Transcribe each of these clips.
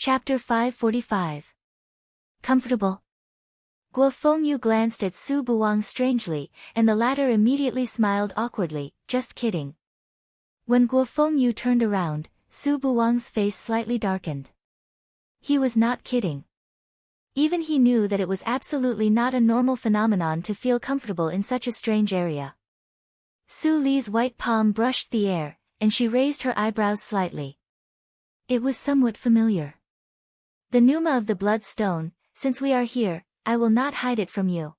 Chapter 545. Comfortable? Guo Fengyu glanced at Su Buwang strangely, and the latter immediately smiled awkwardly. Just kidding. When Guo Fengyu turned around, Su Buwang's face slightly darkened. He was not kidding. Even he knew that it was absolutely not a normal phenomenon to feel comfortable in such a strange area. Su Li's white palm brushed the air, and she raised her eyebrows slightly. It was somewhat familiar. The pneuma of the bloodstone, since we are here, I will not hide it from you.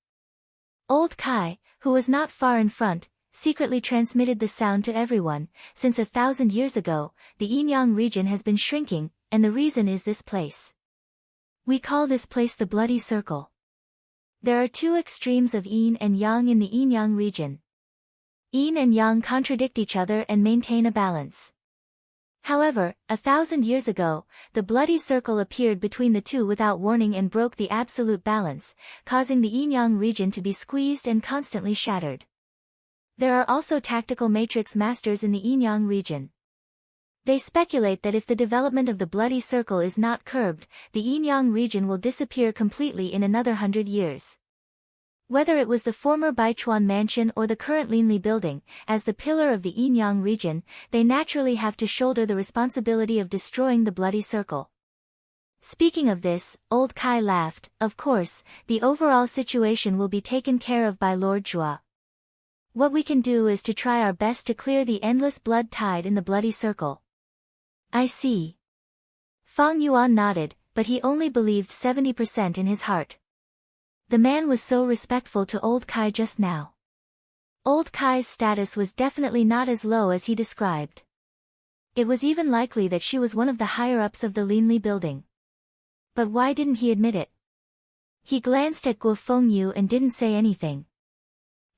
Old Kai, who was not far in front, secretly transmitted the sound to everyone. Since 1,000 years ago, the Yin-Yang region has been shrinking, and the reason is this place. We call this place the Bloody Circle. There are two extremes of Yin and Yang in the Yin-Yang region. Yin and Yang contradict each other and maintain a balance. However, 1,000 years ago, the Bloody Circle appeared between the two without warning and broke the absolute balance, causing the Yin-Yang region to be squeezed and constantly shattered. There are also tactical matrix masters in the Yin-Yang region. They speculate that if the development of the Bloody Circle is not curbed, the Yin-Yang region will disappear completely in another 100 years. Whether it was the former Baichuan mansion or the current Linli building, as the pillar of the Yin-Yang region, they naturally have to shoulder the responsibility of destroying the Bloody Circle. Speaking of this, old Kai laughed. Of course, the overall situation will be taken care of by Lord Zhua. What we can do is to try our best to clear the endless blood tide in the Bloody Circle. I see. Fang Yuan nodded, but he only believed 70% in his heart. The man was so respectful to old Kai just now. Old Kai's status was definitely not as low as he described. It was even likely that she was one of the higher-ups of the Linli building. But why didn't he admit it? He glanced at Guo Fengyu and didn't say anything.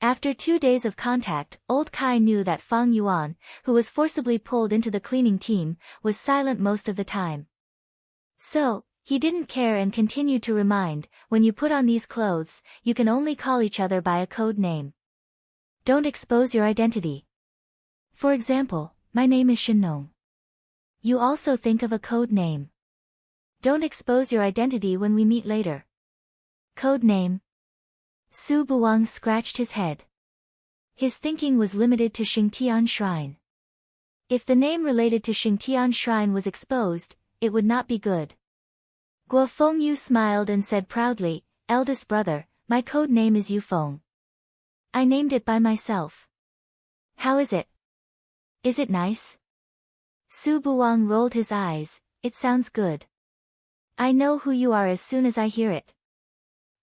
After 2 days of contact, old Kai knew that Fang Yuan, who was forcibly pulled into the cleaning team, was silent most of the time. So, he didn't care and continued to remind, when you put on these clothes, you can only call each other by a code name. Don't expose your identity. For example, my name is Shinong. You also think of a code name. Don't expose your identity when we meet later. Code name. Su Buwang scratched his head. His thinking was limited to Xingtian Shrine. If the name related to Xingtian Shrine was exposed, it would not be good. Guo Fengyu smiled and said proudly, eldest brother, my code name is Yufeng. I named it by myself. How is it? Is it nice? Su Buwang rolled his eyes. It sounds good. I know who you are as soon as I hear it.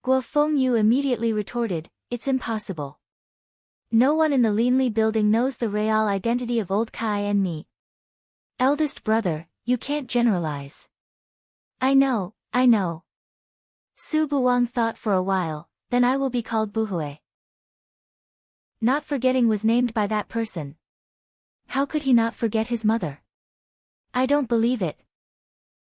Guo Fengyu immediately retorted, it's impossible. No one in the Linli building knows the real identity of old Kai and me. Eldest brother, you can't generalize. I know. Su Buwang thought for a while, then I will be called Buhui. Not forgetting was named by that person. How could he not forget his mother? I don't believe it.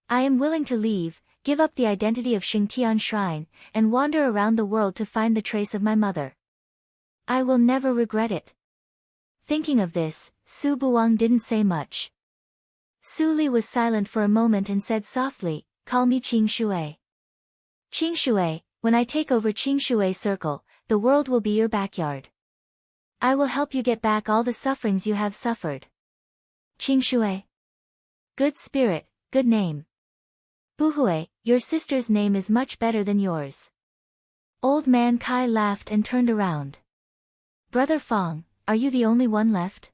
I am willing to leave, give up the identity of Xingtian Shrine, and wander around the world to find the trace of my mother. I will never regret it. Thinking of this, Su Buwang didn't say much. Su Li was silent for a moment and said softly, call me Qing Shui. Qing Shui, when I take over Qing Shui Circle, the world will be your backyard. I will help you get back all the sufferings you have suffered. Qing Shui. Good spirit, good name. Buhui, your sister's name is much better than yours. Old man Kai laughed and turned around. Brother Fang, are you the only one left?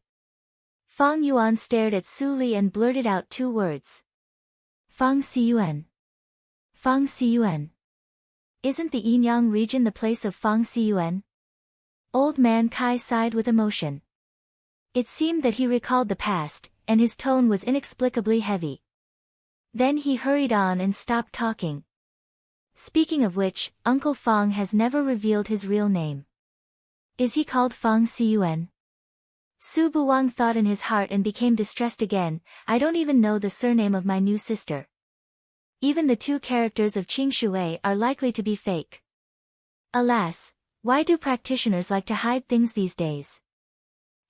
Fang Yuan stared at Su Li and blurted out 2 words. Fang Xiyuan. Fang Xiyuan. Isn't the Yin-Yang region the place of Fang Xiyuan? Old man Kai sighed with emotion. It seemed that he recalled the past, and his tone was inexplicably heavy. Then he hurried on and stopped talking. Speaking of which, Uncle Fang has never revealed his real name. Is he called Fang Xiyuan? Su Buwang thought in his heart and became distressed again. I don't even know the surname of my new sister. Even the 2 characters of Qing Shui are likely to be fake. Alas, why do practitioners like to hide things these days?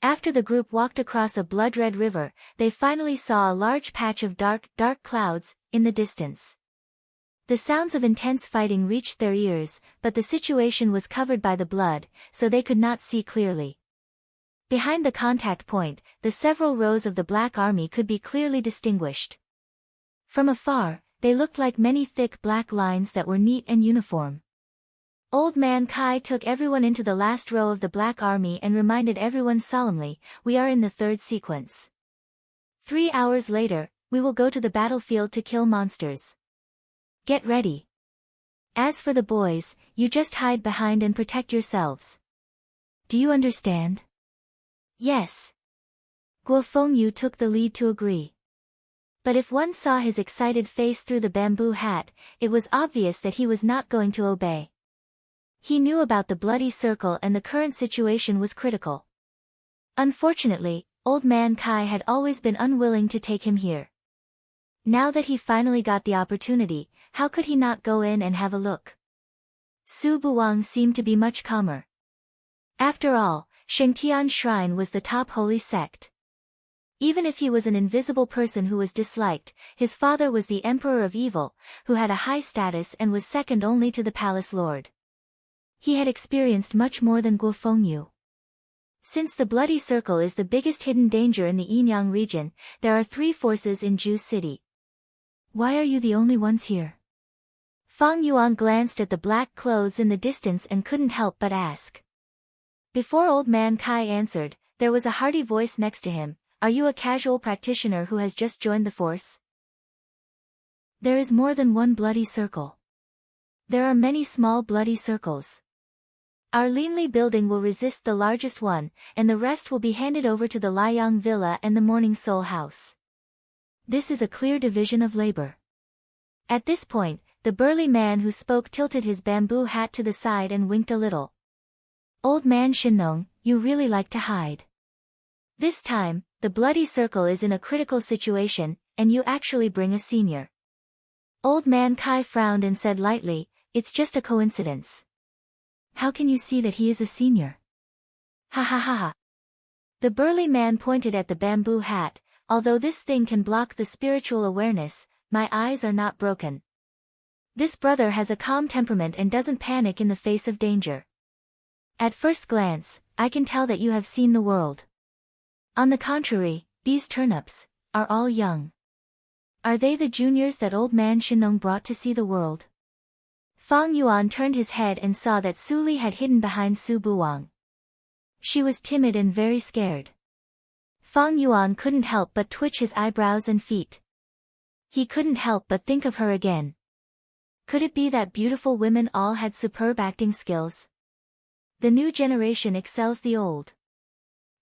After the group walked across a blood-red river, they finally saw a large patch of dark clouds in the distance. The sounds of intense fighting reached their ears, but the situation was covered by the blood, so they could not see clearly. Behind the contact point, the several rows of the Black Army could be clearly distinguished. From afar, they looked like many thick black lines that were neat and uniform. Old Man Kai took everyone into the last row of the Black Army and reminded everyone solemnly, "We are in the third sequence. 3 hours later, we will go to the battlefield to kill monsters. Get ready. As for the boys, you just hide behind and protect yourselves. Do you understand?" "Yes." Guo Fengyu took the lead to agree. But if one saw his excited face through the bamboo hat, it was obvious that he was not going to obey. He knew about the bloody circle and the current situation was critical. Unfortunately, Old Man Kai had always been unwilling to take him here. Now that he finally got the opportunity, how could he not go in and have a look? Su Buwang seemed to be much calmer. After all, Shengtian Shrine was the top holy sect. Even if he was an invisible person who was disliked, his father was the Emperor of Evil, who had a high status and was second only to the Palace Lord. He had experienced much more than Guo Fengyu. Since the Bloody Circle is the biggest hidden danger in the Yinyang region, there are 3 forces in Ju City. Why are you the only ones here? Fang Yuan glanced at the black clothes in the distance and couldn't help but ask. Before Old Man Kai answered, there was a hearty voice next to him, "Are you a casual practitioner who has just joined the force?" There is more than one bloody circle. There are many small bloody circles. Our Linli building will resist the largest one, and the rest will be handed over to the Liang Villa and the Morning Soul House. This is a clear division of labor. At this point, the burly man who spoke tilted his bamboo hat to the side and winked a little. "Old Man Shinnong, you really like to hide. This time, the bloody circle is in a critical situation, and you actually bring a senior." Old Man Kai frowned and said lightly, "It's just a coincidence." "How can you see that he is a senior?" "Ha ha ha ha." The burly man pointed at the bamboo hat, "Although this thing can block the spiritual awareness, my eyes are not broken. This brother has a calm temperament and doesn't panic in the face of danger. At first glance, I can tell that you have seen the world. On the contrary, these turnips are all young. Are they the juniors that Old Man Shinnong brought to see the world?" Fang Yuan turned his head and saw that Su Li had hidden behind Su Buwang. She was timid and very scared. Fang Yuan couldn't help but twitch his eyebrows and feet. He couldn't help but think of her again. Could it be that beautiful women all had superb acting skills? The new generation excels the old.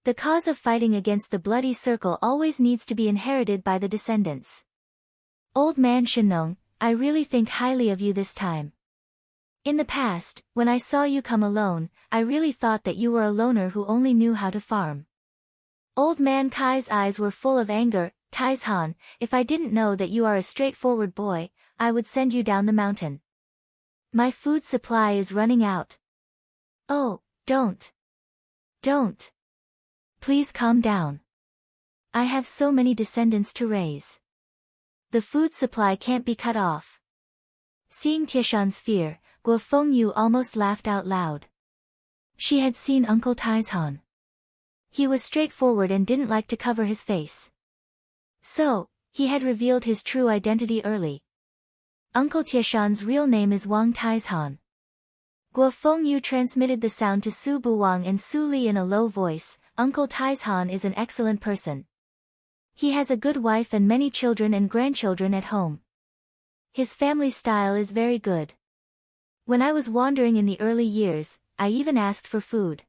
The cause of fighting against the bloody circle always needs to be inherited by the descendants. Old Man Shinnong, I really think highly of you this time. In the past, when I saw you come alone, I really thought that you were a loner who only knew how to farm. Old Man Kai's eyes were full of anger. "Taizhan, if I didn't know that you are a straightforward boy, I would send you down the mountain. My food supply is running out." "Oh, don't. Don't. Please calm down. I have so many descendants to raise. The food supply can't be cut off." Seeing Tieshan's fear, Guo Fengyu almost laughed out loud. She had seen Uncle Taizhan. He was straightforward and didn't like to cover his face. So, he had revealed his true identity early. Uncle Tieshan's real name is Wang Taizhan. Guo Fengyu transmitted the sound to Su Buwang and Su Li in a low voice. "Uncle Taizhan is an excellent person. He has a good wife and many children and grandchildren at home. His family style is very good. When I was wandering in the early years, I even asked for food.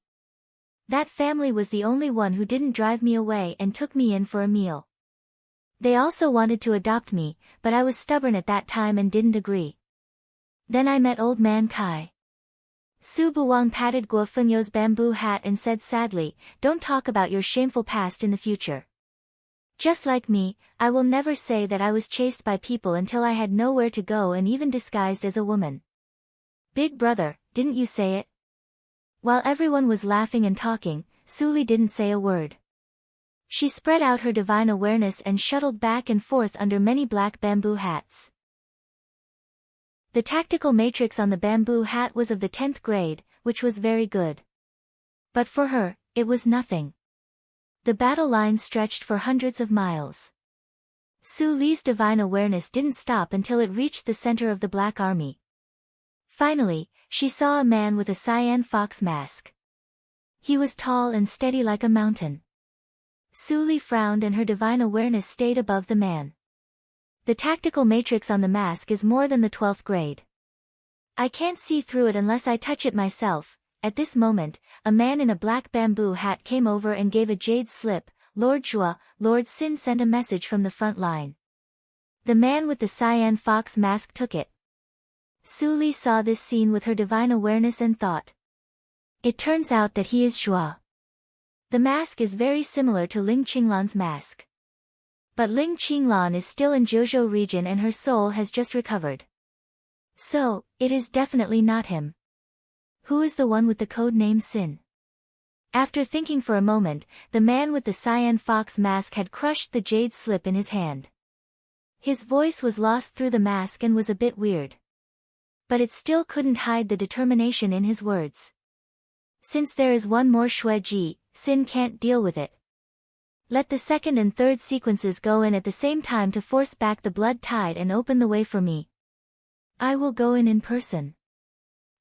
That family was the only one who didn't drive me away and took me in for a meal. They also wanted to adopt me, but I was stubborn at that time and didn't agree. Then I met Old Man Kai." Su Buwang patted Guo Fengyu's bamboo hat and said sadly, "Don't talk about your shameful past in the future. Just like me, I will never say that I was chased by people until I had nowhere to go and even disguised as a woman. Big brother, didn't you say it?" While everyone was laughing and talking, Suli didn't say a word. She spread out her divine awareness and shuttled back and forth under many black bamboo hats. The tactical matrix on the bamboo hat was of the 10th grade, which was very good. But for her, it was nothing. The battle lines stretched for hundreds of miles. Suli's divine awareness didn't stop until it reached the center of the Black Army. Finally, she saw a man with a cyan fox mask. He was tall and steady like a mountain. Suli frowned and her divine awareness stayed above the man. The tactical matrix on the mask is more than the 12th grade. I can't see through it unless I touch it myself. At this moment, a man in a black bamboo hat came over and gave a jade slip. Lord Zhua, Lord Sin sent a message from the front line. The man with the cyan fox mask took it. Suli saw this scene with her divine awareness and thought. It turns out that he is Zhua. The mask is very similar to Ling Qinglan's mask. But Ling Qinglan is still in Jiuzhou region and her soul has just recovered. So, it is definitely not him. Who is the one with the code name Sin? After thinking for a moment, the man with the cyan fox mask had crushed the jade slip in his hand. His voice was lost through the mask and was a bit weird. But it still couldn't hide the determination in his words. Since there is one more Shueji, Sin can't deal with it. Let the second and third sequences go in at the same time to force back the blood tide and open the way for me. I will go in person.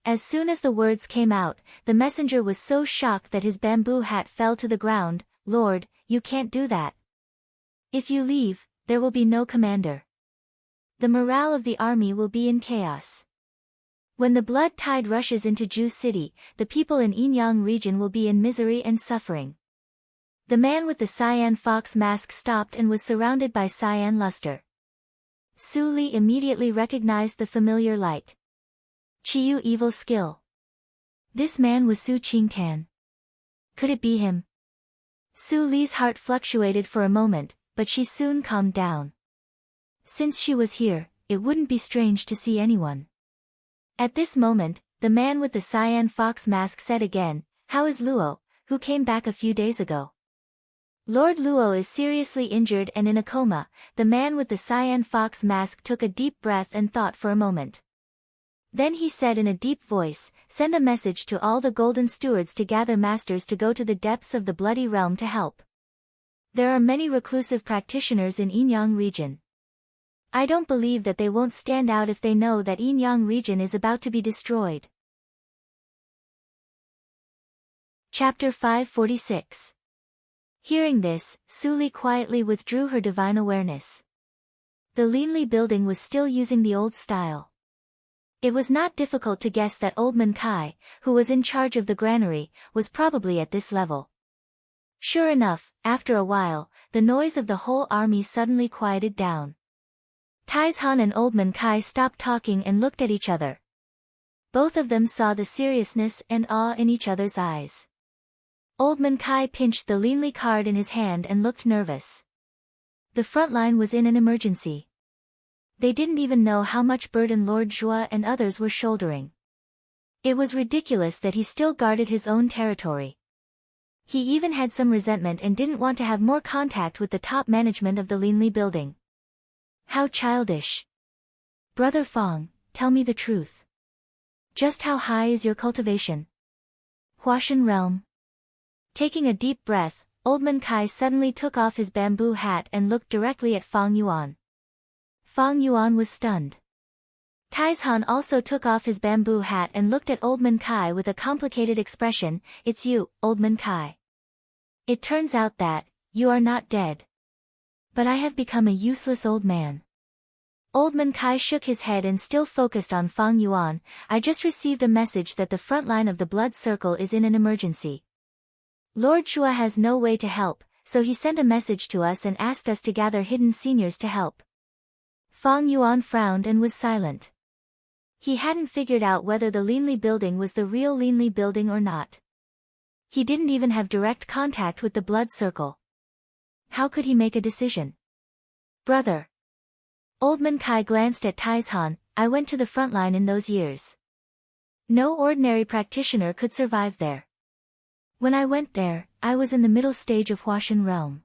As soon as the words came out, the messenger was so shocked that his bamboo hat fell to the ground. Lord, you can't do that. If you leave, there will be no commander. The morale of the army will be in chaos. When the blood tide rushes into Ju City, the people in Yinyang region will be in misery and suffering. The man with the cyan fox mask stopped and was surrounded by cyan luster. Suli immediately recognized the familiar light. Qiyu evil skill. This man was Su Qingtan. Could it be him? Suli's heart fluctuated for a moment, but she soon calmed down. Since she was here, it wouldn't be strange to see anyone. At this moment, the man with the cyan fox mask said again, "How is Luo, who came back a few days ago?" Lord Luo is seriously injured and in a coma. The man with the cyan fox mask took a deep breath and thought for a moment. Then he said in a deep voice, "Send a message to all the golden stewards to gather masters to go to the depths of the bloody realm to help. There are many reclusive practitioners in Yinyang region. I don't believe that they won't stand out if they know that Yinyang region is about to be destroyed." Chapter 546. Hearing this, Suli quietly withdrew her divine awareness. The Linli building was still using the old style. It was not difficult to guess that Old Man Kai, who was in charge of the granary, was probably at this level. Sure enough, after a while, the noise of the whole army suddenly quieted down. Taizhan and Old Man Kai stopped talking and looked at each other. Both of them saw the seriousness and awe in each other's eyes. Old Man Kai pinched the Linli card in his hand and looked nervous. The front line was in an emergency. They didn't even know how much burden Lord Zhua and others were shouldering. It was ridiculous that he still guarded his own territory. He even had some resentment and didn't want to have more contact with the top management of the Linli building. How childish. Brother Fong, tell me the truth. Just how high is your cultivation? Huashan realm. Taking a deep breath, Old Man Kai suddenly took off his bamboo hat and looked directly at Fong Yuan. Fong Yuan was stunned. Taizhan also took off his bamboo hat and looked at Old Man Kai with a complicated expression. "It's you, Old Man Kai. It turns out that, you are not dead. But I have become a useless old man." Old Man Kai shook his head and still focused on Fong Yuan. "I just received a message that the front line of the blood circle is in an emergency. Lord Zhua has no way to help, so he sent a message to us and asked us to gather hidden seniors to help." Fong Yuan frowned and was silent. He hadn't figured out whether the Linli building was the real Linli building or not. He didn't even have direct contact with the blood circle. How could he make a decision? "Brother." Old Man Kai glanced at Taizhan. "I went to the front line in those years. No ordinary practitioner could survive there. When I went there, I was in the middle stage of Huashan realm.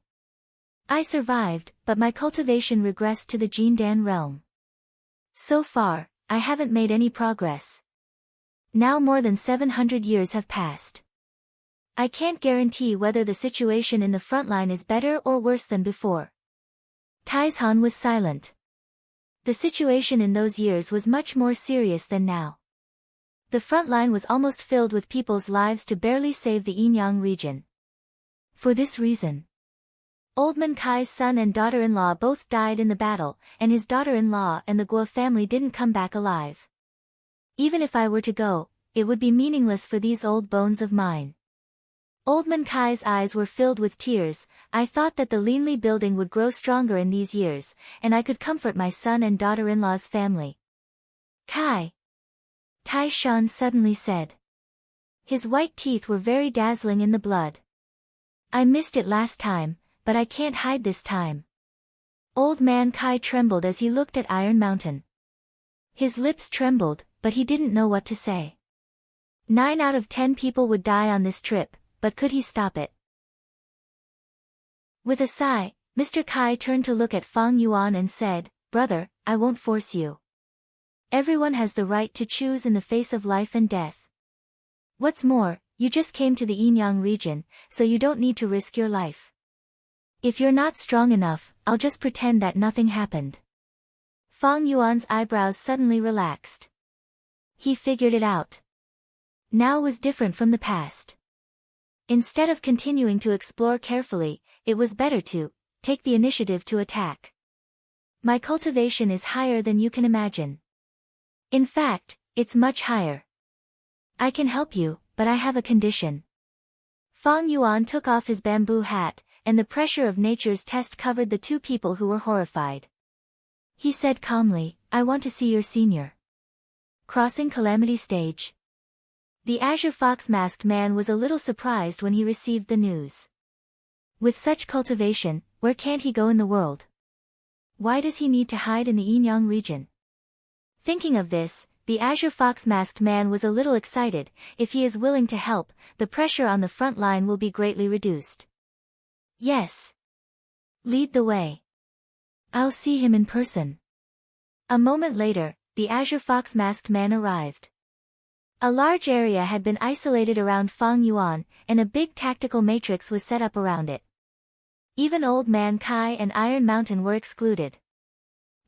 I survived, but my cultivation regressed to the Jindan realm. So far, I haven't made any progress. Now more than 700 years have passed. I can't guarantee whether the situation in the front line is better or worse than before. Taizhan was silent. The situation in those years was much more serious than now. The front line was almost filled with people's lives to barely save the Yinyang region. For this reason, Old Man Kai's son and daughter-in-law both died in the battle, and his daughter-in-law and the Guo family didn't come back alive. Even if I were to go, it would be meaningless for these old bones of mine. Old Man Kai's eyes were filled with tears. I thought that the Linli building would grow stronger in these years, and I could comfort my son and daughter-in-law's family. Kai! Tai Shan suddenly said. His white teeth were very dazzling in the blood. I missed it last time, but I can't hide this time. Old Man Kai trembled as he looked at Iron Mountain. His lips trembled, but he didn't know what to say. 9 out of 10 people would die on this trip, but could he stop it? With a sigh, Mr. Kai turned to look at Fang Yuan and said, "Brother, I won't force you. Everyone has the right to choose in the face of life and death. What's more, you just came to the Yinyang region, so you don't need to risk your life. If you're not strong enough, I'll just pretend that nothing happened." Fang Yuan's eyebrows suddenly relaxed. He figured it out. Now was different from the past. Instead of continuing to explore carefully, it was better to take the initiative to attack. My cultivation is higher than you can imagine. In fact, it's much higher. I can help you, but I have a condition. Fang Yuan took off his bamboo hat, and the pressure of nature's test covered the two people who were horrified. He said calmly, "I want to see your senior." Crossing Calamity Stage. The Azure Fox masked man was a little surprised when he received the news. With such cultivation, where can't he go in the world? Why does he need to hide in the Yinyang region? Thinking of this, the Azure Fox masked man was a little excited. If he is willing to help, the pressure on the front line will be greatly reduced. Yes. Lead the way. I'll see him in person. A moment later, the Azure Fox masked man arrived. A large area had been isolated around Fang Yuan, and a big tactical matrix was set up around it. Even Old Man Kai and Iron Mountain were excluded.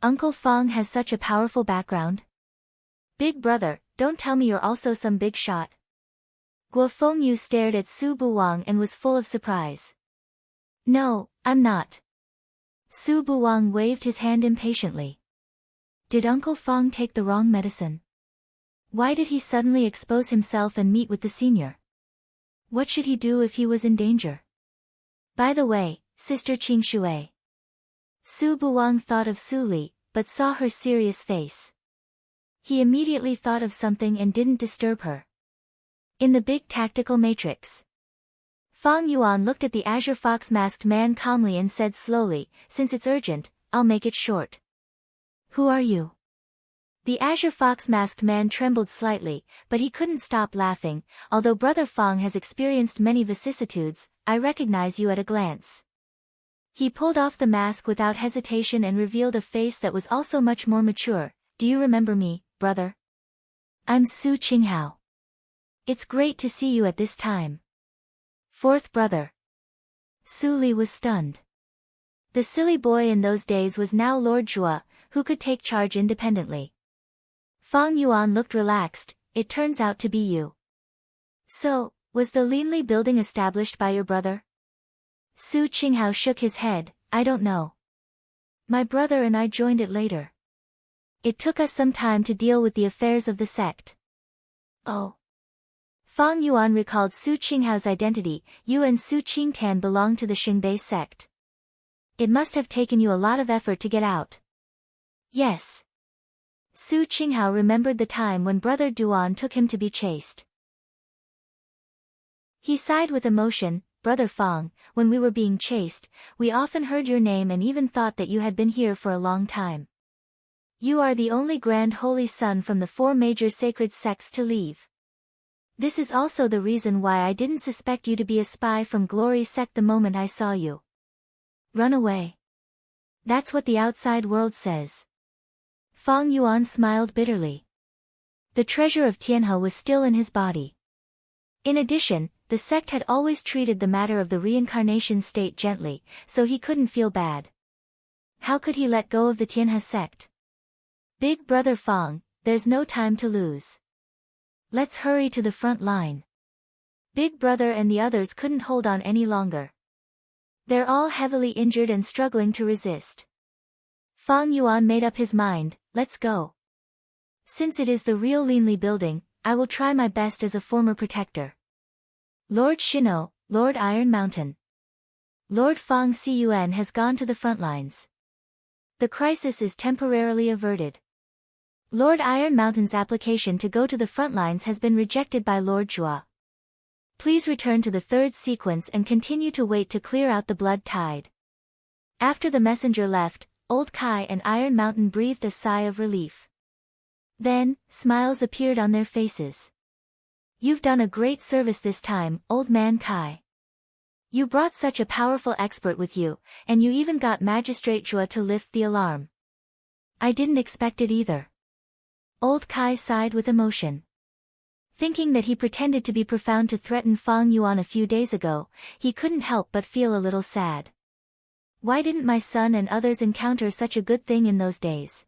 Uncle Fang has such a powerful background. Big brother, don't tell me you're also some big shot. Guo Fengyu stared at Su Buwang and was full of surprise. No, I'm not. Su Buwang waved his hand impatiently. Did Uncle Fang take the wrong medicine? Why did he suddenly expose himself and meet with the senior? What should he do if he was in danger? By the way, Sister Qing Shui. Su Buwang thought of Su Li, but saw her serious face. He immediately thought of something and didn't disturb her. In the big tactical matrix. Fang Yuan looked at the Azure Fox masked man calmly and said slowly, "Since it's urgent, I'll make it short." "Who are you?" The Azure Fox masked man trembled slightly, but he couldn't stop laughing. "Although Brother Fang has experienced many vicissitudes, I recognize you at a glance." He pulled off the mask without hesitation and revealed a face that was also much more mature. "Do you remember me, brother? I'm Su Qinghao. It's great to see you at this time." Fourth brother. Su Li was stunned. The silly boy in those days was now Lord Zhua, who could take charge independently. Fang Yuan looked relaxed. "It turns out to be you. So, was the Linli building established by your brother?" Su Qinghao shook his head. "I don't know. My brother and I joined it later. It took us some time to deal with the affairs of the sect." "Oh." Fang Yuan recalled Su Qinghao's identity. "You and Su Qingtan belong to the Xingbei sect. It must have taken you a lot of effort to get out." "Yes." Su Qinghao remembered the time when Brother Duan took him to be chased. He sighed with emotion. "Brother Fang, when we were being chased, we often heard your name and even thought that you had been here for a long time. You are the only grand holy son from the 4 major sacred sects to leave. This is also the reason why I didn't suspect you to be a spy from Glory Sect the moment I saw you. Run away. That's what the outside world says. Fang Yuan smiled bitterly. The treasure of Tianhe was still in his body. In addition, the sect had always treated the matter of the reincarnation state gently, so he couldn't feel bad. How could he let go of the Tianhe sect? Big brother Fang, there's no time to lose. Let's hurry to the front line. Big brother and the others couldn't hold on any longer. They're all heavily injured and struggling to resist. Fang Yuan made up his mind, let's go. Since it is the real Linli building, I will try my best as a former protector. Lord Shino, Lord Iron Mountain. Lord Fang Cun has gone to the front lines. The crisis is temporarily averted. Lord Iron Mountain's application to go to the front lines has been rejected by Lord Jua. Please return to the third sequence and continue to wait to clear out the blood tide. After the messenger left, Old Kai and Iron Mountain breathed a sigh of relief. Then, smiles appeared on their faces. You've done a great service this time, Old Man Kai. You brought such a powerful expert with you, and you even got Magistrate Jua to lift the alarm. I didn't expect it either. Old Kai sighed with emotion. Thinking that he pretended to be profound to threaten Fang Yuan a few days ago, he couldn't help but feel a little sad. Why didn't my son and others encounter such a good thing in those days?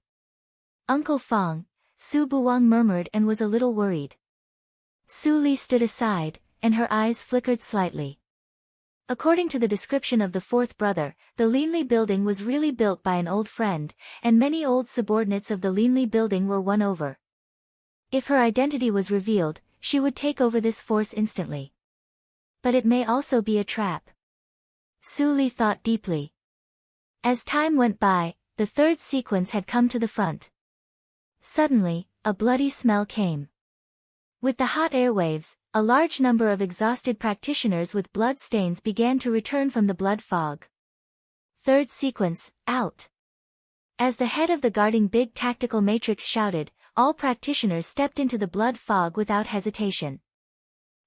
Uncle Fang, Su Buwang murmured and was a little worried. Su Li stood aside, and her eyes flickered slightly. According to the description of the fourth brother, the Linli building was really built by an old friend, and many old subordinates of the Linli building were won over. If her identity was revealed, she would take over this force instantly. But it may also be a trap. Su Li thought deeply. As time went by, the third sequence had come to the front. Suddenly, a bloody smell came. With the hot airwaves, a large number of exhausted practitioners with blood stains began to return from the blood fog. Third sequence, out. As the head of the guarding big tactical matrix shouted, all practitioners stepped into the blood fog without hesitation.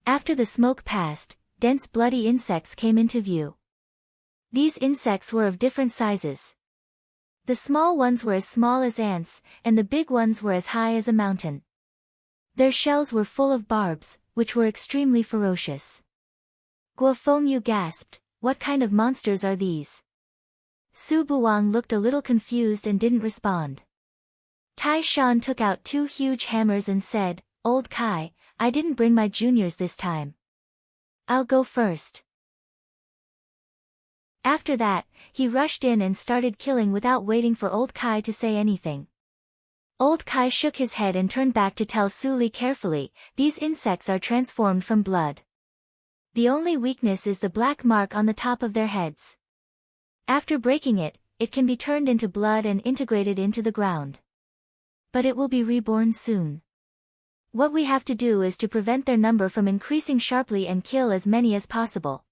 After the smoke passed, dense bloody insects came into view. These insects were of different sizes. The small ones were as small as ants, and the big ones were as high as a mountain. Their shells were full of barbs, which were extremely ferocious. Guo Fengyu gasped, what kind of monsters are these? Su Buwang looked a little confused and didn't respond. Tai Shan took out 2 huge hammers and said, Old Kai, I didn't bring my juniors this time. I'll go first. After that, he rushed in and started killing without waiting for Old Kai to say anything. Old Kai shook his head and turned back to tell Su Li carefully, these insects are transformed from blood. The only weakness is the black mark on the top of their heads. After breaking it, it can be turned into blood and integrated into the ground. But it will be reborn soon. What we have to do is to prevent their number from increasing sharply and kill as many as possible.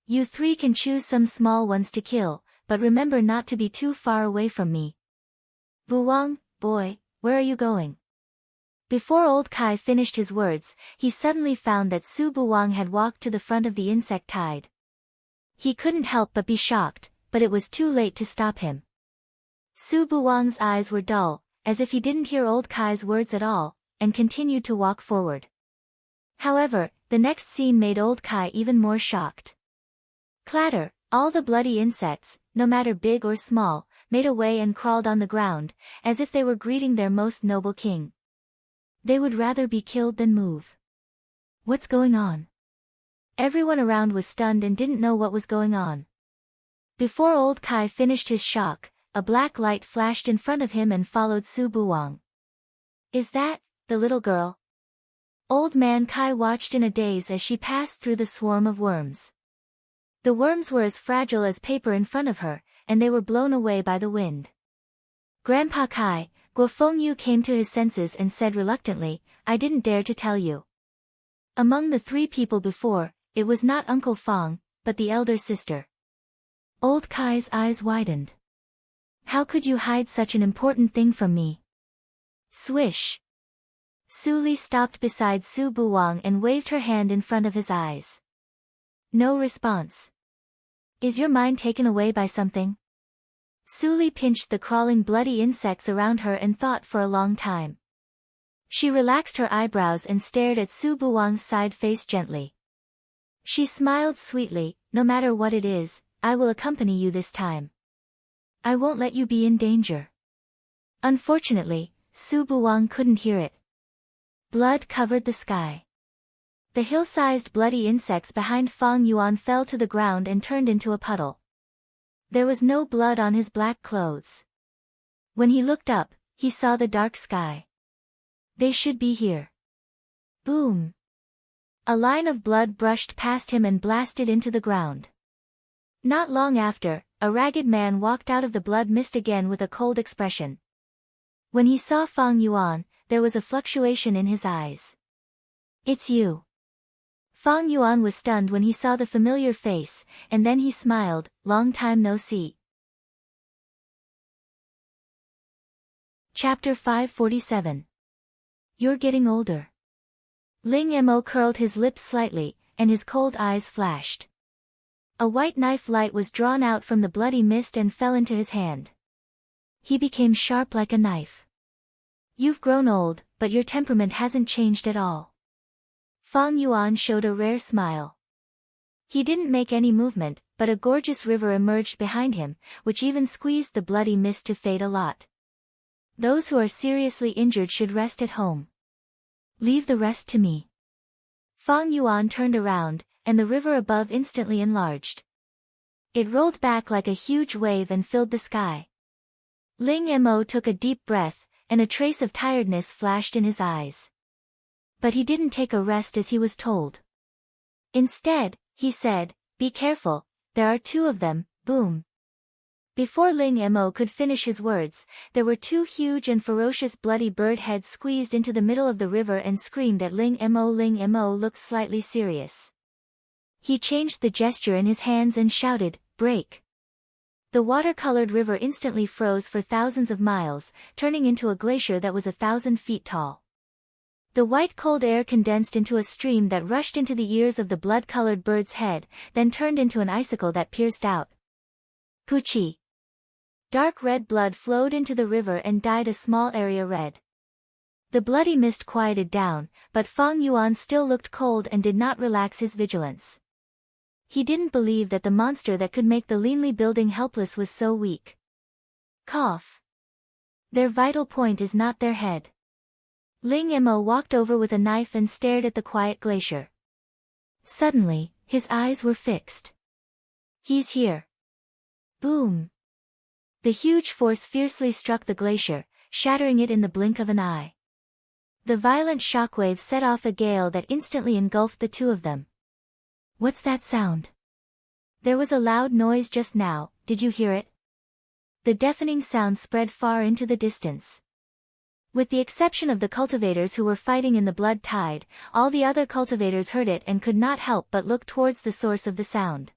You 3 can choose some small ones to kill, but remember not to be too far away from me. Buwang, boy, where are you going? Before Old Kai finished his words, he suddenly found that Su Buwang had walked to the front of the insect tide. He couldn't help but be shocked, but it was too late to stop him. Su Buwang's eyes were dull, as if he didn't hear Old Kai's words at all, and continued to walk forward. However, the next scene made Old Kai even more shocked. Clatter, all the bloody insects, no matter big or small, made away and crawled on the ground, as if they were greeting their most noble king. They would rather be killed than move. What's going on? Everyone around was stunned and didn't know what was going on. Before Old Kai finished his shock, a black light flashed in front of him and followed Su Buwang. Is that the little girl? Old Man Kai watched in a daze as she passed through the swarm of worms. The worms were as fragile as paper in front of her, and they were blown away by the wind. Grandpa Kai, Guo Fengyu came to his senses and said reluctantly, I didn't dare to tell you. Among the 3 people before, it was not Uncle Fang, but the elder sister. Old Kai's eyes widened. How could you hide such an important thing from me? Swish. Su Li stopped beside Su Buwang and waved her hand in front of his eyes. No response. Is your mind taken away by something? Su Li pinched the crawling bloody insects around her and thought for a long time. She relaxed her eyebrows and stared at Su Buwang's side face gently. She smiled sweetly. No matter what it is, I will accompany you this time. I won't let you be in danger. Unfortunately, Su Buwang couldn't hear it. Blood covered the sky. The hill-sized bloody insects behind Fang Yuan fell to the ground and turned into a puddle. There was no blood on his black clothes. When he looked up, he saw the dark sky. They should be here. Boom! A line of blood brushed past him and blasted into the ground. Not long after, a ragged man walked out of the blood mist again with a cold expression. When he saw Fang Yuan, there was a fluctuation in his eyes. It's you. Fang Yuan was stunned when he saw the familiar face, and then he smiled. Long time no see. Chapter 547. You're getting older. Ling Mo curled his lips slightly, and his cold eyes flashed. A white knife light was drawn out from the bloody mist and fell into his hand. He became sharp like a knife. You've grown old, but your temperament hasn't changed at all. Fang Yuan showed a rare smile. He didn't make any movement, but a gorgeous river emerged behind him, which even squeezed the bloody mist to fade a lot. Those who are seriously injured should rest at home. Leave the rest to me. Fang Yuan turned around, and the river above instantly enlarged. It rolled back like a huge wave and filled the sky. Ling Mo took a deep breath, and a trace of tiredness flashed in his eyes. But he didn't take a rest as he was told. Instead, he said, "Be careful, there are two of them." Boom. Before Ling Mo could finish his words, there were two huge and ferocious bloody bird heads squeezed into the middle of the river and screamed at Ling Mo. Ling Mo looked slightly serious. He changed the gesture in his hands and shouted, "Break!" The water-colored river instantly froze for thousands of miles, turning into a glacier that was 1,000 feet tall. The white cold air condensed into a stream that rushed into the ears of the blood-colored bird's head, then turned into an icicle that pierced out. Puchi! Dark red blood flowed into the river and dyed a small area red. The bloody mist quieted down, but Fang Yuan still looked cold and did not relax his vigilance. He didn't believe that the monster that could make the leanly building helpless was so weak. Cough. Their vital point is not their head. Ling Mo walked over with a knife and stared at the quiet glacier. Suddenly, his eyes were fixed. He's here. Boom. The huge force fiercely struck the glacier, shattering it in the blink of an eye. The violent shockwave set off a gale that instantly engulfed the two of them. What's that sound? There was a loud noise just now, did you hear it? The deafening sound spread far into the distance. With the exception of the cultivators who were fighting in the blood tide, all the other cultivators heard it and could not help but look towards the source of the sound.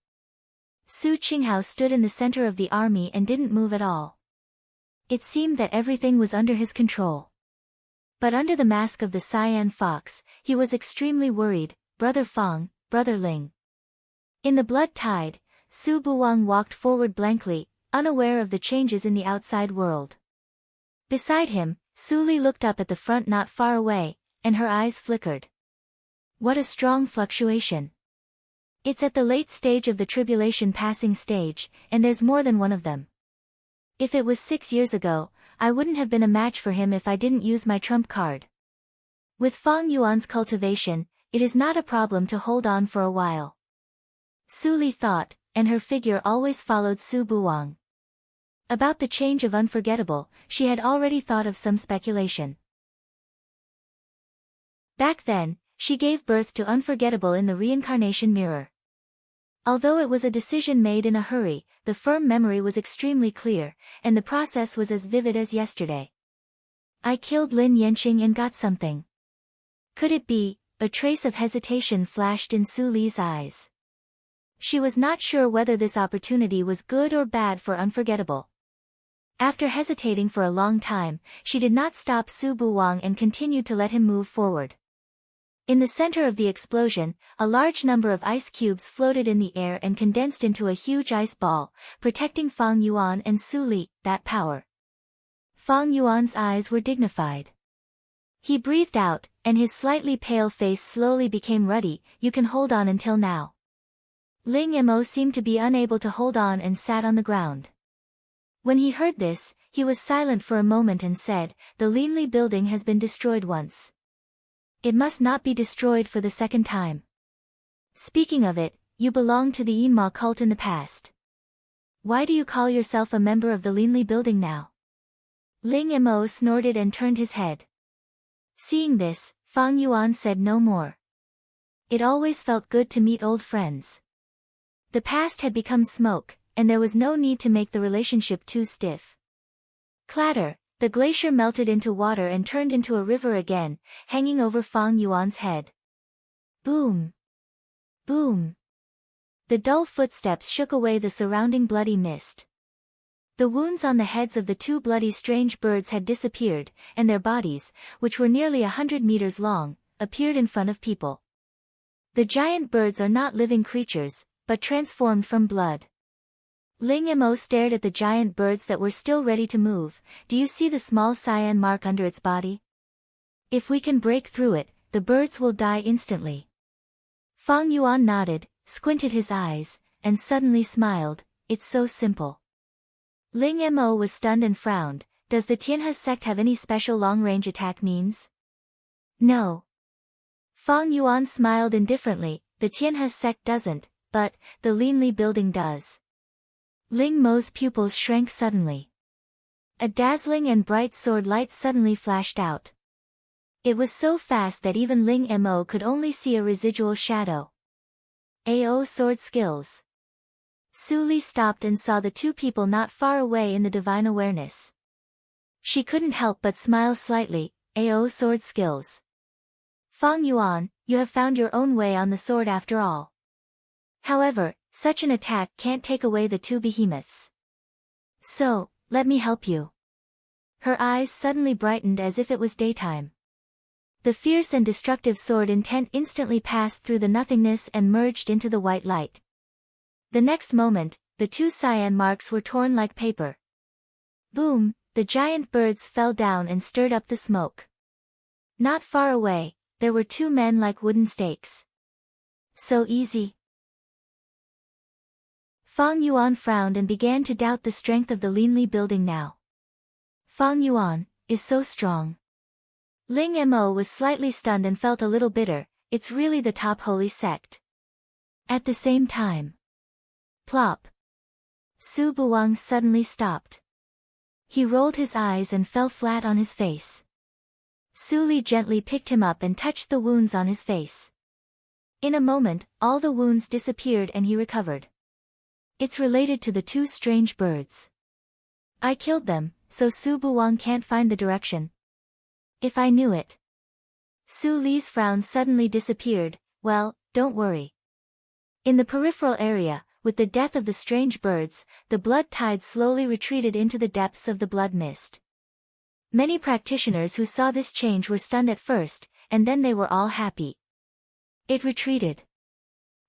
Su Qinghao stood in the center of the army and didn't move at all. It seemed that everything was under his control. But under the mask of the cyan fox, he was extremely worried. Brother Fang, Brother Ling. In the blood tide, Su Buwang walked forward blankly, unaware of the changes in the outside world. Beside him, Su Li looked up at the front not far away, and her eyes flickered. What a strong fluctuation. It's at the late stage of the tribulation passing stage, and there's more than one of them. If it was 6 years ago, I wouldn't have been a match for him if I didn't use my trump card. With Fang Yuan's cultivation, it is not a problem to hold on for a while. Su Li thought, and her figure always followed Su Buwang. About the change of Unforgettable, she had already thought of some speculation. Back then, she gave birth to Unforgettable in the reincarnation mirror. Although it was a decision made in a hurry, the firm memory was extremely clear, and the process was as vivid as yesterday. I killed Lin Yanqing and got something. Could it be? A trace of hesitation flashed in Su Li's eyes. She was not sure whether this opportunity was good or bad for Unforgettable. After hesitating for a long time, she did not stop Su Buwang and continued to let him move forward. In the center of the explosion, a large number of ice cubes floated in the air and condensed into a huge ice ball, protecting Fang Yuan and Su Li, that power. Fang Yuan's eyes were dignified. He breathed out, and his slightly pale face slowly became ruddy. You can hold on until now. Ling Mo seemed to be unable to hold on and sat on the ground. When he heard this, he was silent for a moment and said, the Linli building has been destroyed once. It must not be destroyed for the second time. Speaking of it, you belonged to the Yinma cult in the past. Why do you call yourself a member of the Linli building now? Ling Mo snorted and turned his head. Seeing this, Fang Yuan said no more. It always felt good to meet old friends. The past had become smoke, and there was no need to make the relationship too stiff. Clatter, the glacier melted into water and turned into a river again, hanging over Fang Yuan's head. Boom! Boom! The dull footsteps shook away the surrounding bloody mist. The wounds on the heads of the two bloody strange birds had disappeared, and their bodies, which were nearly 100 meters long, appeared in front of people. The giant birds are not living creatures, but transformed from blood. Ling Mo stared at the giant birds that were still ready to move. Do you see the small cyan mark under its body? If we can break through it, the birds will die instantly. Fang Yuan nodded, squinted his eyes, and suddenly smiled. It's so simple. Ling Mo was stunned and frowned. Does the Tianhe sect have any special long-range attack means? No. Fang Yuan smiled indifferently. The Tianhe sect doesn't, but the Linli building does. Ling Mo's pupils shrank suddenly. A dazzling and bright sword light suddenly flashed out. It was so fast that even Ling Mo could only see a residual shadow. AO sword skills. Su Li stopped and saw the two people not far away in the divine awareness. She couldn't help but smile slightly. AO sword skills. Fang Yuan, you have found your own way on the sword after all. However, such an attack can't take away the two behemoths. So, let me help you. Her eyes suddenly brightened as if it was daytime. The fierce and destructive sword intent instantly passed through the nothingness and merged into the white light. The next moment, the two cyan marks were torn like paper. Boom, the giant birds fell down and stirred up the smoke. Not far away, there were two men like wooden stakes. So easy. Fang Yuan frowned and began to doubt the strength of the Linli building now. Fang Yuan is so strong. Ling Mo was slightly stunned and felt a little bitter. It's really the top holy sect. At the same time. Plop. Su Buwang suddenly stopped. He rolled his eyes and fell flat on his face. Su Li gently picked him up and touched the wounds on his face. In a moment, all the wounds disappeared and he recovered. It's related to the two strange birds. I killed them, so Su Buwang can't find the direction. If I knew it. Su Li's frown suddenly disappeared. Well, don't worry. In the peripheral area, with the death of the strange birds, the blood tide slowly retreated into the depths of the blood mist. Many practitioners who saw this change were stunned at first, and then they were all happy. It retreated.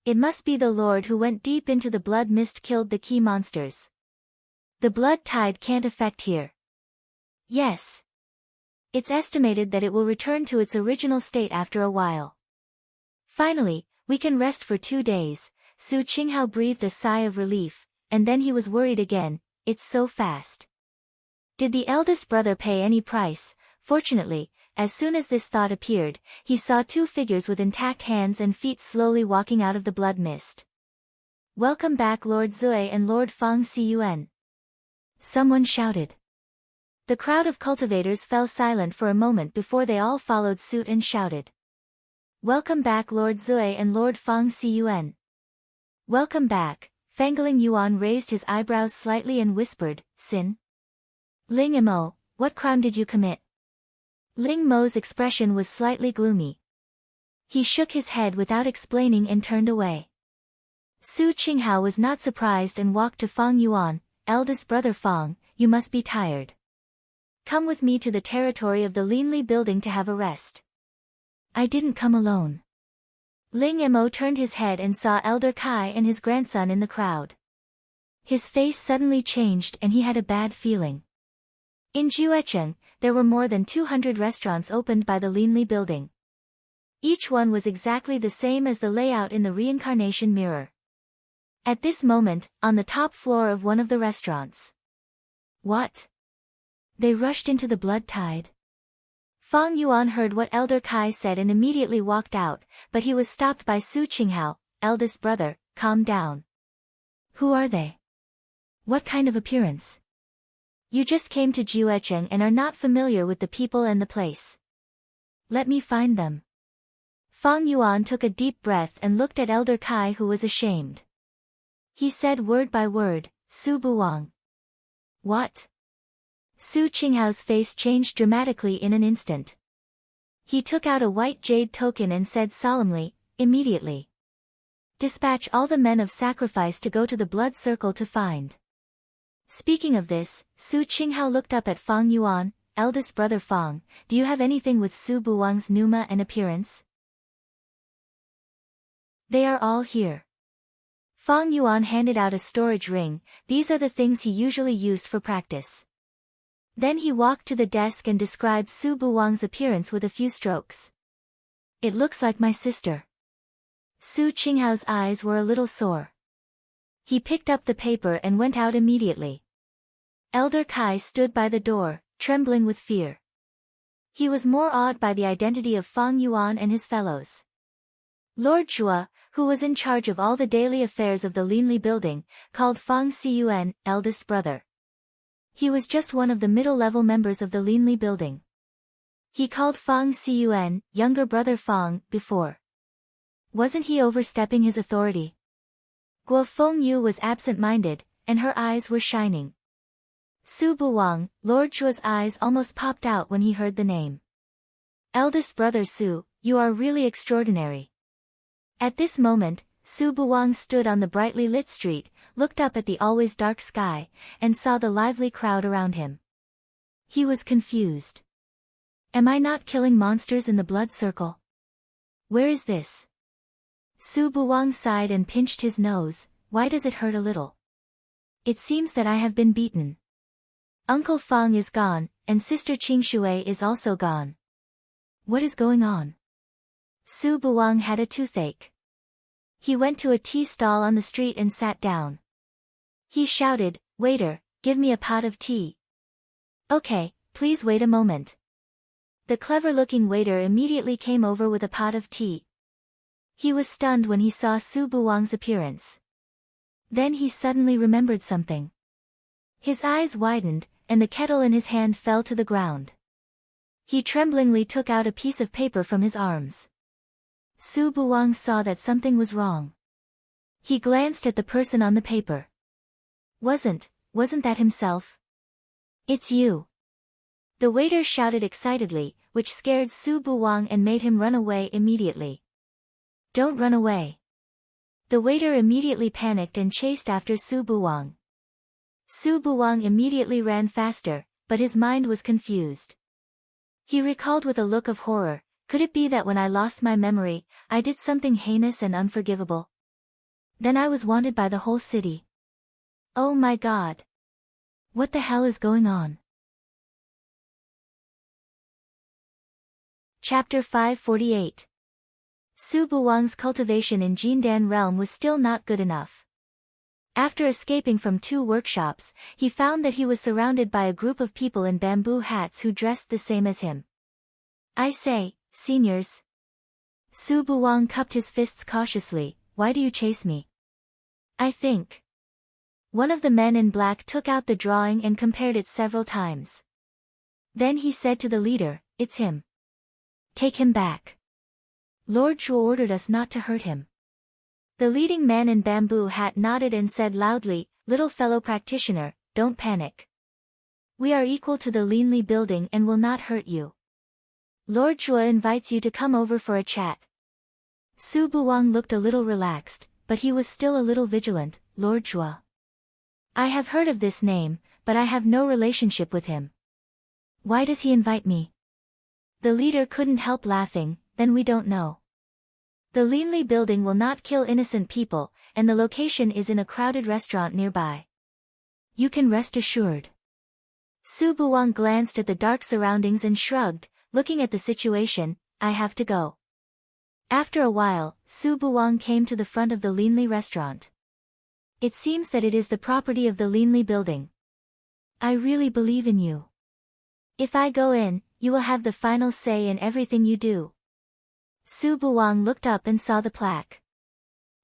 It must be the Lord who went deep into the blood mist killed the key monsters. The blood tide can't affect here. Yes. It's estimated that it will return to its original state after a while. Finally, we can rest for 2 days. Su Qinghao breathed a sigh of relief, and then he was worried again. It's so fast. Did the eldest brother pay any price? Fortunately, as soon as this thought appeared, he saw two figures with intact hands and feet slowly walking out of the blood mist. Welcome back Lord Zui and Lord Fang Ciyuan. Someone shouted. The crowd of cultivators fell silent for a moment before they all followed suit and shouted. Welcome back Lord Zui and Lord Fang Ciyuan. Welcome back. Fangling Yuan raised his eyebrows slightly and whispered, Sin. Ling Mo, what crime did you commit? Ling Mo's expression was slightly gloomy. He shook his head without explaining and turned away. Su Qinghao was not surprised and walked to Fang Yuan. Eldest brother Fang, you must be tired. Come with me to the territory of the Linli building to have a rest. I didn't come alone. Ling Mo turned his head and saw Elder Kai and his grandson in the crowd. His face suddenly changed and he had a bad feeling. In Juecheng, there were more than 200 restaurants opened by the Linli building. Each one was exactly the same as the layout in the reincarnation mirror. At this moment, on the top floor of one of the restaurants. What? They rushed into the blood tide. Fang Yuan heard what Elder Kai said and immediately walked out, but he was stopped by Su Qinghao, eldest brother. Calm down. Who are they? What kind of appearance? You just came to Juecheng and are not familiar with the people and the place. Let me find them. Fang Yuan took a deep breath and looked at Elder Kai, who was ashamed. He said word by word, Su Buwang. What? Su Qinghao's face changed dramatically in an instant. He took out a white jade token and said solemnly, immediately. Dispatch all the men of sacrifice to go to the blood circle to find. Speaking of this, Su Qinghao looked up at Fang Yuan. Eldest brother Fang, do you have anything with Su Buwang's pneuma and appearance? They are all here. Fang Yuan handed out a storage ring. These are the things he usually used for practice. Then he walked to the desk and described Su Buwang's appearance with a few strokes. It looks like my sister. Su Qinghao's eyes were a little sore. He picked up the paper and went out immediately. Elder Kai stood by the door, trembling with fear. He was more awed by the identity of Fang Yuan and his fellows. Lord Zhua, who was in charge of all the daily affairs of the Linli building, called Fang Xiyuan, eldest brother. He was just one of the middle-level members of the Linli building. He called Fang Xiyuan, younger brother Fang, before. Wasn't he overstepping his authority? Guo Fengyu was absent-minded, and her eyes were shining. Su Buwang, Lord Zhua's eyes almost popped out when he heard the name. Eldest brother Su, you are really extraordinary. At this moment, Su Buwang stood on the brightly lit street, looked up at the always dark sky, and saw the lively crowd around him. He was confused. Am I not killing monsters in the blood circle? Where is this? Su Buwang sighed and pinched his nose. Why does it hurt a little? It seems that I have been beaten. Uncle Fang is gone, and Sister Qingshui is also gone. What is going on? Su Buwang had a toothache. He went to a tea stall on the street and sat down. He shouted, Waiter, give me a pot of tea. Okay, please wait a moment. The clever-looking waiter immediately came over with a pot of tea. He was stunned when he saw Su Buwang's appearance. Then he suddenly remembered something. His eyes widened, and the kettle in his hand fell to the ground. He tremblingly took out a piece of paper from his arms. Su Buwang saw that something was wrong. He glanced at the person on the paper. Wasn't that himself? It's you. The waiter shouted excitedly, which scared Su Buwang and made him run away immediately. Don't run away. The waiter immediately panicked and chased after Su Buwang. Su Buwang immediately ran faster, but his mind was confused. He recalled with a look of horror, could it be that when I lost my memory, I did something heinous and unforgivable? Then I was wanted by the whole city. Oh my God! What the hell is going on? Chapter 548. Su Buwang's cultivation in Jindan realm was still not good enough. After escaping from 2 workshops, he found that he was surrounded by a group of people in bamboo hats who dressed the same as him. I say, seniors. Su Buwang cupped his fists cautiously, why do you chase me? I think. One of the men in black took out the drawing and compared it several times. Then he said to the leader, it's him. Take him back. Lord Zhuo ordered us not to hurt him. The leading man in bamboo hat nodded and said loudly, little fellow practitioner, don't panic. We are equal to the Linli building and will not hurt you. Lord Zhuo invites you to come over for a chat. Su Buwang looked a little relaxed, but he was still a little vigilant. Lord Zhuo. I have heard of this name, but I have no relationship with him. Why does he invite me? The leader couldn't help laughing. Then we don't know. The Linli building will not kill innocent people, and the location is in a crowded restaurant nearby. You can rest assured. Su Buwang glanced at the dark surroundings and shrugged, looking at the situation. I have to go. After a while, Su Buwang came to the front of the Linli restaurant. It seems that it is the property of the Linli building. I really believe in you. If I go in, you will have the final say in everything you do. Su Buwang looked up and saw the plaque.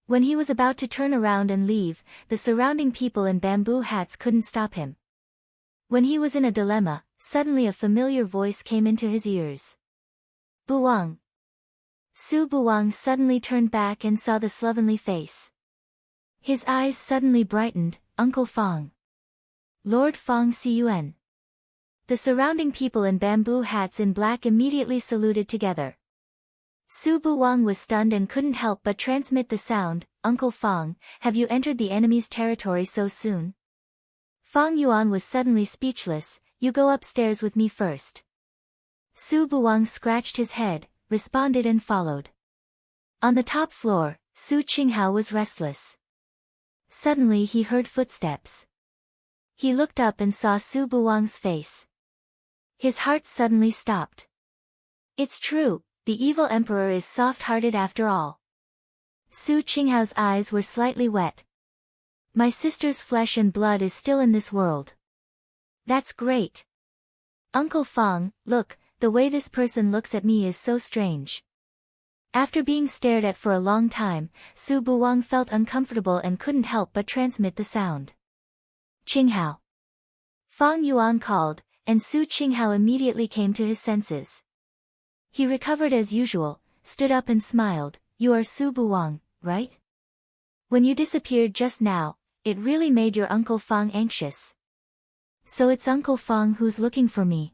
When he was about to turn around and leave, the surrounding people in bamboo hats couldn't stop him. When he was in a dilemma, suddenly a familiar voice came into his ears. Buwang. Su Buwang suddenly turned back and saw the slovenly face. His eyes suddenly brightened. Uncle Fong. Lord Fong Cun. The surrounding people in bamboo hats in black immediately saluted together. Su Buwang was stunned and couldn't help but transmit the sound. Uncle Fong, have you entered the enemy's territory so soon? Fong Yuan was suddenly speechless. You go upstairs with me first. Su Buwang scratched his head, responded and followed. On the top floor, Su Qinghao was restless. Suddenly he heard footsteps. He looked up and saw Su Buwang's face. His heart suddenly stopped. It's true, the evil emperor is soft-hearted after all. Su Qinghao's eyes were slightly wet. My sister's flesh and blood is still in this world. That's great. Uncle Fong, look, the way this person looks at me is so strange. After being stared at for a long time, Su Buwang felt uncomfortable and couldn't help but transmit the sound. Qinghao. Fong Yuan called, and Su Qinghao immediately came to his senses. He recovered as usual, stood up and smiled. You are Su Buwang, right? When you disappeared just now, it really made your Uncle Fong anxious. So it's Uncle Fong who's looking for me.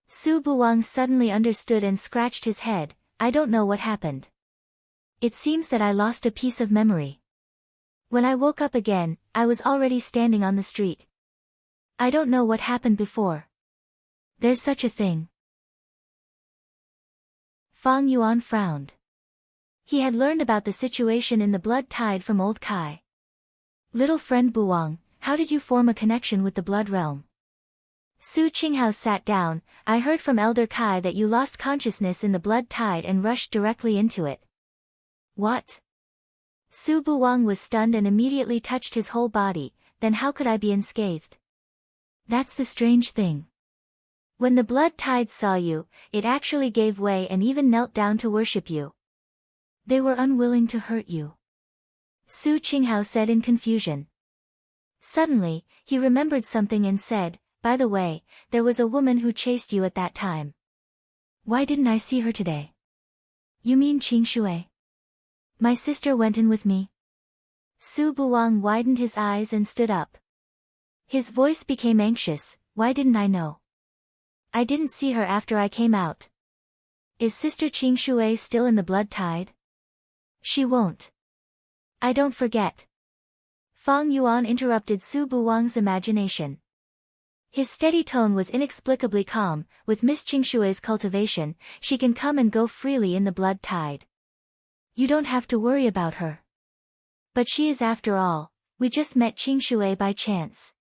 Su Buwang suddenly understood and scratched his head. I don't know what happened. It seems that I lost a piece of memory. When I woke up again, I was already standing on the street. I don't know what happened before. There's such a thing. Fong Yuan frowned. He had learned about the situation in the blood tide from old Kai. Little friend Buwang, how did you form a connection with the blood realm? Su Qinghao sat down. I heard from Elder Kai that you lost consciousness in the blood tide and rushed directly into it. What? Su Buwang was stunned and immediately touched his whole body. Then how could I be unscathed? That's the strange thing. When the blood tide saw you, it actually gave way and even knelt down to worship you. They were unwilling to hurt you. Su Qinghao said in confusion. Suddenly, he remembered something and said, by the way, there was a woman who chased you at that time. Why didn't I see her today? You mean Qing Shui? My sister went in with me. Su Buwang widened his eyes and stood up. His voice became anxious. Why didn't I know? I didn't see her after I came out. Is Sister Qing Shui still in the blood tide? She won't. I don't forget. Fong Yuan interrupted Su Buwang's imagination. His steady tone was inexplicably calm. With Miss Qing Shui's cultivation, she can come and go freely in the blood tide. You don't have to worry about her. But she is after all. We just met Qing Shui by chance.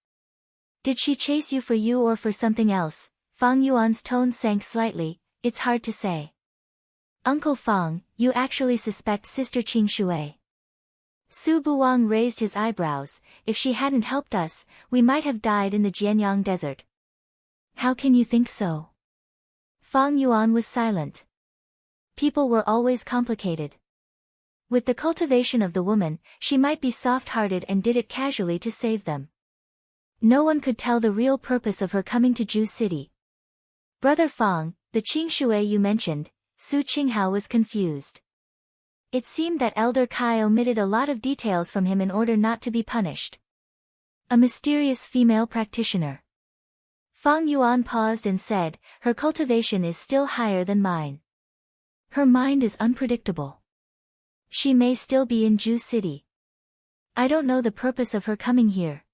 Did she chase you for you or for something else? Fong Yuan's tone sank slightly. It's hard to say. Uncle Fong, you actually suspect Sister Qing Shui? Su Buwang raised his eyebrows. If she hadn't helped us, we might have died in the Jianyang desert. How can you think so? Fong Yuan was silent. People were always complicated. With the cultivation of the woman, she might be soft-hearted and did it casually to save them. No one could tell the real purpose of her coming to Ju City. Brother Fong, the Qing Shui you mentioned, Su Qinghao was confused. It seemed that Elder Kai omitted a lot of details from him in order not to be punished. A mysterious female practitioner. Fong Yuan paused and said, her cultivation is still higher than mine. Her mind is unpredictable. She may still be in Ju City. I don't know the purpose of her coming here.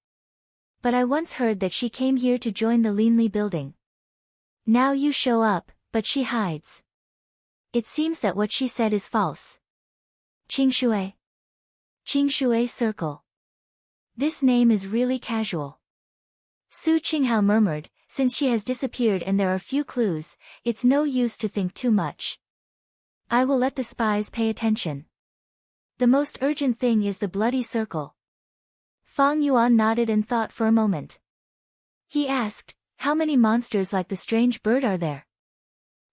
But I once heard that she came here to join the Linli building. Now you show up, but she hides. It seems that what she said is false. Qingshui. Qingshui Circle. This name is really casual. Su Qinghao murmured, since she has disappeared and there are few clues, it's no use to think too much. I will let the spies pay attention. The most urgent thing is the bloody circle. Fang Yuan nodded and thought for a moment. He asked, how many monsters like the strange bird are there?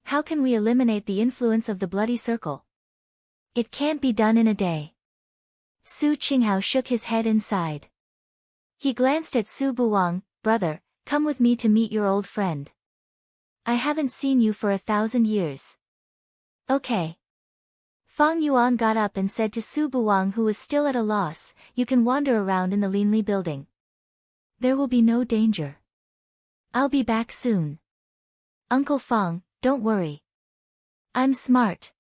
How can we eliminate the influence of the bloody circle? It can't be done in a day. Su Qinghao shook his head and sighed. He glanced at Su Buwang. Brother, come with me to meet your old friend. I haven't seen you for 1,000 years. Okay. Fang Yuan got up and said to Su Buwang, who was still at a loss, you can wander around in the Linli building. There will be no danger. I'll be back soon. Uncle Fang, don't worry. I'm smart.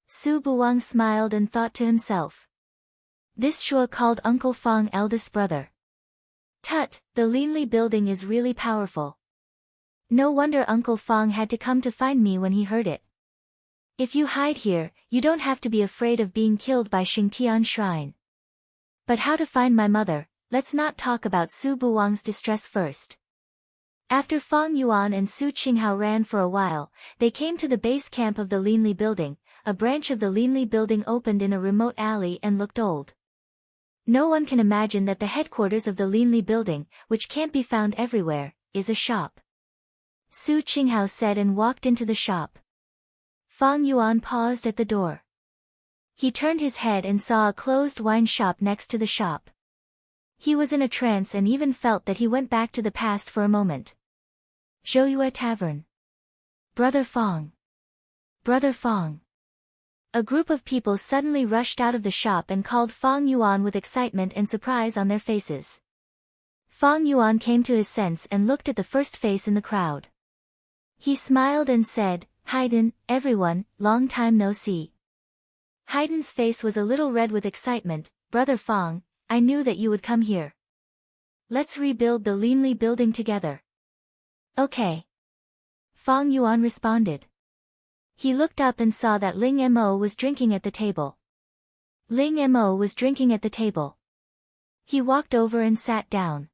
Su Buwang smiled and thought to himself. This Shua called Uncle Fang eldest brother. Tut, the Linli building is really powerful. No wonder Uncle Fang had to come to find me when he heard it. If you hide here, you don't have to be afraid of being killed by Xingtian Shrine. But how to find my mother? Let's not talk about Su Buwang's distress first. After Fang Yuan and Su Qinghao ran for a while, they came to the base camp of the Linli building. A branch of the Linli building opened in a remote alley and looked old. No one can imagine that the headquarters of the Linli building, which can't be found everywhere, is a shop. Su Qinghao said and walked into the shop. Fang Yuan paused at the door. He turned his head and saw a closed wine shop next to the shop. He was in a trance and even felt that he went back to the past for a moment. Zhouyue Tavern. Brother Fang. Brother Fang. A group of people suddenly rushed out of the shop and called Fang Yuan with excitement and surprise on their faces. Fang Yuan came to his sense and looked at the first face in the crowd. He smiled and said, Haydn, everyone, long time no see. Haydn's face was a little red with excitement. Brother Fang, I knew that you would come here. Let's rebuild the Linli building together. Okay. Fang Yuan responded. He looked up and saw that Ling Mo was drinking at the table. Ling Mo was drinking at the table. He walked over and sat down.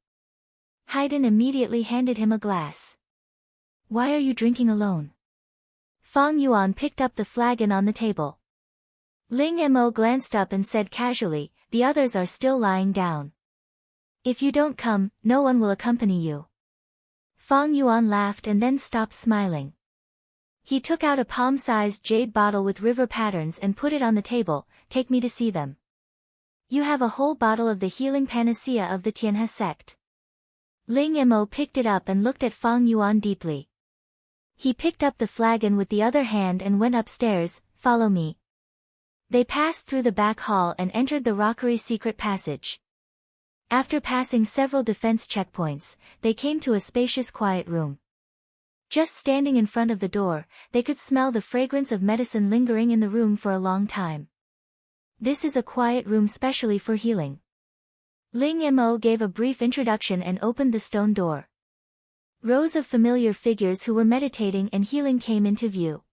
Haydn immediately handed him a glass. Why are you drinking alone? Fang Yuan picked up the flagon on the table. Ling Mo glanced up and said casually, the others are still lying down. If you don't come, no one will accompany you. Fang Yuan laughed and then stopped smiling. He took out a palm-sized jade bottle with river patterns and put it on the table. Take me to see them. You have a whole bottle of the healing panacea of the Tianhe sect. Ling Mo picked it up and looked at Fang Yuan deeply. He picked up the flagon with the other hand and went upstairs. Follow me. They passed through the back hall and entered the rockery secret passage. After passing several defense checkpoints, they came to a spacious quiet room. Just standing in front of the door, they could smell the fragrance of medicine lingering in the room for a long time. This is a quiet room specially for healing. Ling Mo gave a brief introduction and opened the stone door. Rows of familiar figures who were meditating and healing came into view.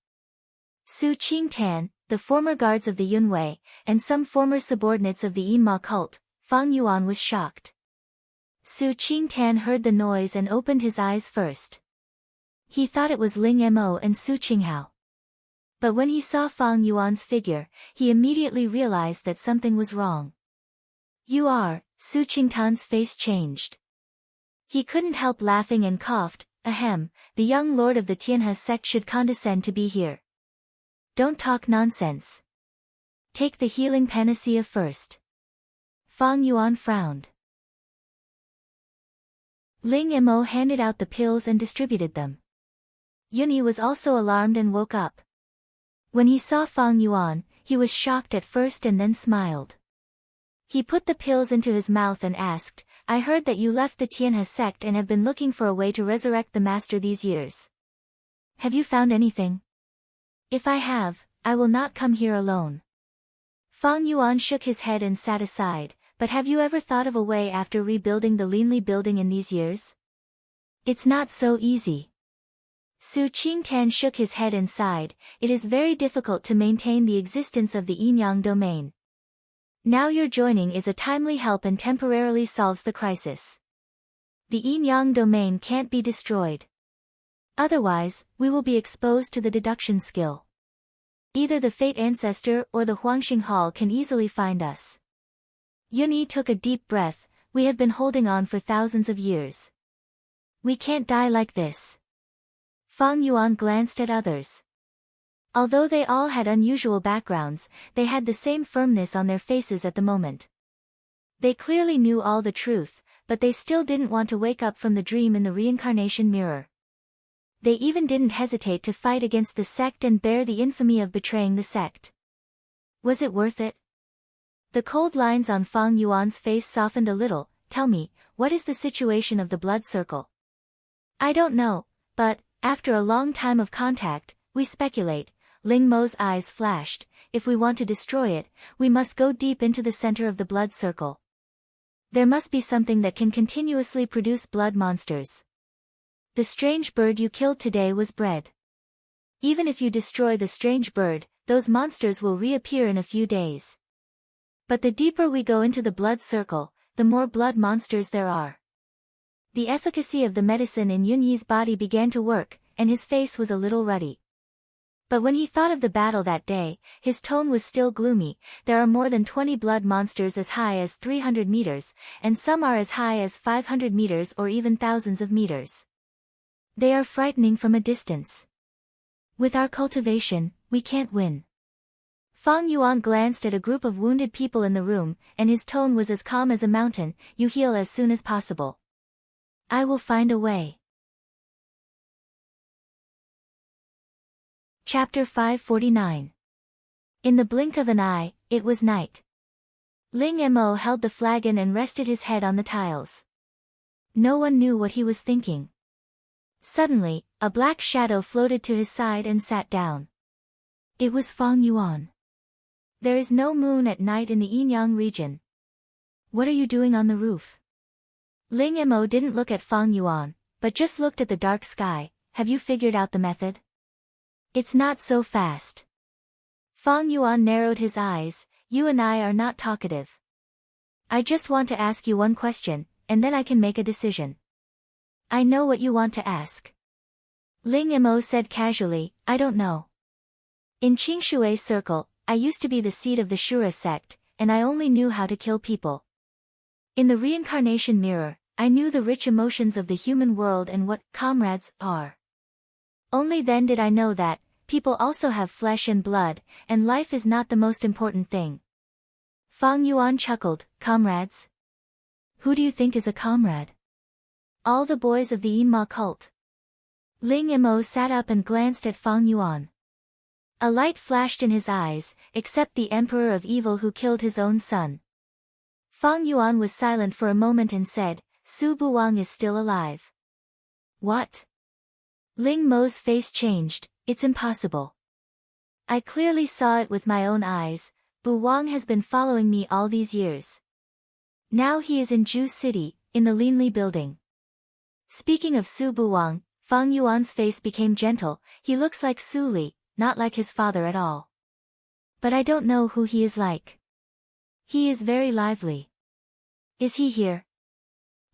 Su Qingtan, the former guards of the Yunwei, and some former subordinates of the Yinma cult. Fang Yuan was shocked. Su Qingtan heard the noise and opened his eyes first. He thought it was Ling Mo and Su Qinghao. But when he saw Fang Yuan's figure, he immediately realized that something was wrong. You are, Su Qingtan's face changed. He couldn't help laughing and coughed, ahem, the young lord of the Tianhe sect should condescend to be here. Don't talk nonsense. Take the healing panacea first. Fang Yuan frowned. Ling Mo handed out the pills and distributed them. Yunyi was also alarmed and woke up. When he saw Fang Yuan, he was shocked at first and then smiled. He put the pills into his mouth and asked, I heard that you left the Tianhe sect and have been looking for a way to resurrect the master these years. Have you found anything? If I have, I will not come here alone. Fang Yuan shook his head and sat aside. but have you ever thought of a way after rebuilding the Linli building in these years? It's not so easy. Su Qingtan shook his head and sighed. It is very difficult to maintain the existence of the Yinyang domain. Now your joining is a timely help and temporarily solves the crisis. The Yinyang domain can't be destroyed. Otherwise, we will be exposed to the deduction skill. Either the Fate Ancestor or the Huangxing Hall can easily find us. Yunyi took a deep breath. We have been holding on for thousands of years. We can't die like this. Fang Yuan glanced at others. Although they all had unusual backgrounds, they had the same firmness on their faces at the moment. They clearly knew all the truth, but they still didn't want to wake up from the dream in the reincarnation mirror. They even didn't hesitate to fight against the sect and bear the infamy of betraying the sect. Was it worth it? The cold lines on Fang Yuan's face softened a little. Tell me, what is the situation of the blood circle? I don't know, but, after a long time of contact, we speculate. Ling Mo's eyes flashed. If we want to destroy it, we must go deep into the center of the blood circle. There must be something that can continuously produce blood monsters. The strange bird you killed today was bred. Even if you destroy the strange bird, those monsters will reappear in a few days. But the deeper we go into the blood circle, the more blood monsters there are. The efficacy of the medicine in Yunyi's body began to work, and his face was a little ruddy. But when he thought of the battle that day, his tone was still gloomy. There are more than 20 blood monsters as high as 300 meters, and some are as high as 500 meters or even thousands of meters. They are frightening from a distance. With our cultivation, we can't win. Fang Yuan glanced at a group of wounded people in the room, and his tone was as calm as a mountain. You heal as soon as possible. I will find a way. Chapter 549. In the blink of an eye, it was night. Ling Mo held the flagon and rested his head on the tiles. No one knew what he was thinking. Suddenly, a black shadow floated to his side and sat down. It was Fang Yuan. There is no moon at night in the Yinyang region. What are you doing on the roof? Ling Mo didn't look at Fang Yuan, but just looked at the dark sky. Have you figured out the method? It's not so fast. Fang Yuan narrowed his eyes. You and I are not talkative. I just want to ask you one question, and then I can make a decision. I know what you want to ask. Ling Mo said casually, I don't know. In Qingshui Circle, I used to be the seat of the Shura sect, and I only knew how to kill people. In the reincarnation mirror, I knew the rich emotions of the human world and what comrades are. Only then did I know that people also have flesh and blood, and life is not the most important thing. Fang Yuan chuckled, comrades? Who do you think is a comrade? All the boys of the Yinma cult. Ling Mo sat up and glanced at Fang Yuan. A light flashed in his eyes, except the Emperor of Evil who killed his own son. Fang Yuan was silent for a moment and said, Su Buwang is still alive. What? Ling Mo's face changed. It's impossible. I clearly saw it with my own eyes. Buwang has been following me all these years. Now he is in Ju City, in the Linli building. Speaking of Su Buwang, Fang Yuan's face became gentle. He looks like Su Li, not like his father at all. But I don't know who he is like. He is very lively. Is he here?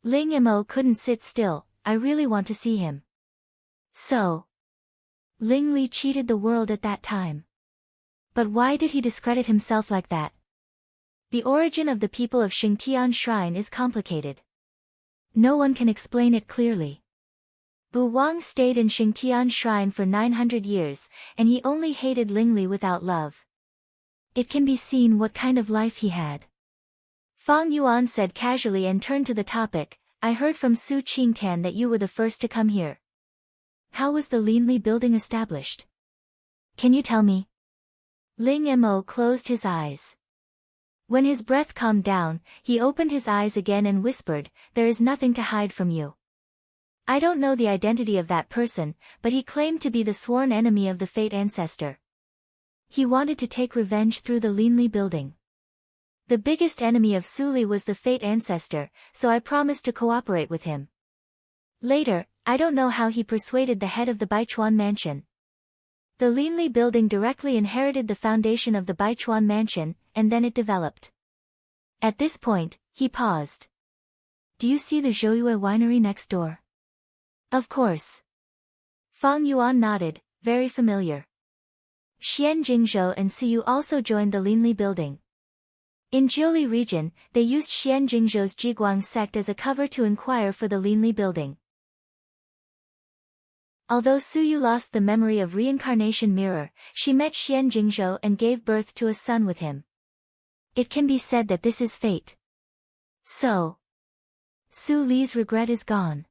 Ling Mo couldn't sit still. I really want to see him. So. Ling Li cheated the world at that time. But why did he discredit himself like that? The origin of the people of Xingtian Shrine is complicated. No one can explain it clearly. Buwang stayed in Xingtian Shrine for 900 years, and he only hated Ling Li without love. It can be seen what kind of life he had. Fang Yuan said casually and turned to the topic. I heard from Su Qingtan that you were the first to come here. How was the Linli building established? Can you tell me? Ling Mo closed his eyes. When his breath calmed down, he opened his eyes again and whispered, there is nothing to hide from you. I don't know the identity of that person, but he claimed to be the sworn enemy of the Fate Ancestor. He wanted to take revenge through the Linli building. The biggest enemy of Su Li was the Fate ancestor, so I promised to cooperate with him. Later, I don't know how he persuaded the head of the Baichuan mansion. The Linli building directly inherited the foundation of the Baichuan mansion, and then it developed. At this point, he paused. Do you see the Zhouyue winery next door? Of course. Fang Yuan nodded, very familiar. Xian Jingzhou and Siyu also joined the Linli building. In Jiuli region, they used Xian Jingzhou's Jiguang sect as a cover to inquire for the Linli building. Although Suyu lost the memory of reincarnation mirror, she met Xian Jingzhou and gave birth to a son with him. It can be said that this is fate. So, Su Li's regret is gone.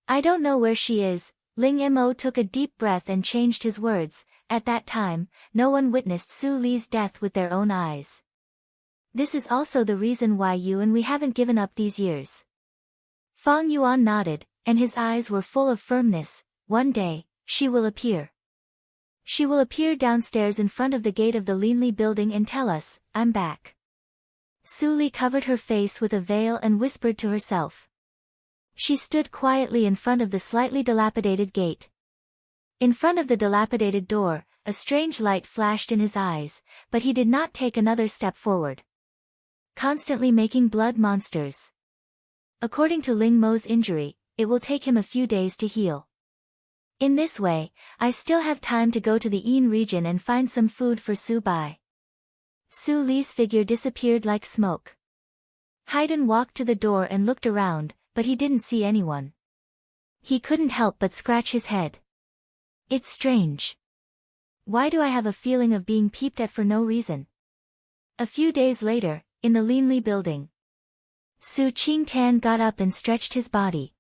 I don't know where she is. Ling Mo took a deep breath and changed his words. At that time, no one witnessed Su Li's death with their own eyes. This is also the reason why you and we haven't given up these years. Fang Yuan nodded, and his eyes were full of firmness. One day, she will appear. She will appear downstairs in front of the gate of the Linli building and tell us, I'm back. Su Li covered her face with a veil and whispered to herself. She stood quietly in front of the slightly dilapidated gate. In front of the dilapidated door, a strange light flashed in his eyes, but he did not take another step forward. Constantly making blood monsters. According to Ling Mo's injury, it will take him a few days to heal. In this way, I still have time to go to the Yin region and find some food for Su Bai. Su Li's figure disappeared like smoke. Haydn walked to the door and looked around, but he didn't see anyone. He couldn't help but scratch his head. It's strange. Why do I have a feeling of being peeped at for no reason? A few days later, in the Linli building, Su Qingtan got up and stretched his body.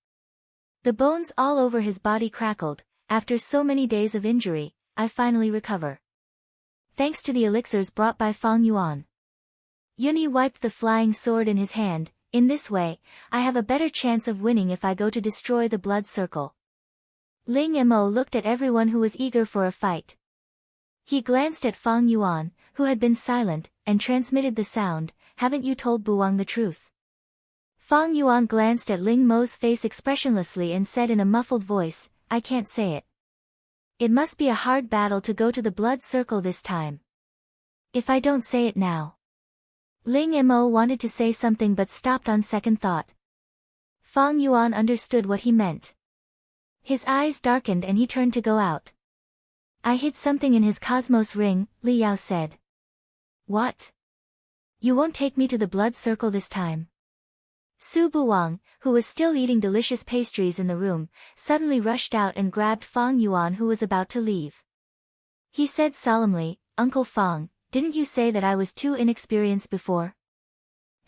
The bones all over his body crackled. After so many days of injury, I finally recover. Thanks to the elixirs brought by Fang Yuan. Yuni wiped the flying sword in his hand. In this way, I have a better chance of winning if I go to destroy the blood circle. Ling Mo looked at everyone who was eager for a fight. He glanced at Fang Yuan, who had been silent, and transmitted the sound, haven't you told Buwang the truth? Fang Yuan glanced at Ling Mo's face expressionlessly and said in a muffled voice, I can't say it. It must be a hard battle to go to the blood circle this time. If I don't say it now. Ling Mo wanted to say something but stopped on second thought. Fang Yuan understood what he meant. His eyes darkened and he turned to go out. I hid something in his cosmos ring, Li Yao said. What? You won't take me to the blood circle this time? Su Buwang, who was still eating delicious pastries in the room, suddenly rushed out and grabbed Fang Yuan who was about to leave. He said solemnly, Uncle Fang, didn't you say that I was too inexperienced before?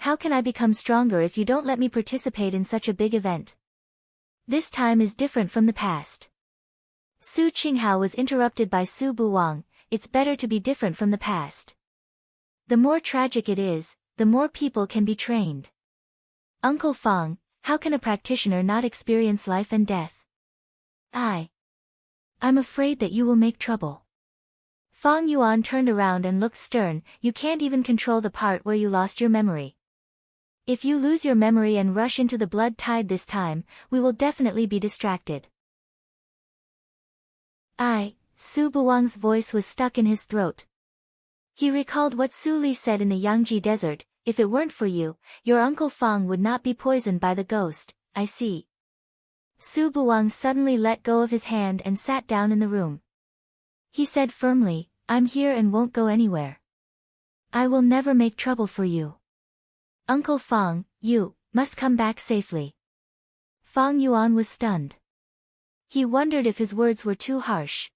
How can I become stronger if you don't let me participate in such a big event? This time is different from the past. Su Qinghao was interrupted by Su Buwang, it's better to be different from the past. The more tragic it is, the more people can be trained. Uncle Fang, how can a practitioner not experience life and death? I'm afraid that you will make trouble. Fang Yuan turned around and looked stern, you can't even control the part where you lost your memory. If you lose your memory and rush into the blood tide this time, we will definitely be distracted. Su Buwang's voice was stuck in his throat. He recalled what Su Li said in the Yangji desert, if it weren't for you, your Uncle Fang would not be poisoned by the ghost, I see. Su Buwang suddenly let go of his hand and sat down in the room. He said firmly, I'm here and won't go anywhere. I will never make trouble for you. Uncle Fang, you must come back safely. Fang Yuan was stunned. He wondered if his words were too harsh.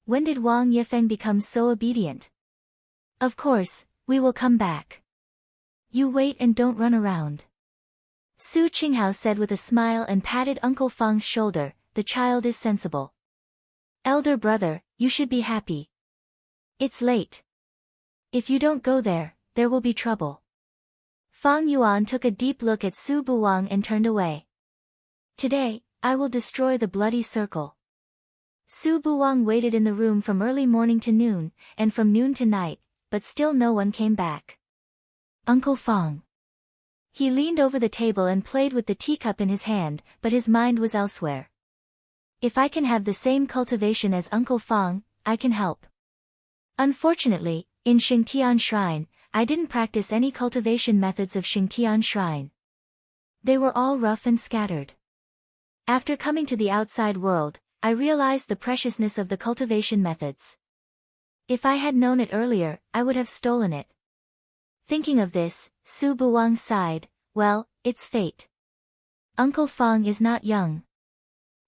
When did Wang Yifeng become so obedient? Of course, we will come back. You wait and don't run around. Su Qinghao said with a smile and patted Uncle Fang's shoulder, the child is sensible. Elder brother, you should be happy. It's late. If you don't go there, there will be trouble. Fang Yuan took a deep look at Su Buwang and turned away. Today, I will destroy the bloody circle. Su Buwang waited in the room from early morning to noon, and from noon to night, but still no one came back. Uncle Fong. He leaned over the table and played with the teacup in his hand, but his mind was elsewhere. If I can have the same cultivation as Uncle Fong, I can help. Unfortunately, in Xingtian Shrine, I didn't practice any cultivation methods of Xingtian Shrine. They were all rough and scattered. After coming to the outside world, I realized the preciousness of the cultivation methods. If I had known it earlier, I would have stolen it. Thinking of this, Su Buwang sighed, well, it's fate. Uncle Fong is not young.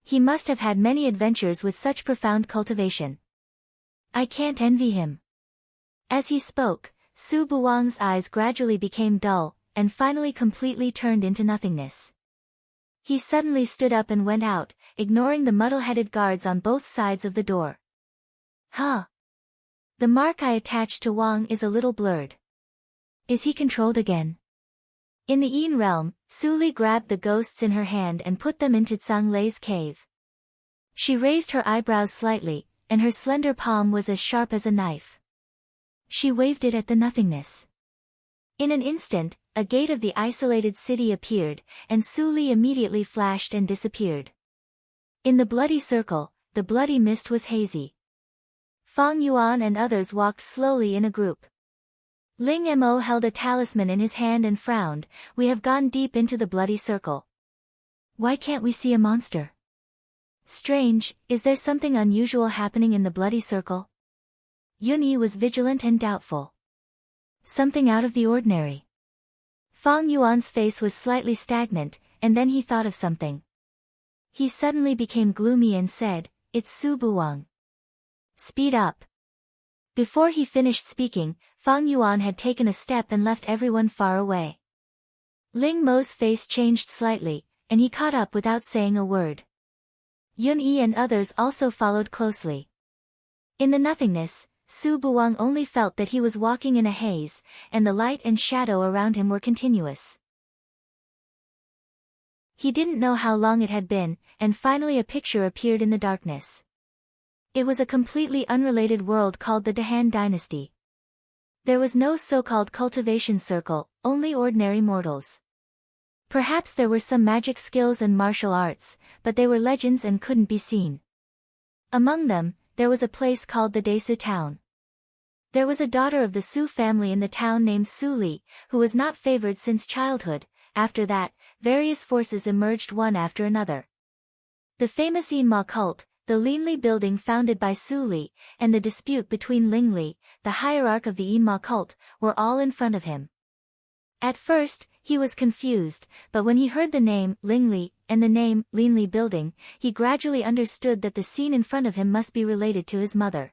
He must have had many adventures with such profound cultivation. I can't envy him. As he spoke, Su Buwang's eyes gradually became dull, and finally completely turned into nothingness. He suddenly stood up and went out, ignoring the muddle-headed guards on both sides of the door. Huh. The mark I attached to Wang is a little blurred. Is he controlled again? In the Yin realm, Su Li grabbed the ghosts in her hand and put them into Zhang Lei's cave. She raised her eyebrows slightly, and her slender palm was as sharp as a knife. She waved it at the nothingness. In an instant, a gate of the isolated city appeared, and Su Li immediately flashed and disappeared. In the bloody circle, the bloody mist was hazy. Fang Yuan and others walked slowly in a group. Ling Mo held a talisman in his hand and frowned, we have gone deep into the bloody circle. Why can't we see a monster? Strange, is there something unusual happening in the bloody circle? Yunyi was vigilant and doubtful. Something out of the ordinary. Fang Yuan's face was slightly stagnant, and then he thought of something. He suddenly became gloomy and said, it's Su Buwang. Speed up. Before he finished speaking, Fang Yuan had taken a step and left everyone far away. Ling Mo's face changed slightly, and he caught up without saying a word. Yun Yi and others also followed closely. In the nothingness, Su Buwang only felt that he was walking in a haze, and the light and shadow around him were continuous. He didn't know how long it had been, and finally a picture appeared in the darkness. It was a completely unrelated world called the Dahan Dynasty. There was no so-called cultivation circle, only ordinary mortals. Perhaps there were some magic skills and martial arts, but they were legends and couldn't be seen. Among them, there was a place called the Desu town. There was a daughter of the Su family in the town named Su Li, who was not favored since childhood. After that, various forces emerged one after another. The famous Yin Ma cult, the Lin Li building founded by Su Li, and the dispute between Ling Li, the hierarch of the Yin Ma cult, were all in front of him. At first, he was confused, but when he heard the name Ling Li and the name Lin Li building, he gradually understood that the scene in front of him must be related to his mother.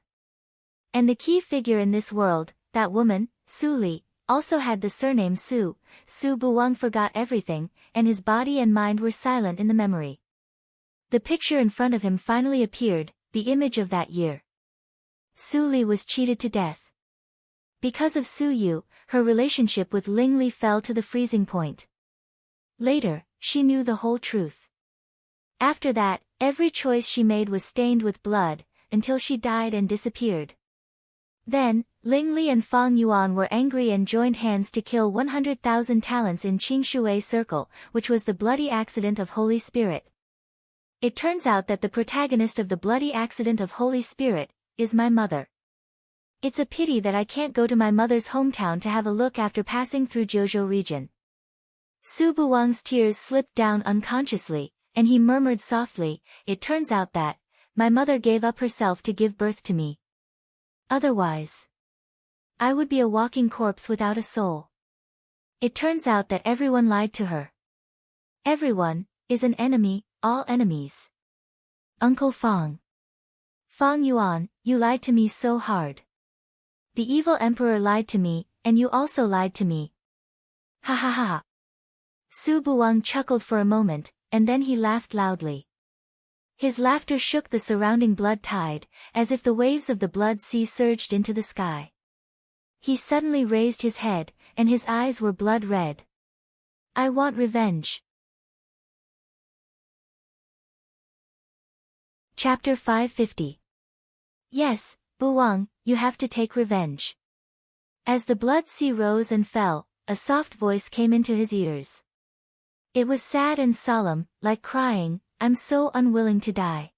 And the key figure in this world, that woman, Su Li, also had the surname Su. Su Buwang forgot everything, and his body and mind were silent in the memory. The picture in front of him finally appeared, the image of that year. Su Li was cheated to death. Because of Su Yu, her relationship with Ling Li fell to the freezing point. Later, she knew the whole truth. After that, every choice she made was stained with blood, until she died and disappeared. Then, Ling Li and Fang Yuan were angry and joined hands to kill 100,000 talents in Qingshui Circle, which was the bloody accident of Holy Spirit. It turns out that the protagonist of the bloody accident of Holy Spirit is my mother. It's a pity that I can't go to my mother's hometown to have a look after passing through Jouzhou region. Su Buwang's tears slipped down unconsciously, and he murmured softly, it turns out that my mother gave up herself to give birth to me. Otherwise, I would be a walking corpse without a soul. It turns out that everyone lied to her. Everyone is an enemy, all enemies. Uncle Fang. Fang Yuan, you lied to me so hard. The evil emperor lied to me, and you also lied to me. Ha ha ha. Su Buwang chuckled for a moment, and then he laughed loudly. His laughter shook the surrounding blood tide, as if the waves of the blood sea surged into the sky. He suddenly raised his head, and his eyes were blood red. I want revenge. Chapter 550. Yes, Buwang, you have to take revenge. As the blood sea rose and fell, a soft voice came into his ears. It was sad and solemn, like crying, "I'm so unwilling to die.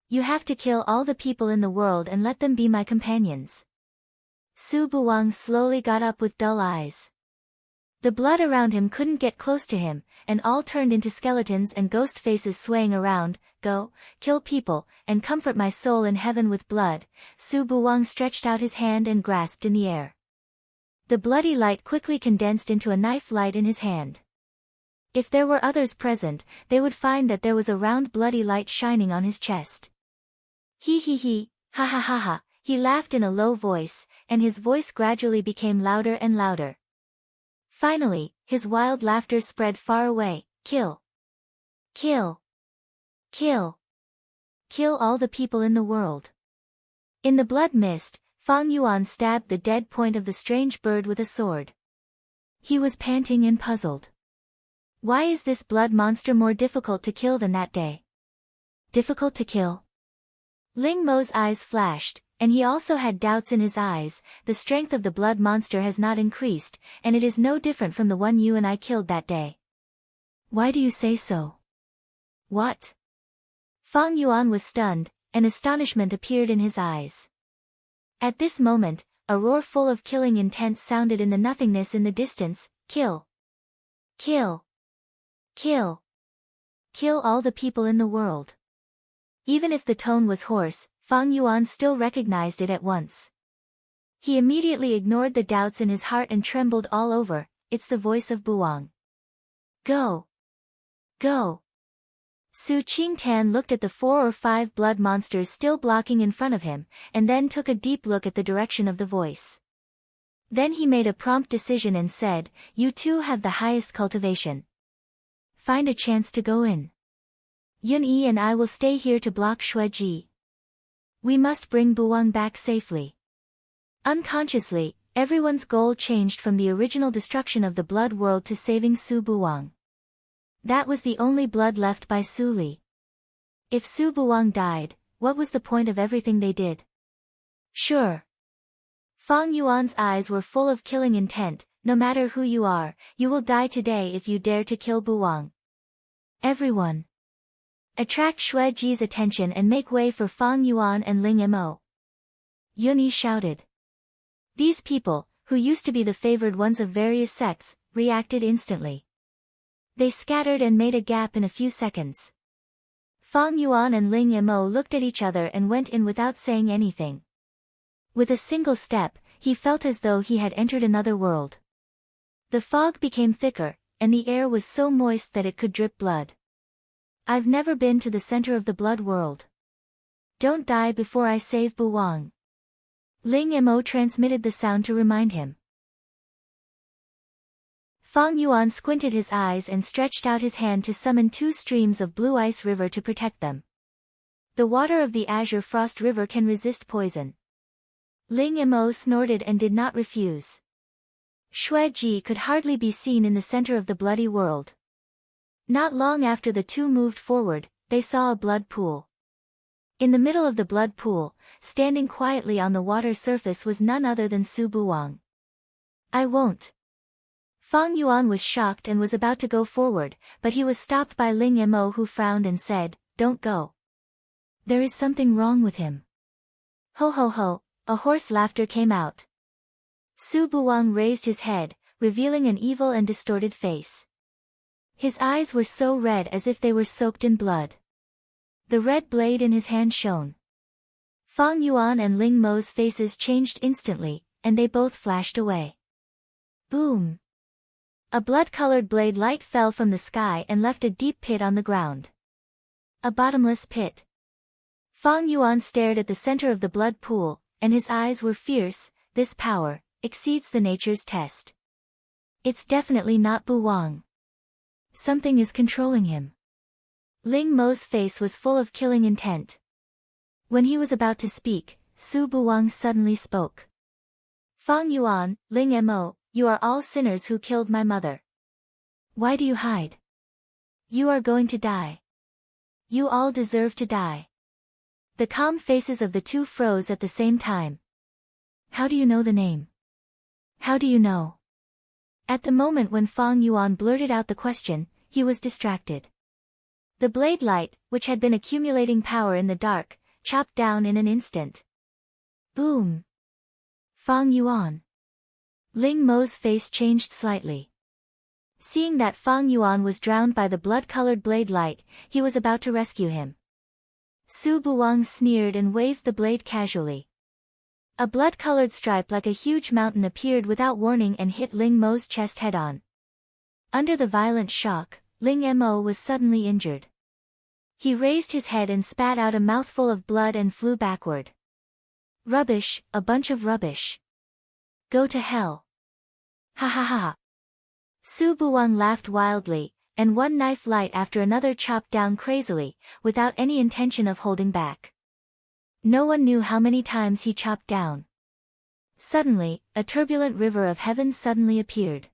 You have to kill all the people in the world and let them be my companions." Su Buwang slowly got up with dull eyes. The blood around him couldn't get close to him, and all turned into skeletons and ghost faces swaying around. "Go, kill people, and comfort my soul in heaven with blood." Su Buwang stretched out his hand and grasped in the air. The bloody light quickly condensed into a knife light in his hand. If there were others present, they would find that there was a round bloody light shining on his chest. He, ha ha ha ha, he laughed in a low voice, and his voice gradually became louder and louder. Finally, his wild laughter spread far away. "Kill! Kill! Kill! Kill all the people in the world." In the blood mist, Fang Yuan stabbed the dead point of the strange bird with a sword. He was panting and puzzled. Why is this blood monster more difficult to kill than that day? Difficult to kill? Ling Mo's eyes flashed, and he also had doubts in his eyes. "The strength of the blood monster has not increased, and it is no different from the one you and I killed that day." "Why do you say so?" "What?" Fang Yuan was stunned, and astonishment appeared in his eyes. At this moment, a roar full of killing intent sounded in the nothingness in the distance. "Kill! Kill! Kill! Kill all the people in the world." Even if the tone was hoarse, Fang Yuan still recognized it at once. He immediately ignored the doubts in his heart and trembled all over. "It's the voice of Buwang. Go! Go!" Su Qingtan looked at the 4 or 5 blood monsters still blocking in front of him, and then took a deep look at the direction of the voice. Then he made a prompt decision and said, "You two have the highest cultivation. Find a chance to go in. Yun Yi and I will stay here to block Xueji. We must bring Buwang back safely." Unconsciously, everyone's goal changed from the original destruction of the blood world to saving Su Buwang. That was the only blood left by Su Li. If Su Buwang died, what was the point of everything they did? Sure. Fang Yuan's eyes were full of killing intent. "No matter who you are, you will die today if you dare to kill Buwang. Everyone, attract Xueji's attention and make way for Fang Yuan and Ling Mo." Yun Yi shouted. These people, who used to be the favored ones of various sects, reacted instantly. They scattered and made a gap in a few seconds. Fang Yuan and Ling Mo looked at each other and went in without saying anything. With a single step, he felt as though he had entered another world. The fog became thicker, and the air was so moist that it could drip blood. "I've never been to the center of the blood world. Don't die before I save Buwang." Ling Mo transmitted the sound to remind him. Fang Yuan squinted his eyes and stretched out his hand to summon 2 streams of blue ice river to protect them. The water of the azure frost river can resist poison. Ling Mo snorted and did not refuse. Xueji could hardly be seen in the center of the bloody world. Not long after the two moved forward, they saw a blood pool. In the middle of the blood pool, standing quietly on the water surface was none other than Su Buwang. "I won't." Fang Yuan was shocked and was about to go forward, but he was stopped by Ling Mo, who frowned and said, "Don't go. There is something wrong with him." "Ho ho ho," a hoarse laughter came out. Su Buwang raised his head, revealing an evil and distorted face. His eyes were so red as if they were soaked in blood. The red blade in his hand shone. Fang Yuan and Ling Mo's faces changed instantly, and they both flashed away. Boom! A blood-colored blade light fell from the sky and left a deep pit on the ground. A bottomless pit. Fang Yuan stared at the center of the blood pool, and his eyes were fierce. This power exceeds the nature's test. It's definitely not Buwang. Something is controlling him. Ling Mo's face was full of killing intent. When he was about to speak, Su Buwang suddenly spoke. "Fang Yuan, Ling Mo, you are all sinners who killed my mother. Why do you hide? You are going to die. You all deserve to die." The calm faces of the two froze at the same time. "How do you know the name? How do you know?" At the moment when Fang Yuan blurted out the question, he was distracted. The blade light, which had been accumulating power in the dark, chopped down in an instant. Boom! Fang Yuan. Ling Mo's face changed slightly. Seeing that Fang Yuan was drowned by the blood-colored blade light, he was about to rescue him. Su Buwang sneered and waved the blade casually. A blood-colored stripe like a huge mountain appeared without warning and hit Ling Mo's chest head-on. Under the violent shock, Ling Mo was suddenly injured. He raised his head and spat out a mouthful of blood and flew backward. Rubbish, a bunch of rubbish. Go to hell. Ha ha ha. Su Buwang laughed wildly, and one knife light after another chopped down crazily, without any intention of holding back. No one knew how many times he chopped down. Suddenly, a turbulent river of heaven suddenly appeared.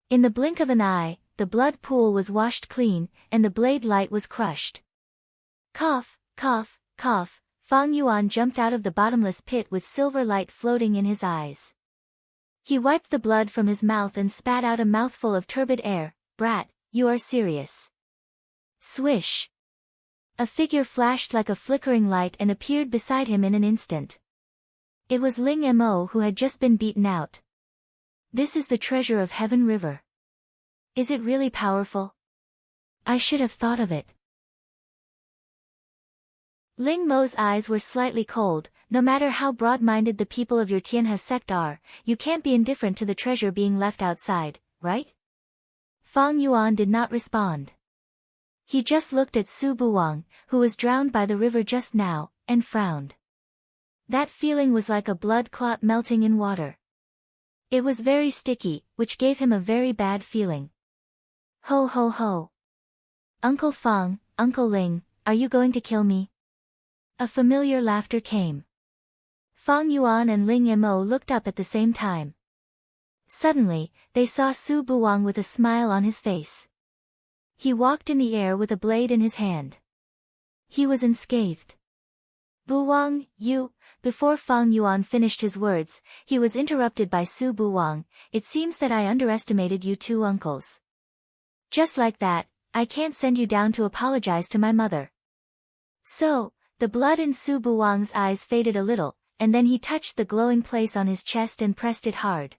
In the blink of an eye, the blood pool was washed clean, and the blade light was crushed. Cough, cough, cough, Fang Yuan jumped out of the bottomless pit with silver light floating in his eyes. He wiped the blood from his mouth and spat out a mouthful of turbid air. Brat, you are serious. Swish. A figure flashed like a flickering light and appeared beside him in an instant. It was Ling Mo who had just been beaten out. This is the treasure of Heaven River. Is it really powerful? I should have thought of it. Ling Mo's eyes were slightly cold. No matter how broad-minded the people of your Tianhe sect are, you can't be indifferent to the treasure being left outside, right? Fang Yuan did not respond. He just looked at Su Buwang, who was drowned by the river just now, and frowned. That feeling was like a blood clot melting in water. It was very sticky, which gave him a very bad feeling. Ho ho ho. Uncle Fang, Uncle Ling, are you going to kill me? A familiar laughter came. Fang Yuan and Ling Mo looked up at the same time. Suddenly, they saw Su Buwang with a smile on his face. He walked in the air with a blade in his hand. He was unscathed. Buwang, you... Before Fang Yuan finished his words, he was interrupted by Su Buwang. It seems that I underestimated you two uncles. Just like that, I can't send you down to apologize to my mother. So, the blood in Su Buwang's eyes faded a little, and then he touched the glowing place on his chest and pressed it hard.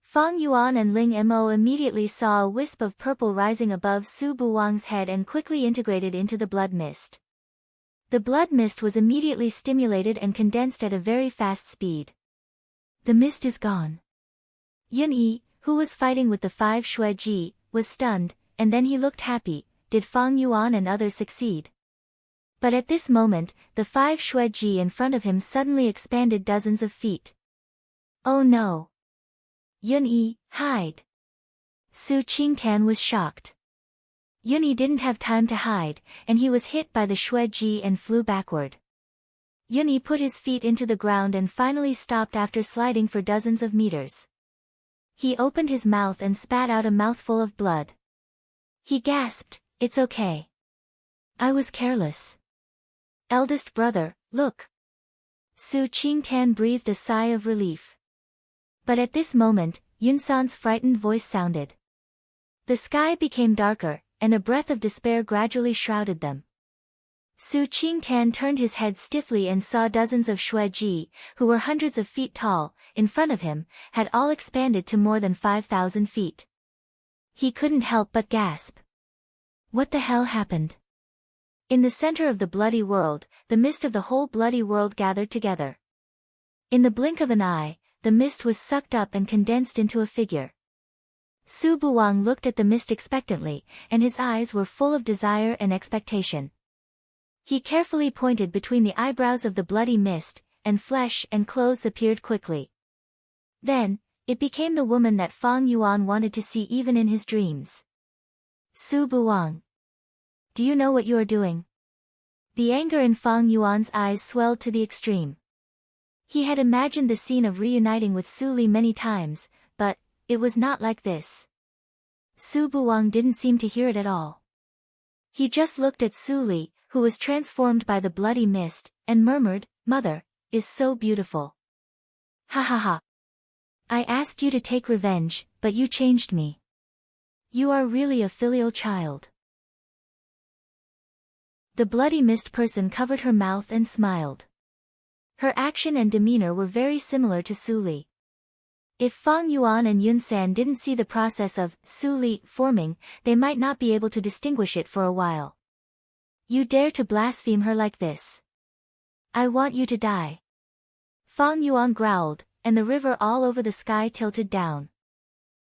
Fang Yuan and Ling Mo immediately saw a wisp of purple rising above Su Buwang's head and quickly integrated into the blood mist. The blood mist was immediately stimulated and condensed at a very fast speed. The mist is gone. Yun Yi, who was fighting with the 5 Shui Ji, was stunned, and then he looked happy. Did Fang Yuan and others succeed? But at this moment, the 5 Shui Ji in front of him suddenly expanded dozens of feet. Oh no! Yun Yi, hide! Su Qingtan was shocked. Yun Yi didn't have time to hide, and he was hit by the Shui Ji and flew backward. Yun Yi put his feet into the ground and finally stopped after sliding for dozens of meters. He opened his mouth and spat out a mouthful of blood. He gasped, "It's okay. I was careless. Eldest brother, look." Su Qingtan breathed a sigh of relief. But at this moment, Yunsan's frightened voice sounded. The sky became darker, and a breath of despair gradually shrouded them. Su Qingtan turned his head stiffly and saw dozens of Shui Ji, who were hundreds of feet tall, in front of him, had all expanded to more than 5,000 feet. He couldn't help but gasp. What the hell happened? In the center of the bloody world, the mist of the whole bloody world gathered together. In the blink of an eye, the mist was sucked up and condensed into a figure. Su Buwang looked at the mist expectantly, and his eyes were full of desire and expectation. He carefully pointed between the eyebrows of the bloody mist, and flesh and clothes appeared quickly. Then, it became the woman that Fang Yuan wanted to see even in his dreams. Su Buwang. Do you know what you are doing? The anger in Fang Yuan's eyes swelled to the extreme. He had imagined the scene of reuniting with Su Li many times, but it was not like this. Su Buwang didn't seem to hear it at all. He just looked at Su Li, who was transformed by the bloody mist, and murmured, "Mother, is so beautiful." Ha ha ha. I asked you to take revenge, but you changed me. You are really a filial child. The bloody mist person covered her mouth and smiled. Her action and demeanor were very similar to Su Li. If Fang Yuan and Yun San didn't see the process of Su Li forming, they might not be able to distinguish it for a while. You dare to blaspheme her like this? I want you to die. Fang Yuan growled, and the river all over the sky tilted down.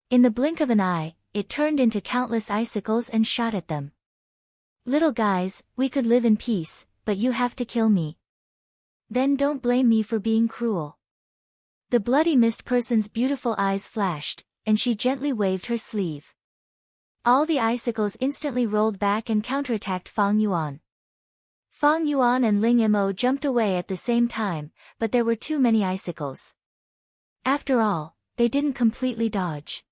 In the blink of an eye, it turned into countless icicles and shot at them. Little guys, we could live in peace, but you have to kill me. Then don't blame me for being cruel. The bloody mist person's beautiful eyes flashed, and she gently waved her sleeve. All the icicles instantly rolled back and counterattacked Fang Yuan. Fang Yuan and Ling Mo jumped away at the same time, but there were too many icicles. After all, they didn't completely dodge.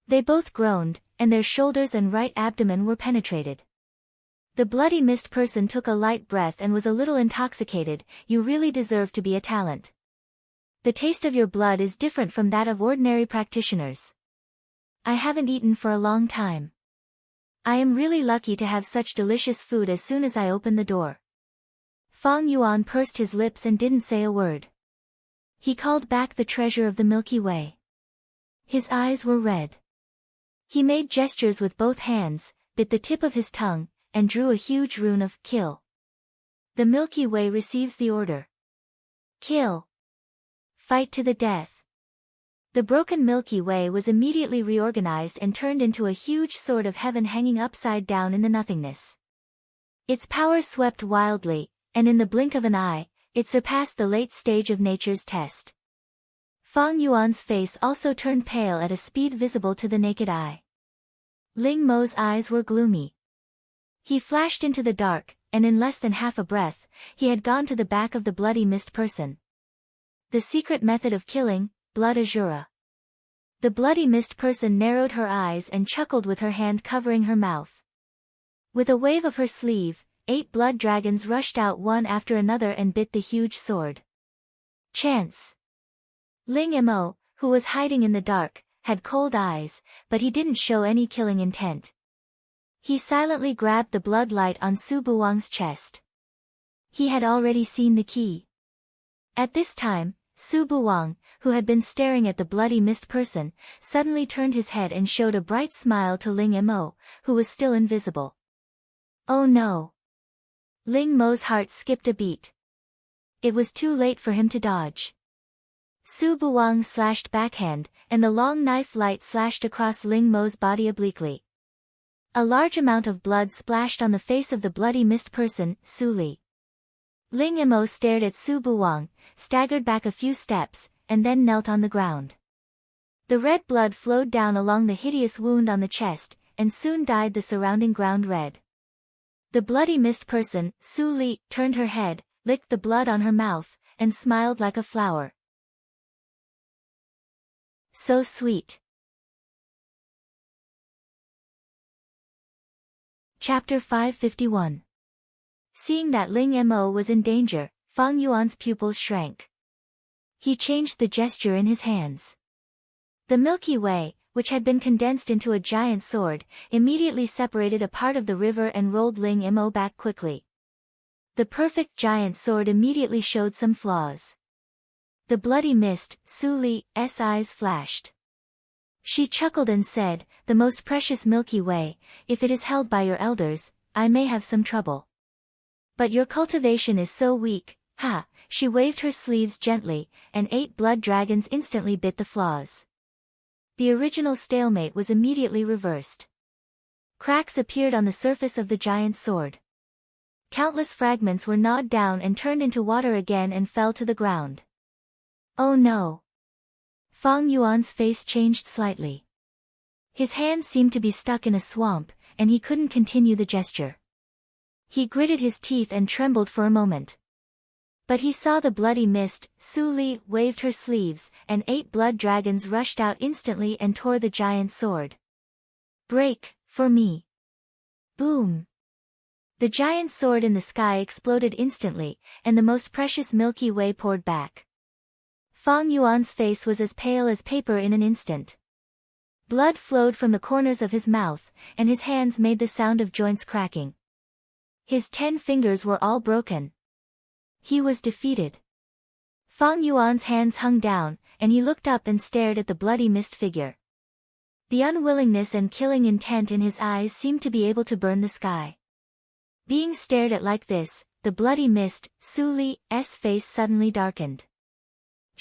They both groaned, and their shoulders and right abdomen were penetrated. The bloody mist person took a light breath and was a little intoxicated. You really deserve to be a talent. The taste of your blood is different from that of ordinary practitioners. I haven't eaten for a long time. I am really lucky to have such delicious food as soon as I open the door. Fang Yuan pursed his lips and didn't say a word. He called back the treasure of the Milky Way. His eyes were red. He made gestures with both hands, bit the tip of his tongue, and drew a huge rune of kill. The Milky Way receives the order. Kill. Fight to the death. The broken Milky Way was immediately reorganized and turned into a huge sword of heaven hanging upside down in the nothingness. Its power swept wildly, and in the blink of an eye, it surpassed the late stage of nature's test. Fang Yuan's face also turned pale at a speed visible to the naked eye. Ling Mo's eyes were gloomy. He flashed into the dark, and in less than half a breath, he had gone to the back of the bloody mist person. The secret method of killing, blood azura. The bloody mist person narrowed her eyes and chuckled with her hand covering her mouth. With a wave of her sleeve, 8 blood dragons rushed out one after another and bit the huge sword. Chance. Ling Mo, who was hiding in the dark, had cold eyes, but he didn't show any killing intent. He silently grabbed the blood light on Su Buwang's chest. He had already seen the key. At this time, Su Buwang, who had been staring at the bloody mist person, suddenly turned his head and showed a bright smile to Ling Mo, who was still invisible. Oh no! Ling Mo's heart skipped a beat. It was too late for him to dodge. Su Buwang slashed backhand, and the long knife light slashed across Ling Mo's body obliquely. A large amount of blood splashed on the face of the bloody mist person, Su Li. Ling Mo stared at Su Buwang, staggered back a few steps, and then knelt on the ground. The red blood flowed down along the hideous wound on the chest, and soon dyed the surrounding ground red. The bloody mist person, Su Li, turned her head, licked the blood on her mouth, and smiled like a flower. So sweet. Chapter 551. Seeing that Ling Mo was in danger, Fang Yuan's pupils shrank. He changed the gesture in his hands. The Milky Way, which had been condensed into a giant sword, immediately separated a part of the river and rolled Ling Mo back quickly. The perfect giant sword immediately showed some flaws. The bloody mist, Su Li's eyes flashed. She chuckled and said, "The most precious Milky Way, if it is held by your elders, I may have some trouble. But your cultivation is so weak, ha!" She waved her sleeves gently, and 8 blood dragons instantly bit the flaws. The original stalemate was immediately reversed. Cracks appeared on the surface of the giant sword. Countless fragments were gnawed down and turned into water again and fell to the ground. Oh no! Fang Yuan's face changed slightly. His hands seemed to be stuck in a swamp, and he couldn't continue the gesture. He gritted his teeth and trembled for a moment. But he saw the bloody mist, Su Li waved her sleeves, and 8 blood dragons rushed out instantly and tore the giant sword. Break, for me. Boom! The giant sword in the sky exploded instantly, and the most precious Milky Way poured back. Fang Yuan's face was as pale as paper in an instant. Blood flowed from the corners of his mouth, and his hands made the sound of joints cracking. His 10 fingers were all broken. He was defeated. Fang Yuan's hands hung down, and he looked up and stared at the bloody mist figure. The unwillingness and killing intent in his eyes seemed to be able to burn the sky. Being stared at like this, the bloody mist, Su Li's face suddenly darkened.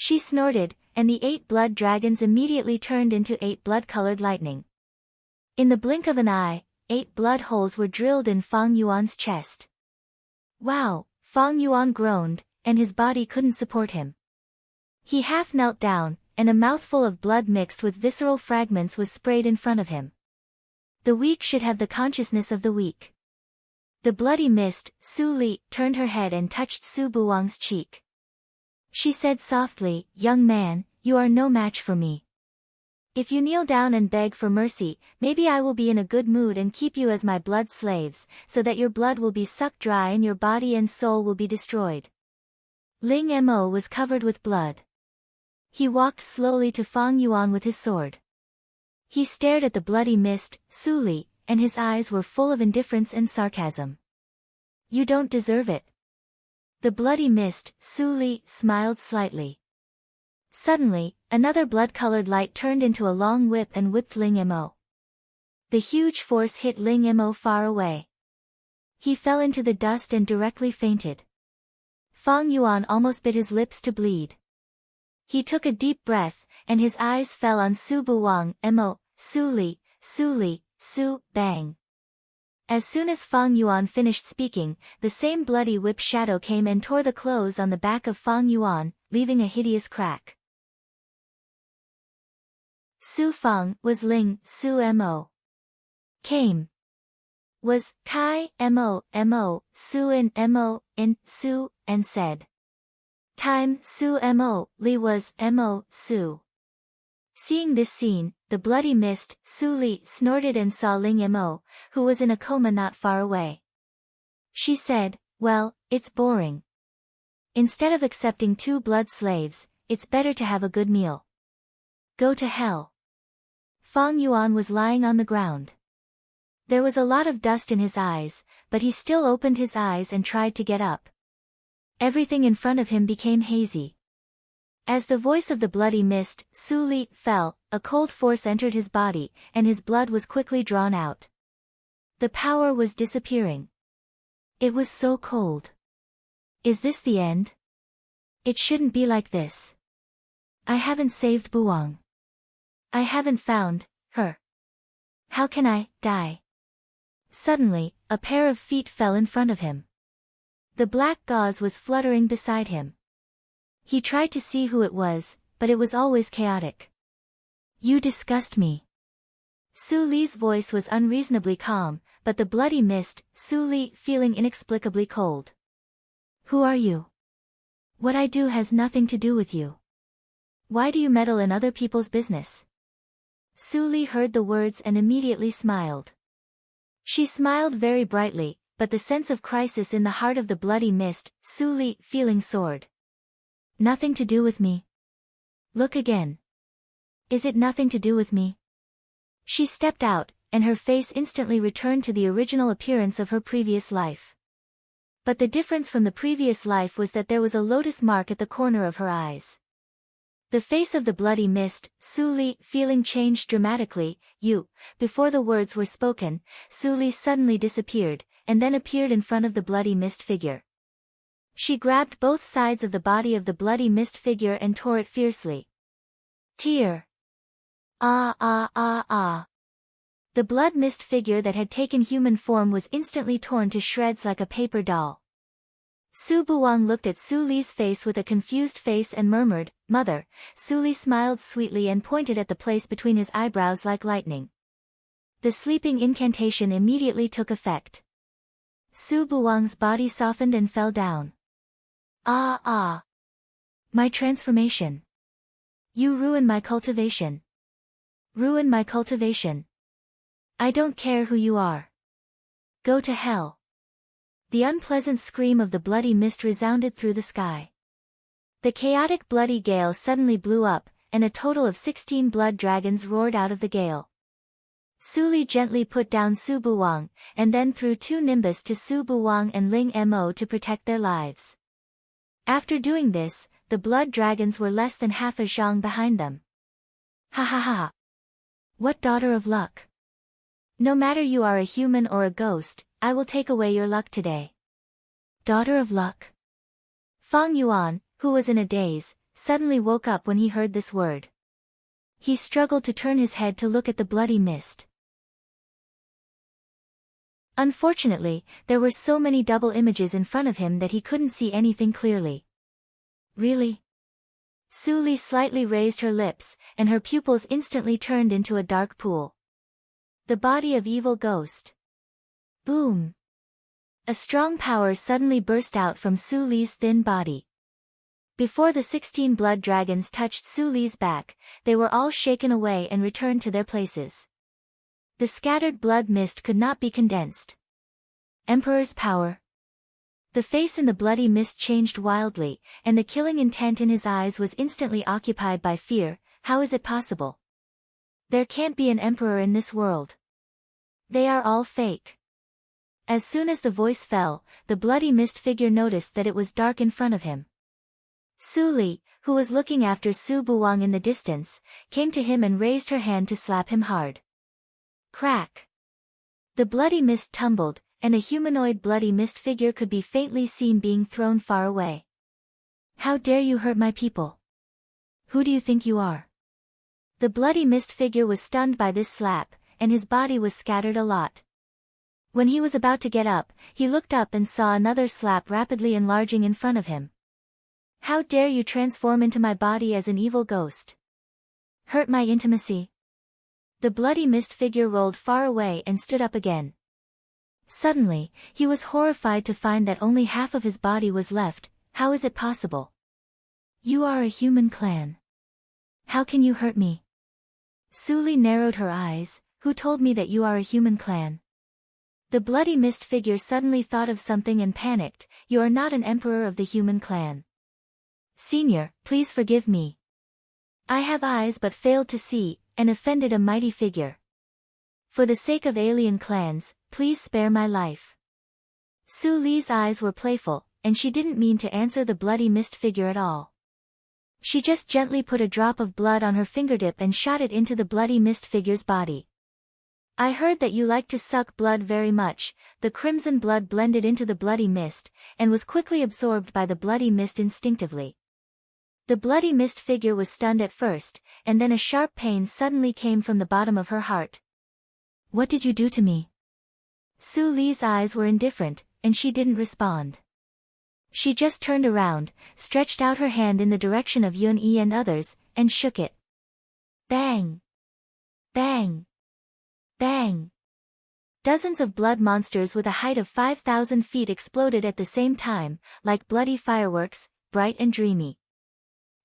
She snorted, and the 8 blood dragons immediately turned into 8 blood-colored lightning. In the blink of an eye, 8 blood holes were drilled in Fang Yuan's chest. Wow, Fang Yuan groaned, and his body couldn't support him. He half knelt down, and a mouthful of blood mixed with visceral fragments was sprayed in front of him. The weak should have the consciousness of the weak. The bloody mist, Su Li, turned her head and touched Su Buwang's cheek. She said softly, "Young man, you are no match for me. If you kneel down and beg for mercy, maybe I will be in a good mood and keep you as my blood slaves, so that your blood will be sucked dry and your body and soul will be destroyed." Ling Mo was covered with blood. He walked slowly to Fang Yuan with his sword. He stared at the bloody mist, Su Li, and his eyes were full of indifference and sarcasm. "You don't deserve it." The bloody mist, Su Li, smiled slightly. Suddenly, another blood-colored light turned into a long whip and whipped Ling Mo. The huge force hit Ling Mo far away. He fell into the dust and directly fainted. Fang Yuan almost bit his lips to bleed. He took a deep breath, and his eyes fell on Su Buwang, Mo, Su Li, Su, bang. As soon as Fang Yuan finished speaking, the same bloody whip shadow came and tore the clothes on the back of Fang Yuan, leaving a hideous crack. Su Fang was Ling, Su Mo. Came was Kai, Mo, Su in Mo, in, Su, and said. Time, Su Mo, Li was, Mo, Su. Seeing this scene, the bloody mist, Su Li, snorted and saw Ling Mo, who was in a coma not far away. She said, "Well, it's boring. Instead of accepting 2 blood slaves, it's better to have a good meal. Go to hell." Fang Yuan was lying on the ground. There was a lot of dust in his eyes, but he still opened his eyes and tried to get up. Everything in front of him became hazy. As the voice of the bloody mist, Su Li, fell, a cold force entered his body, and his blood was quickly drawn out. The power was disappearing. It was so cold. Is this the end? It shouldn't be like this. I haven't saved Buwang. I haven't found her. How can I die? Suddenly, a pair of feet fell in front of him. The black gauze was fluttering beside him. He tried to see who it was, but it was always chaotic. "You disgust me." Su Li's voice was unreasonably calm, but the bloody mist, Su Li, feeling inexplicably cold. "Who are you? What I do has nothing to do with you. Why do you meddle in other people's business?" Su Li heard the words and immediately smiled. She smiled very brightly, but the sense of crisis in the heart of the bloody mist, Su Li, feeling soared. "Nothing to do with me? Look again. Is it nothing to do with me?" She stepped out, and her face instantly returned to the original appearance of her previous life. But the difference from the previous life was that there was a lotus mark at the corner of her eyes. The face of the bloody mist, Su Li, feeling changed dramatically. Before the words were spoken, Su Li suddenly disappeared, and then appeared in front of the bloody mist figure. She grabbed both sides of the body of the bloody mist figure and tore it fiercely. Tear. Ah ah ah ah. The blood mist figure that had taken human form was instantly torn to shreds like a paper doll. Su Buwang looked at Su Li's face with a confused face and murmured, "Mother." Su Li smiled sweetly and pointed at the place between his eyebrows like lightning. The sleeping incantation immediately took effect. Su Buwang's body softened and fell down. Ah ah. My transformation. You ruin my cultivation. Ruin my cultivation. I don't care who you are. Go to hell. The unpleasant scream of the bloody mist resounded through the sky. The chaotic bloody gale suddenly blew up, and a total of 16 blood dragons roared out of the gale. Su Li gently put down Su Buwang, and then threw 2 nimbus to Su Buwang and Ling Mo to protect their lives. After doing this, the blood dragons were less than half a zhang behind them. Ha ha ha! What daughter of luck! No matter you are a human or a ghost, I will take away your luck today. Daughter of luck. Fang Yuan, who was in a daze, suddenly woke up when he heard this word. He struggled to turn his head to look at the bloody mist. Unfortunately, there were so many double images in front of him that he couldn't see anything clearly. Really? Su Li slightly raised her lips, and her pupils instantly turned into a dark pool. The body of evil ghost. Boom! A strong power suddenly burst out from Su Li's thin body. Before the 16 blood dragons touched Su Li's back, they were all shaken away and returned to their places. The scattered blood mist could not be condensed. Emperor's power. The face in the bloody mist changed wildly, and the killing intent in his eyes was instantly occupied by fear. How is it possible? There can't be an emperor in this world. They are all fake. As soon as the voice fell, the bloody mist figure noticed that it was dark in front of him. Su Li, who was looking after Su Buwang in the distance, came to him and raised her hand to slap him hard. Crack! The bloody mist tumbled, and a humanoid bloody mist figure could be faintly seen being thrown far away. How dare you hurt my people? Who do you think you are? The bloody mist figure was stunned by this slap, and his body was scattered a lot. When he was about to get up, he looked up and saw another slap rapidly enlarging in front of him. How dare you transform into my body as an evil ghost? Hurt my intimacy? The bloody mist figure rolled far away and stood up again. Suddenly, he was horrified to find that only half of his body was left. How is it possible? You are a human clan. How can you hurt me? Su Li narrowed her eyes. Who told me that you are a human clan? The bloody mist figure suddenly thought of something and panicked. You are not an emperor of the human clan. Senior, please forgive me. I have eyes but failed to see, and offended a mighty figure. For the sake of alien clans, please spare my life. Su Li's eyes were playful, and she didn't mean to answer the bloody mist figure at all. She just gently put a drop of blood on her fingertip and shot it into the bloody mist figure's body. I heard that you like to suck blood very much. The crimson blood blended into the bloody mist, and was quickly absorbed by the bloody mist instinctively. The bloody mist figure was stunned at first, and then a sharp pain suddenly came from the bottom of her heart. What did you do to me? Su Li's eyes were indifferent, and she didn't respond. She just turned around, stretched out her hand in the direction of Yun Yi and others, and shook it. Bang! Bang! Bang! Dozens of blood monsters with a height of 5,000 feet exploded at the same time, like bloody fireworks, bright and dreamy.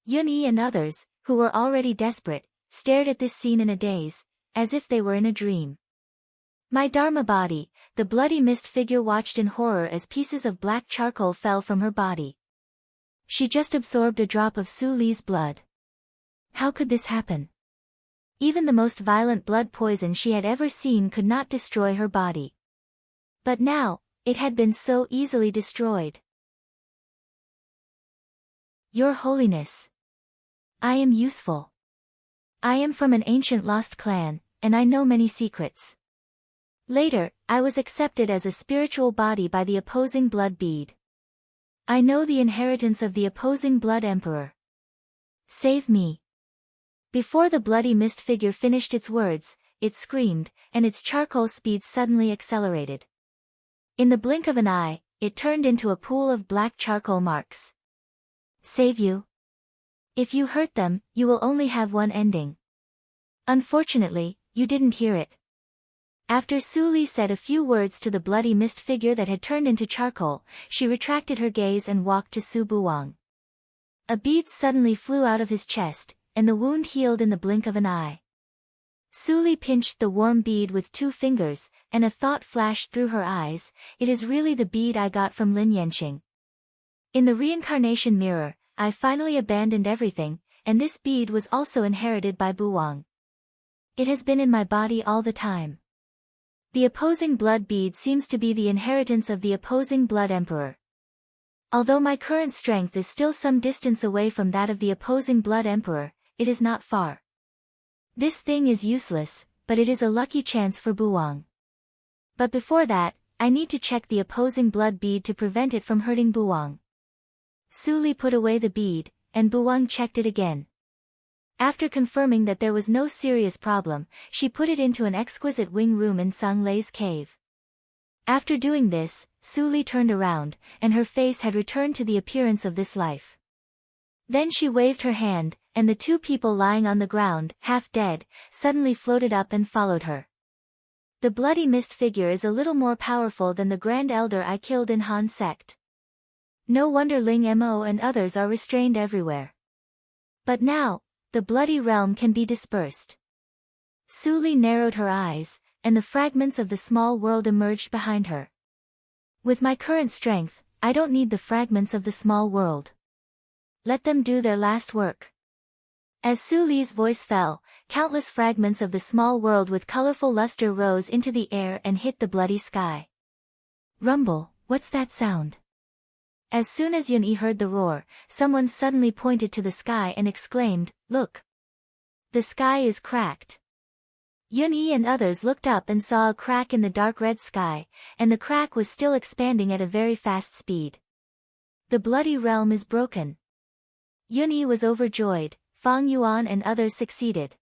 Yun Yi and others, who were already desperate, stared at this scene in a daze, as if they were in a dream. My Dharma body, the bloody mist figure watched in horror as pieces of black charcoal fell from her body. She just absorbed a drop of Su Li's blood. How could this happen? Even the most violent blood poison she had ever seen could not destroy her body. But now, it had been so easily destroyed. Your Holiness. I am useful. I am from an ancient lost clan, and I know many secrets. Later, I was accepted as a spiritual body by the opposing blood bead. I know the inheritance of the opposing blood emperor. Save me. Before the bloody mist figure finished its words, it screamed, and its charcoal speed suddenly accelerated. In the blink of an eye, it turned into a pool of black charcoal marks. Save you? If you hurt them, you will only have one ending. Unfortunately, you didn't hear it. After Su Li said a few words to the bloody mist figure that had turned into charcoal, she retracted her gaze and walked to Su Buwang. A bead suddenly flew out of his chest, and the wound healed in the blink of an eye. Su Li pinched the warm bead with 2 fingers, and a thought flashed through her eyes. It is really the bead I got from Lin Yanqing. In the reincarnation mirror, I finally abandoned everything, and this bead was also inherited by Buwang. It has been in my body all the time. The opposing blood bead seems to be the inheritance of the opposing blood emperor. Although my current strength is still some distance away from that of the opposing blood emperor, it is not far. This thing is useless, but it is a lucky chance for Buwang. But before that, I need to check the opposing blood bead to prevent it from hurting Buwang. Su Li put away the bead, and Buwang checked it again. After confirming that there was no serious problem, she put it into an exquisite wing room in Sang Lei's cave. After doing this, Su Li turned around, and her face had returned to the appearance of this life. Then she waved her hand, and the two people lying on the ground, half dead, suddenly floated up and followed her. The bloody mist figure is a little more powerful than the Grand Elder I killed in Han sect. No wonder Ling Mo and others are restrained everywhere. But now, the bloody realm can be dispersed. Su Li narrowed her eyes, and the fragments of the small world emerged behind her. With my current strength, I don't need the fragments of the small world. Let them do their last work. As Su Li's voice fell, countless fragments of the small world with colorful luster rose into the air and hit the bloody sky. Rumble, what's that sound? As soon as Yun-Yi heard the roar, someone suddenly pointed to the sky and exclaimed, "Look! The sky is cracked." Yun-Yi and others looked up and saw a crack in the dark red sky, and the crack was still expanding at a very fast speed. The bloody realm is broken. Yun-Yi was overjoyed, Fang Yuan and others succeeded.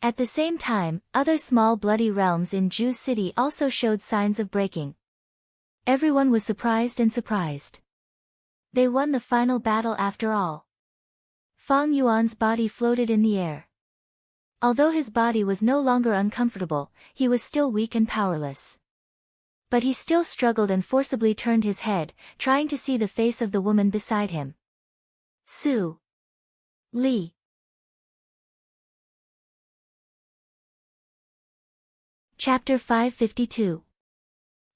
At the same time, other small bloody realms in Ju City also showed signs of breaking. Everyone was surprised and surprised. They won the final battle after all. Fang Yuan's body floated in the air. Although his body was no longer uncomfortable, he was still weak and powerless. But he still struggled and forcibly turned his head, trying to see the face of the woman beside him. Su Li. Chapter 552.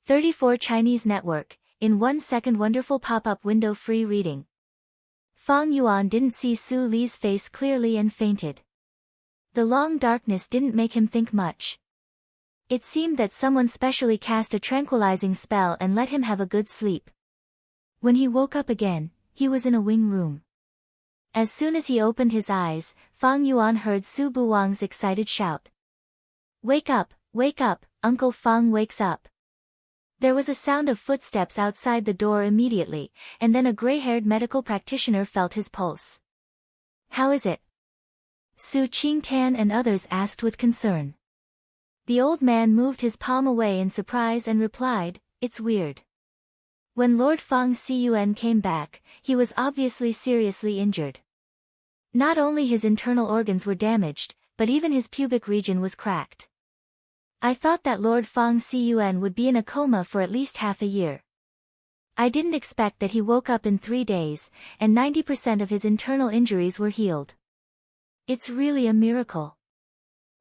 34 Chinese Network, in 1 second wonderful pop-up window free reading. Fang Yuan didn't see Su Li's face clearly and fainted. The long darkness didn't make him think much. It seemed that someone specially cast a tranquilizing spell and let him have a good sleep. When he woke up again, he was in a wing room. As soon as he opened his eyes, Fang Yuan heard Su Buwang's excited shout. Wake up, Uncle Fang wakes up. There was a sound of footsteps outside the door immediately, and then a gray-haired medical practitioner felt his pulse. How is it? Su Qingtan and others asked with concern. The old man moved his palm away in surprise and replied, It's weird. When Lord Fang Cun came back, he was obviously seriously injured. Not only his internal organs were damaged, but even his pubic region was cracked. I thought that Lord Fang Cun would be in a coma for at least half a year. I didn't expect that he woke up in 3 days, and 90% of his internal injuries were healed. It's really a miracle.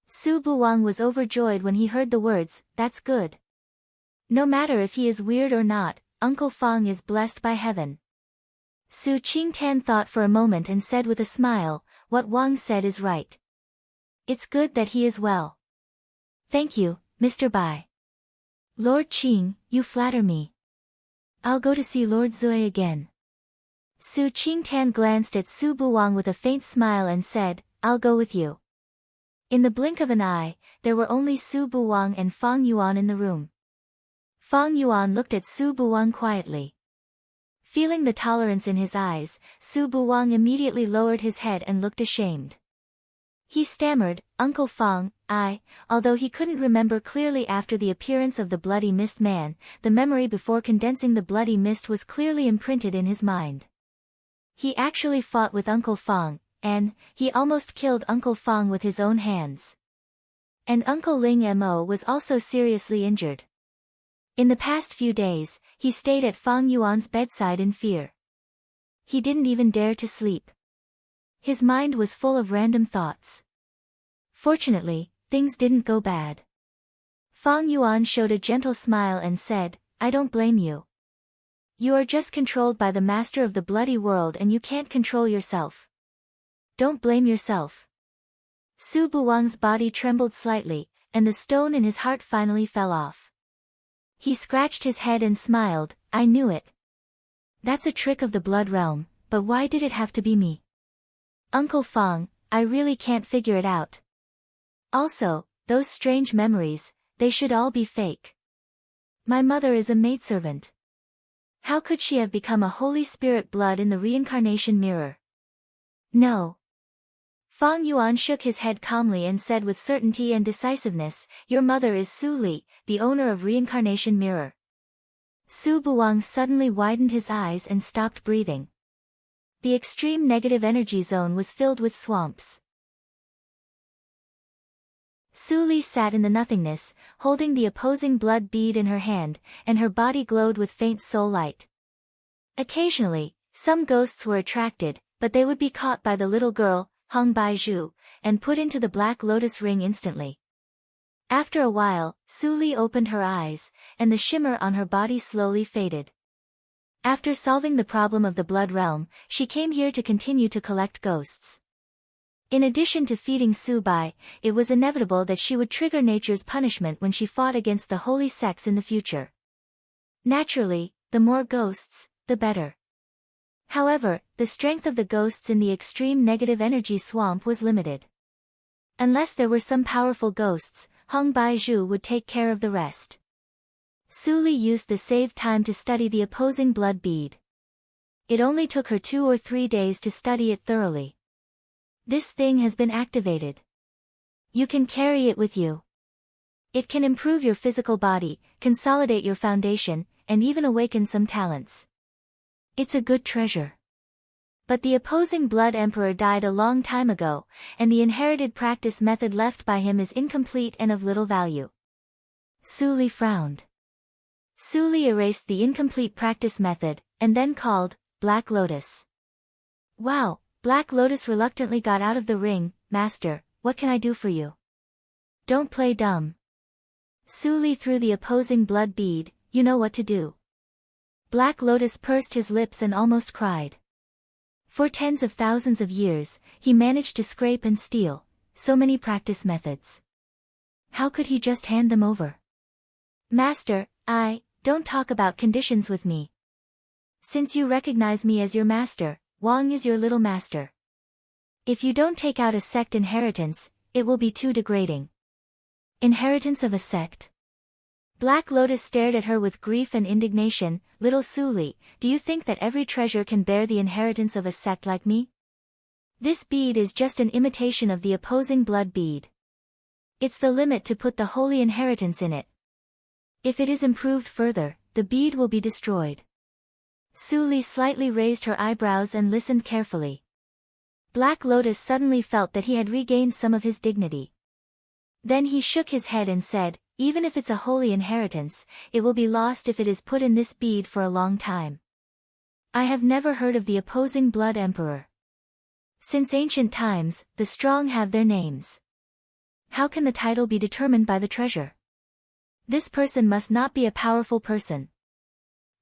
Su Buwang was overjoyed when he heard the words, That's good. No matter if he is weird or not, Uncle Fang is blessed by heaven. Su Qingtan thought for a moment and said with a smile, What Wang said is right. It's good that he is well. Thank you, Mr. Bai. Lord Qing, you flatter me. I'll go to see Lord Zui again. Su Qingtan glanced at Su Buwang with a faint smile and said, I'll go with you. In the blink of an eye, there were only Su Buwang and Fang Yuan in the room. Fang Yuan looked at Su Buwang quietly. Feeling the tolerance in his eyes, Su Buwang immediately lowered his head and looked ashamed. He stammered, Uncle Fang, although he couldn't remember clearly after the appearance of the bloody mist man, the memory before condensing the bloody mist was clearly imprinted in his mind. He actually fought with Uncle Fang, and he almost killed Uncle Fang with his own hands. And Uncle Ling Mo was also seriously injured. In the past few days, he stayed at Fang Yuan's bedside in fear. He didn't even dare to sleep. His mind was full of random thoughts. Fortunately, things didn't go bad. Fang Yuan showed a gentle smile and said, I don't blame you. You are just controlled by the master of the bloody world and you can't control yourself. Don't blame yourself. Su Buwang's body trembled slightly, and the stone in his heart finally fell off. He scratched his head and smiled. I knew it. That's a trick of the blood realm, but why did it have to be me? Uncle Fong, I really can't figure it out. Also, those strange memories, they should all be fake. My mother is a maidservant. How could she have become a Holy Spirit blood in the reincarnation mirror? No. Fong Yuan shook his head calmly and said with certainty and decisiveness, your mother is Su Li, the owner of reincarnation mirror. Su Buwang suddenly widened his eyes and stopped breathing. The extreme negative energy zone was filled with swamps. Su Li sat in the nothingness, holding the opposing blood bead in her hand, and her body glowed with faint soul light. Occasionally, some ghosts were attracted, but they would be caught by the little girl, Hong Baizhu, and put into the black lotus ring instantly. After a while, Su Li opened her eyes, and the shimmer on her body slowly faded. After solving the problem of the blood realm, she came here to continue to collect ghosts. In addition to feeding Su Bai, it was inevitable that she would trigger nature's punishment when she fought against the holy sects in the future. Naturally, the more ghosts, the better. However, the strength of the ghosts in the extreme negative energy swamp was limited. Unless there were some powerful ghosts, Hong Baizhu would take care of the rest. Su Li used the saved time to study the opposing blood bead. It only took her 2 or 3 days to study it thoroughly. This thing has been activated. You can carry it with you. It can improve your physical body, consolidate your foundation, and even awaken some talents. It's a good treasure. But the opposing blood emperor died a long time ago, and the inherited practice method left by him is incomplete and of little value. Su Li frowned. Su Li erased the incomplete practice method, and then called, Black Lotus. Wow, Black Lotus reluctantly got out of the ring. Master, what can I do for you? Don't play dumb. Su Li threw the opposing blood bead. You know what to do. Black Lotus pursed his lips and almost cried. For tens of thousands of years, he managed to scrape and steal so many practice methods. How could he just hand them over? Master, don't talk about conditions with me. Since you recognize me as your master, Wang is your little master. If you don't take out a sect inheritance, it will be too degrading. Inheritance of a sect? Black Lotus stared at her with grief and indignation. Little Su Li, do you think that every treasure can bear the inheritance of a sect like me? This bead is just an imitation of the opposing blood bead. It's the limit to put the holy inheritance in it. If it is improved further, the bead will be destroyed. Su Li slightly raised her eyebrows and listened carefully. Black Lotus suddenly felt that he had regained some of his dignity. Then he shook his head and said, even if it's a holy inheritance, it will be lost if it is put in this bead for a long time. I have never heard of the opposing blood emperor. Since ancient times, the strong have their names. How can the title be determined by the treasure? This person must not be a powerful person.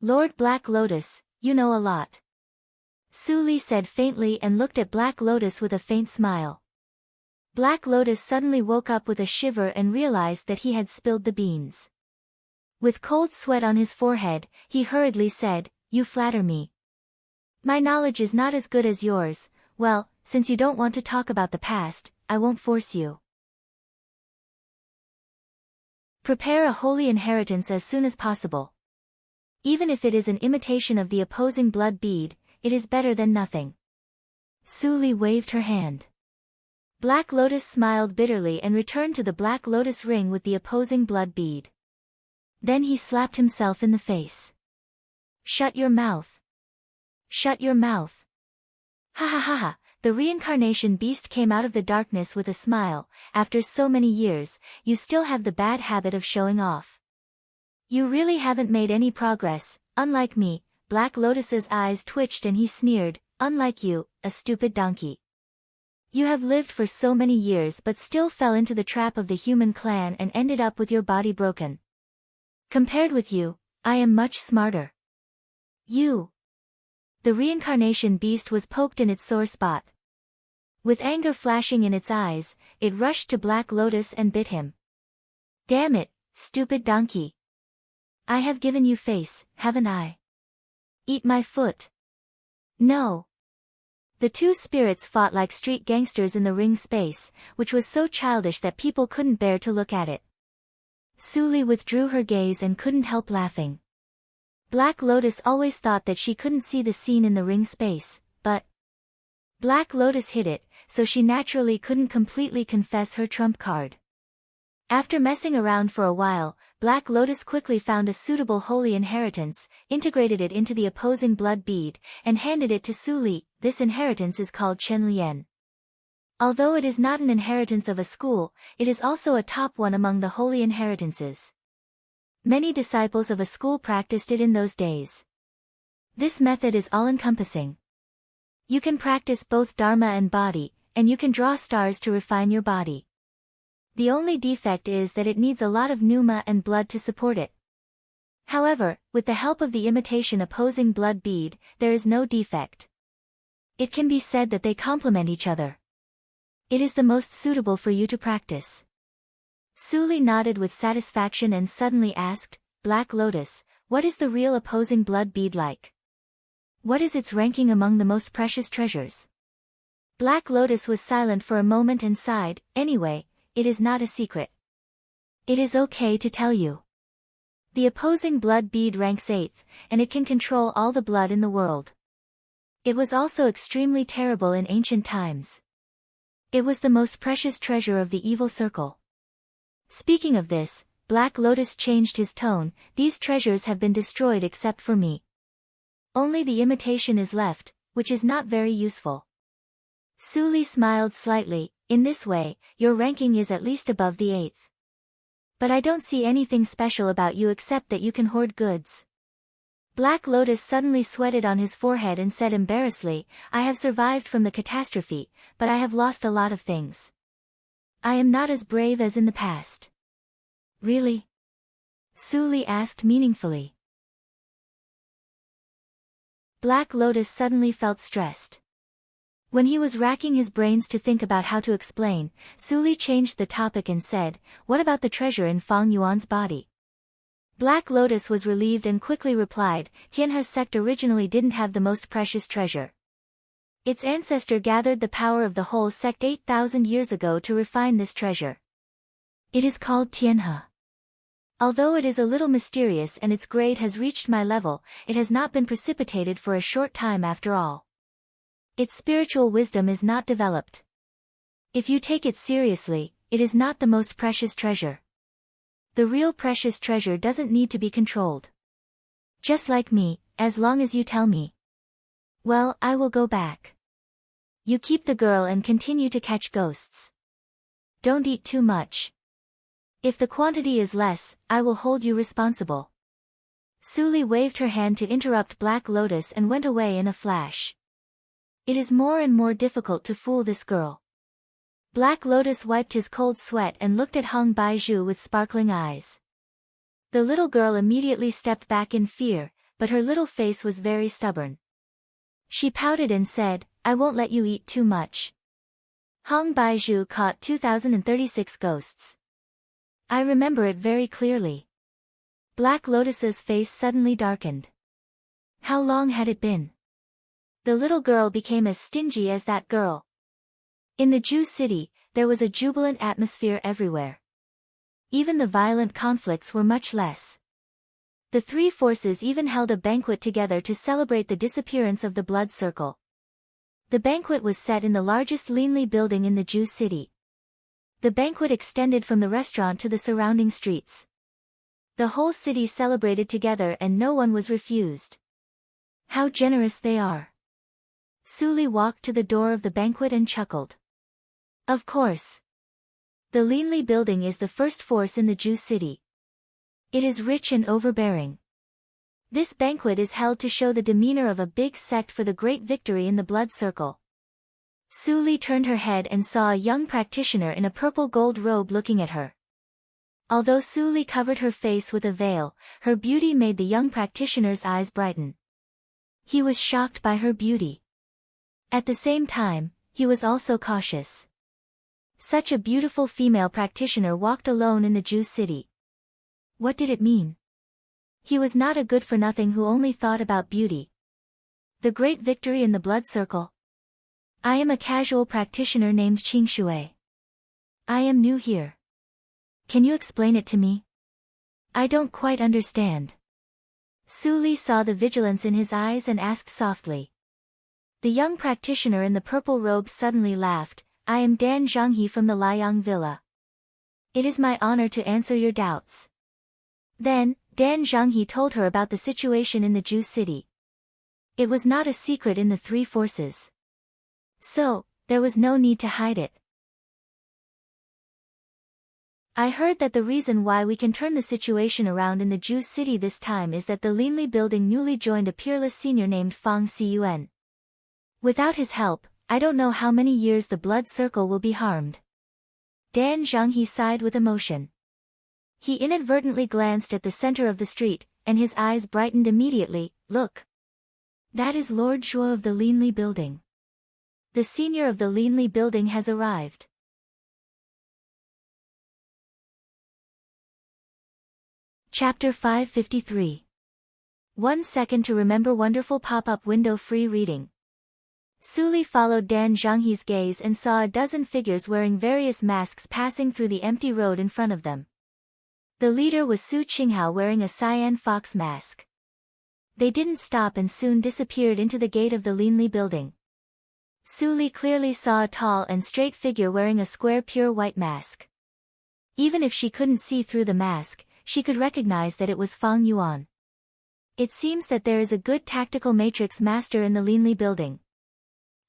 Lord Black Lotus, you know a lot. Su Li said faintly and looked at Black Lotus with a faint smile. Black Lotus suddenly woke up with a shiver and realized that he had spilled the beans. With cold sweat on his forehead, he hurriedly said, you flatter me. My knowledge is not as good as yours. Well, since you don't want to talk about the past, I won't force you. Prepare a holy inheritance as soon as possible. Even if it is an imitation of the opposing blood bead, it is better than nothing. Su Li waved her hand. Black Lotus smiled bitterly and returned to the Black Lotus ring with the opposing blood bead. Then he slapped himself in the face. Shut your mouth. Shut your mouth. Ha ha ha ha, the reincarnation beast came out of the darkness with a smile. After so many years, you still have the bad habit of showing off. You really haven't made any progress, unlike me. Black Lotus's eyes twitched and he sneered, unlike you, a stupid donkey. You have lived for so many years but still fell into the trap of the human clan and ended up with your body broken. Compared with you, I am much smarter. You! The reincarnation beast was poked in its sore spot. With anger flashing in its eyes, it rushed to Black Lotus and bit him. Damn it, stupid donkey! I have given you face, haven't I? Eat my foot. No. The two spirits fought like street gangsters in the ring space, which was so childish that people couldn't bear to look at it. Suli withdrew her gaze and couldn't help laughing. Black Lotus always thought that she couldn't see the scene in the ring space, but Black Lotus hid it, so she naturally couldn't completely confess her trump card. After messing around for a while, Black Lotus quickly found a suitable holy inheritance, integrated it into the opposing blood bead, and handed it to Suli. This inheritance is called Chenlian. Although it is not an inheritance of a school, it is also a top one among the holy inheritances. Many disciples of a school practiced it in those days. This method is all-encompassing. You can practice both Dharma and body, and you can draw stars to refine your body. The only defect is that it needs a lot of pneuma and blood to support it. However, with the help of the imitation opposing blood bead, there is no defect. It can be said that they complement each other. It is the most suitable for you to practice. Suli nodded with satisfaction and suddenly asked, Black Lotus, what is the real opposing blood bead like? What is its ranking among the most precious treasures? Black Lotus was silent for a moment and sighed. Anyway, it is not a secret. It is okay to tell you. The opposing blood bead ranks 8th, and it can control all the blood in the world. It was also extremely terrible in ancient times. It was the most precious treasure of the evil circle. Speaking of this, Black Lotus changed his tone. These treasures have been destroyed except for me. Only the imitation is left, which is not very useful. Suli smiled slightly. In this way, your ranking is at least above the 8th. But I don't see anything special about you except that you can hoard goods. Black Lotus suddenly sweated on his forehead and said embarrassedly, I have survived from the catastrophe, but I have lost a lot of things. I am not as brave as in the past. Really? Suli asked meaningfully. Black Lotus suddenly felt stressed. When he was racking his brains to think about how to explain, Suli changed the topic and said, what about the treasure in Fang Yuan's body? Black Lotus was relieved and quickly replied, Tianhe's sect originally didn't have the most precious treasure. Its ancestor gathered the power of the whole sect 8,000 years ago to refine this treasure. It is called Tianhe. Although it is a little mysterious and its grade has reached my level, it has not been precipitated for a short time after all. Its spiritual wisdom is not developed. If you take it seriously, it is not the most precious treasure. The real precious treasure doesn't need to be controlled. Just like me, as long as you tell me. Well, I will go back. You keep the girl and continue to catch ghosts. Don't eat too much. If the quantity is less, I will hold you responsible. Suli waved her hand to interrupt Black Lotus and went away in a flash. It is more and more difficult to fool this girl. Black Lotus wiped his cold sweat and looked at Hong Baizhu with sparkling eyes. The little girl immediately stepped back in fear, but her little face was very stubborn. She pouted and said, I won't let you eat too much. Hong Baizhu caught 2036 ghosts. I remember it very clearly. Black Lotus's face suddenly darkened. How long had it been? The little girl became as stingy as that girl. In the Jew city, there was a jubilant atmosphere everywhere. Even the violent conflicts were much less. The three forces even held a banquet together to celebrate the disappearance of the blood circle. The banquet was set in the largest Linli building in the Jew city. The banquet extended from the restaurant to the surrounding streets. The whole city celebrated together and no one was refused. How generous they are. Suli walked to the door of the banquet and chuckled. Of course. The Linli building is the first force in the Jew city. It is rich and overbearing. This banquet is held to show the demeanor of a big sect for the great victory in the blood circle. Suli turned her head and saw a young practitioner in a purple gold robe looking at her. Although Suli covered her face with a veil, her beauty made the young practitioner's eyes brighten. He was shocked by her beauty. At the same time, he was also cautious. Such a beautiful female practitioner walked alone in the Jew city. What did it mean? He was not a good-for-nothing who only thought about beauty. The great victory in the blood circle. I am a casual practitioner named Qingshui. I am new here. Can you explain it to me? I don't quite understand. Su Li saw the vigilance in his eyes and asked softly. The young practitioner in the purple robe suddenly laughed. I am Dan Zhanghe from the Liang Villa. It is my honor to answer your doubts. Then, Dan Zhanghe told her about the situation in the Jew city. It was not a secret in the three forces. So, there was no need to hide it. I heard that the reason why we can turn the situation around in the Jew city this time is that the Linli building newly joined a peerless senior named Fang Cun. Without his help, I don't know how many years the blood circle will be harmed. Dan Zhanghe sighed with emotion. He inadvertently glanced at the center of the street, and his eyes brightened immediately. Look. That is Lord Zhuo of the Linli building. The senior of the Linli building has arrived. Chapter 553. 1 second to remember wonderful pop-up window free reading. Su Li followed Dan Zhanghe's gaze and saw a dozen figures wearing various masks passing through the empty road in front of them. The leader was Su Qinghao wearing a cyan fox mask. They didn't stop and soon disappeared into the gate of the Linli building. Su Li clearly saw a tall and straight figure wearing a square pure white mask. Even if she couldn't see through the mask, she could recognize that it was Fang Yuan. It seems that there is a good tactical matrix master in the Linli building.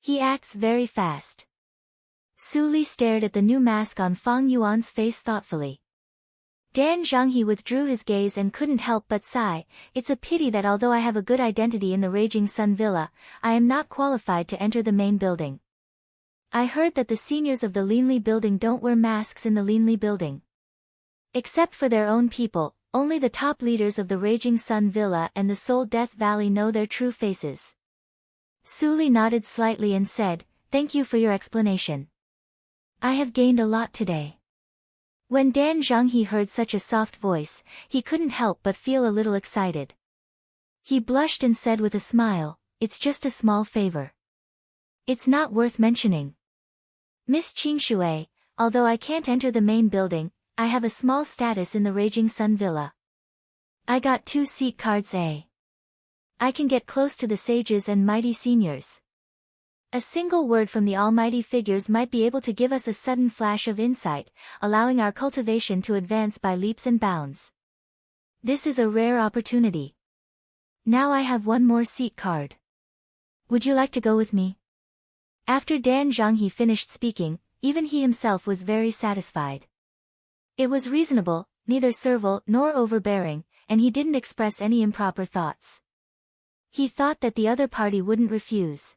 He acts very fast. Su Li stared at the new mask on Fang Yuan's face thoughtfully. Dan Zhanghe withdrew his gaze and couldn't help but sigh. It's a pity that although I have a good identity in the Raging Sun Villa, I am not qualified to enter the main building. I heard that the seniors of the Linli building don't wear masks in the Linli building. Except for their own people, only the top leaders of the Raging Sun Villa and the Soul Death Valley know their true faces. Su Li nodded slightly and said, "Thank you for your explanation. I have gained a lot today." When Dan Zhanghe heard such a soft voice, he couldn't help but feel a little excited. He blushed and said with a smile, "It's just a small favor. It's not worth mentioning. Miss Qingshui, although I can't enter the main building, I have a small status in the Raging Sun Villa. I got 2 seat cards A. I can get close to the sages and mighty seniors. A single word from the almighty figures might be able to give us a sudden flash of insight, allowing our cultivation to advance by leaps and bounds. This is a rare opportunity. Now I have 1 more seat card. Would you like to go with me?" After Dan Zhanghe finished speaking, even he himself was very satisfied. It was reasonable, neither servile nor overbearing, and he didn't express any improper thoughts. He thought that the other party wouldn't refuse.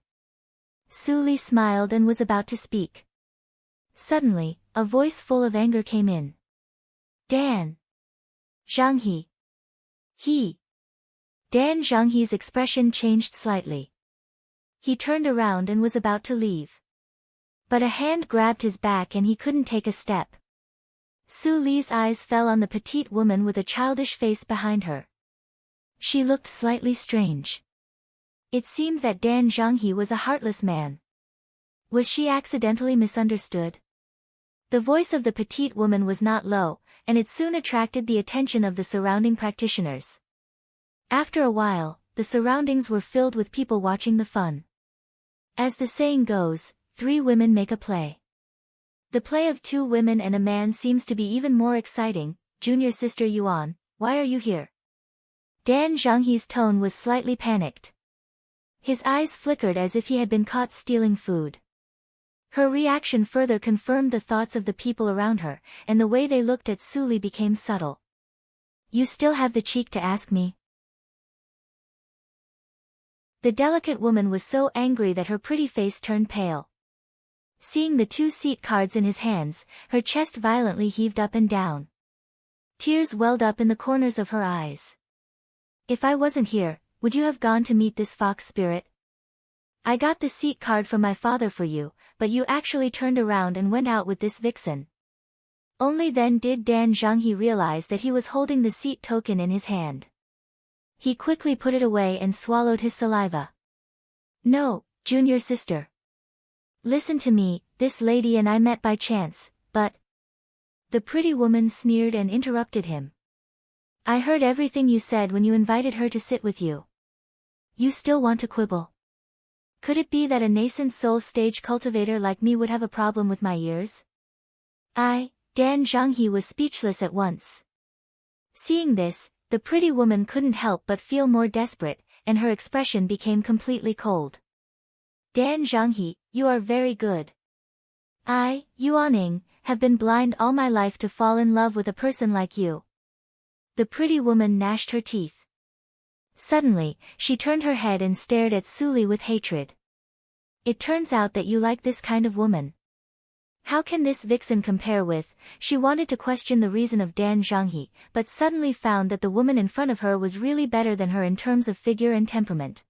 Su Li smiled and was about to speak. Suddenly, a voice full of anger came in. "Dan Zhanghe." Dan Zhanghe's expression changed slightly. He turned around and was about to leave. But a hand grabbed his back and he couldn't take a step. Su Li's eyes fell on the petite woman with a childish face behind her. She looked slightly strange. It seemed that Dan Zhanghe was a heartless man. Was she accidentally misunderstood? The voice of the petite woman was not low, and it soon attracted the attention of the surrounding practitioners. After a while, the surroundings were filled with people watching the fun. As the saying goes, 3 women make a play. The play of 2 women and a man seems to be even more exciting. "Junior sister Yuan, why are you here?" Dan Zhanghe's tone was slightly panicked. His eyes flickered as if he had been caught stealing food. Her reaction further confirmed the thoughts of the people around her, and the way they looked at Su Li became subtle. "You still have the cheek to ask me?" The delicate woman was so angry that her pretty face turned pale. Seeing the 2 seat cards in his hands, her chest violently heaved up and down. Tears welled up in the corners of her eyes. "If I wasn't here, would you have gone to meet this fox spirit? I got the seat card from my father for you, but you actually turned around and went out with this vixen. Only then did Dan Zhanghe realize that he was holding the seat token in his hand. He quickly put it away and swallowed his saliva. No, junior sister. Listen to me, this lady and I met by chance, but... The pretty woman sneered and interrupted him. I heard everything you said when you invited her to sit with you. You still want to quibble? Could it be that a nascent soul stage cultivator like me would have a problem with my ears? Dan Zhanghe was speechless at once. Seeing this, the pretty woman couldn't help but feel more desperate, and her expression became completely cold. Dan Zhanghe, you are very good. I, Yuaning, have been blind all my life to fall in love with a person like you. The pretty woman gnashed her teeth. Suddenly, she turned her head and stared at Suli with hatred. It turns out that you like this kind of woman. How can this vixen compare with? She wanted to question the reason of Dan Zhanghe, but suddenly found that the woman in front of her was really better than her in terms of figure and temperament.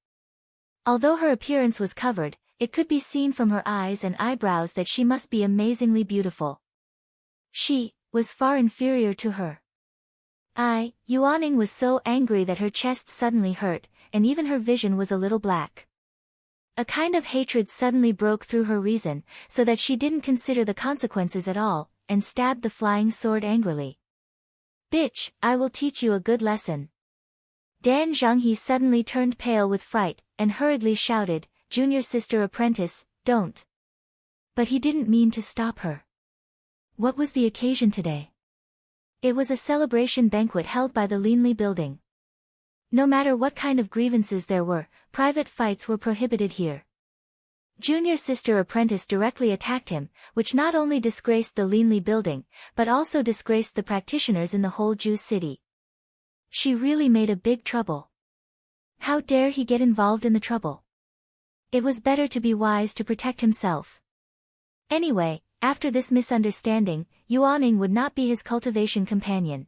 Although her appearance was covered, it could be seen from her eyes and eyebrows that she must be amazingly beautiful. She was far inferior to her. Yuaning was so angry that her chest suddenly hurt, and even her vision was a little black. A kind of hatred suddenly broke through her reason, so that she didn't consider the consequences at all, and stabbed the flying sword angrily. Bitch, I will teach you a good lesson. Dan Zhanghe suddenly turned pale with fright, and hurriedly shouted, Junior sister apprentice, don't. But he didn't mean to stop her. What was the occasion today? It was a celebration banquet held by the Linli building. No matter what kind of grievances there were, private fights were prohibited here. Junior sister apprentice directly attacked him, which not only disgraced the Linli building, but also disgraced the practitioners in the whole Ju city. She really made a big trouble. How dare he get involved in the trouble? It was better to be wise to protect himself. Anyway, after this misunderstanding, Yuaning would not be his cultivation companion.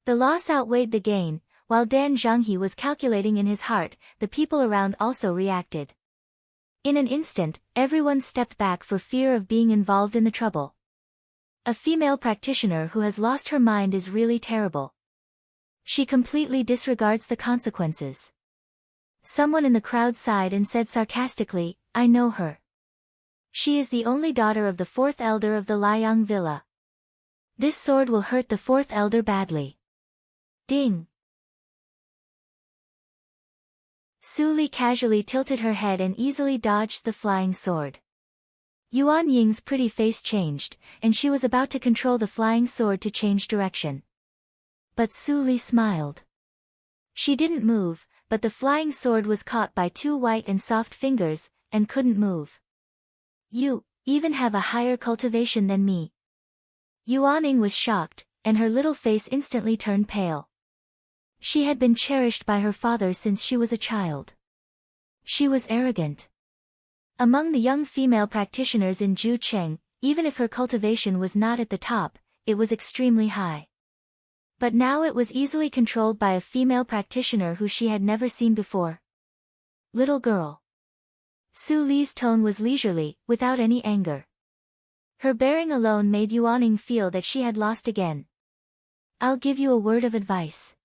The loss outweighed the gain. While Dan Zhanghe was calculating in his heart, the people around also reacted. In an instant, everyone stepped back for fear of being involved in the trouble. A female practitioner who has lost her mind is really terrible. She completely disregards the consequences. Someone in the crowd sighed and said sarcastically, I know her. She is the only daughter of the fourth elder of the Liang villa. This sword will hurt the fourth elder badly. Ding! Suli casually tilted her head and easily dodged the flying sword. Yuan Ying's pretty face changed, and she was about to control the flying sword to change direction. But Suli smiled. She didn't move, but the flying sword was caught by two white and soft fingers, and couldn't move. You even have a higher cultivation than me. Yuaning was shocked, and her little face instantly turned pale. She had been cherished by her father since she was a child. She was arrogant. Among the young female practitioners in Ju Cheng, even if her cultivation was not at the top, it was extremely high. But now it was easily controlled by a female practitioner who she had never seen before. Little girl. Su Li's tone was leisurely, without any anger. Her bearing alone made Yuaning feel that she had lost again. I'll give you a word of advice.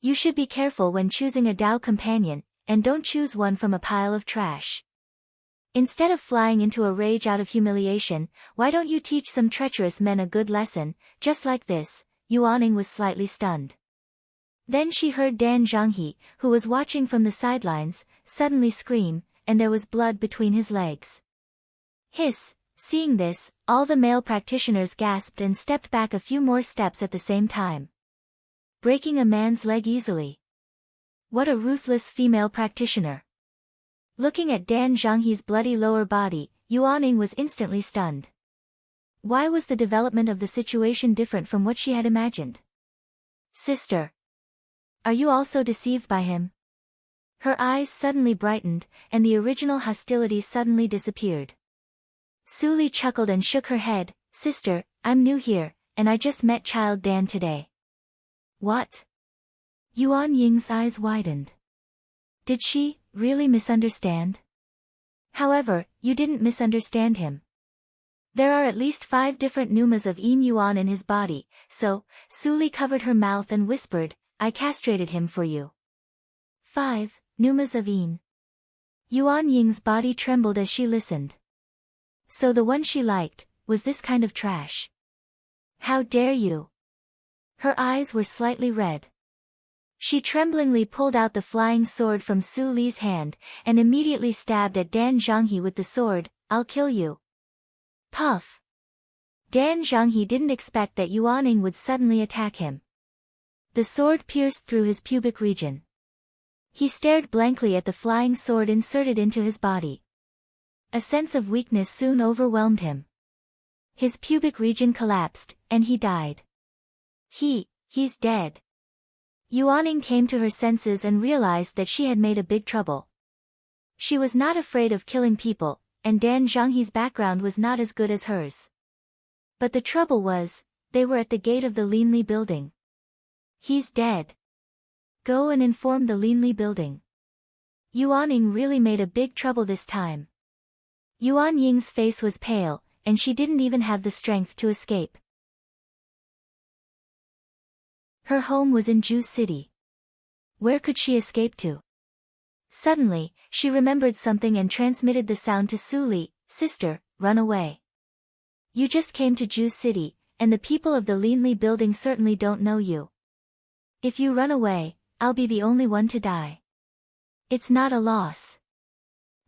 You should be careful when choosing a Dao companion, and don't choose one from a pile of trash. Instead of flying into a rage out of humiliation, why don't you teach some treacherous men a good lesson, just like this? Yuaning was slightly stunned. Then she heard Dan Zhanghe, who was watching from the sidelines, suddenly scream, and there was blood between his legs. Hiss! Seeing this, all the male practitioners gasped and stepped back a few more steps at the same time. Breaking a man's leg easily. What a ruthless female practitioner. Looking at Dan Zhanghe's bloody lower body, Yuaning was instantly stunned. Why was the development of the situation different from what she had imagined? Sister. Are you also deceived by him? Her eyes suddenly brightened, and the original hostility suddenly disappeared. Suli chuckled and shook her head, Sister, I'm new here, and I just met Child Dan today. What? Yuan Ying's eyes widened. Did she really misunderstand? However, you didn't misunderstand him. There are at least 5 different pneumas of Yin Yuan in his body, so, Suli covered her mouth and whispered, I castrated him for you. 5 pneumas of Yin. Yuan Ying's body trembled as she listened. So the one she liked, was this kind of trash. How dare you? Her eyes were slightly red. She tremblingly pulled out the flying sword from Su Li's hand, and immediately stabbed at Dan Zhanghe with the sword. I'll kill you. Puff. Dan Zhanghe didn't expect that Yuaning would suddenly attack him. The sword pierced through his pubic region. He stared blankly at the flying sword inserted into his body. A sense of weakness soon overwhelmed him. His pubic region collapsed, and he died. He's dead. Yuaning came to her senses and realized that she had made a big trouble. She was not afraid of killing people, and Dan Zhanghe's background was not as good as hers. But the trouble was, they were at the gate of the Linli building. He's dead. Go and inform the Linli building. Yuaning really made a big trouble this time. Yuan Ying's face was pale, and she didn't even have the strength to escape. Her home was in Ju City. Where could she escape to? Suddenly, she remembered something and transmitted the sound to Su Li, sister, run away. You just came to Ju City, and the people of the Linli building certainly don't know you. If you run away, I'll be the only one to die. It's not a loss.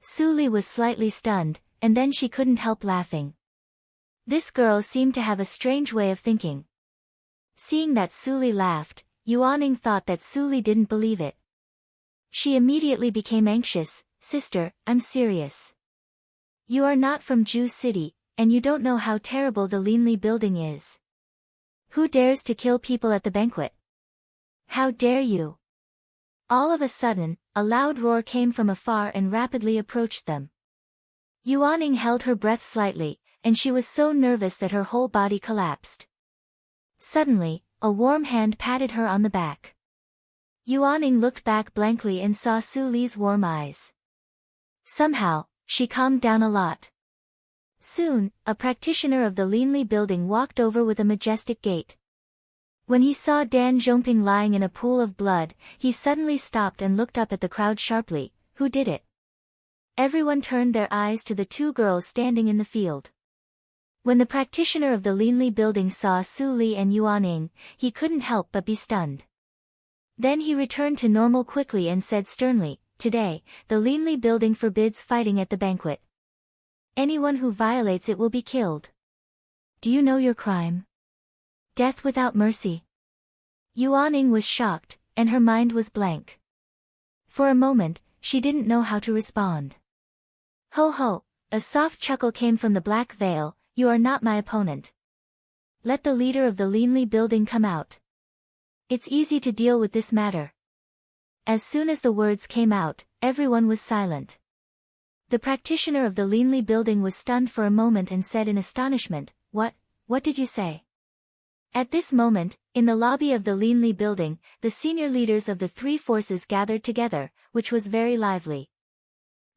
Su Li was slightly stunned, and then she couldn't help laughing. This girl seemed to have a strange way of thinking. Seeing that Su Li laughed, Yuaning thought that Su Li didn't believe it. She immediately became anxious. Sister, I'm serious. You are not from Ju City, and you don't know how terrible the Linli building is. Who dares to kill people at the banquet? How dare you? All of a sudden, a loud roar came from afar and rapidly approached them. Yuaning held her breath slightly, and she was so nervous that her whole body collapsed. Suddenly, a warm hand patted her on the back. Yuaning looked back blankly and saw Su Li's warm eyes. Somehow, she calmed down a lot. Soon, a practitioner of the Linli building walked over with a majestic gait. When he saw Dan Zhongping lying in a pool of blood, he suddenly stopped and looked up at the crowd sharply. Who did it? Everyone turned their eyes to the 2 girls standing in the field. When the practitioner of the Linli building saw Su Li and Yuaning, he couldn't help but be stunned. Then he returned to normal quickly and said sternly, Today, the Linli building forbids fighting at the banquet. Anyone who violates it will be killed. Do you know your crime? Death without mercy. Yuaning was shocked, and her mind was blank. For a moment, she didn't know how to respond. Ho ho, a soft chuckle came from the black veil. You are not my opponent. Let the leader of the Linli building come out. It's easy to deal with this matter. As soon as the words came out, everyone was silent. The practitioner of the Linli building was stunned for a moment and said in astonishment, What did you say? At this moment, in the lobby of the Linli building, the senior leaders of the 3 forces gathered together, which was very lively.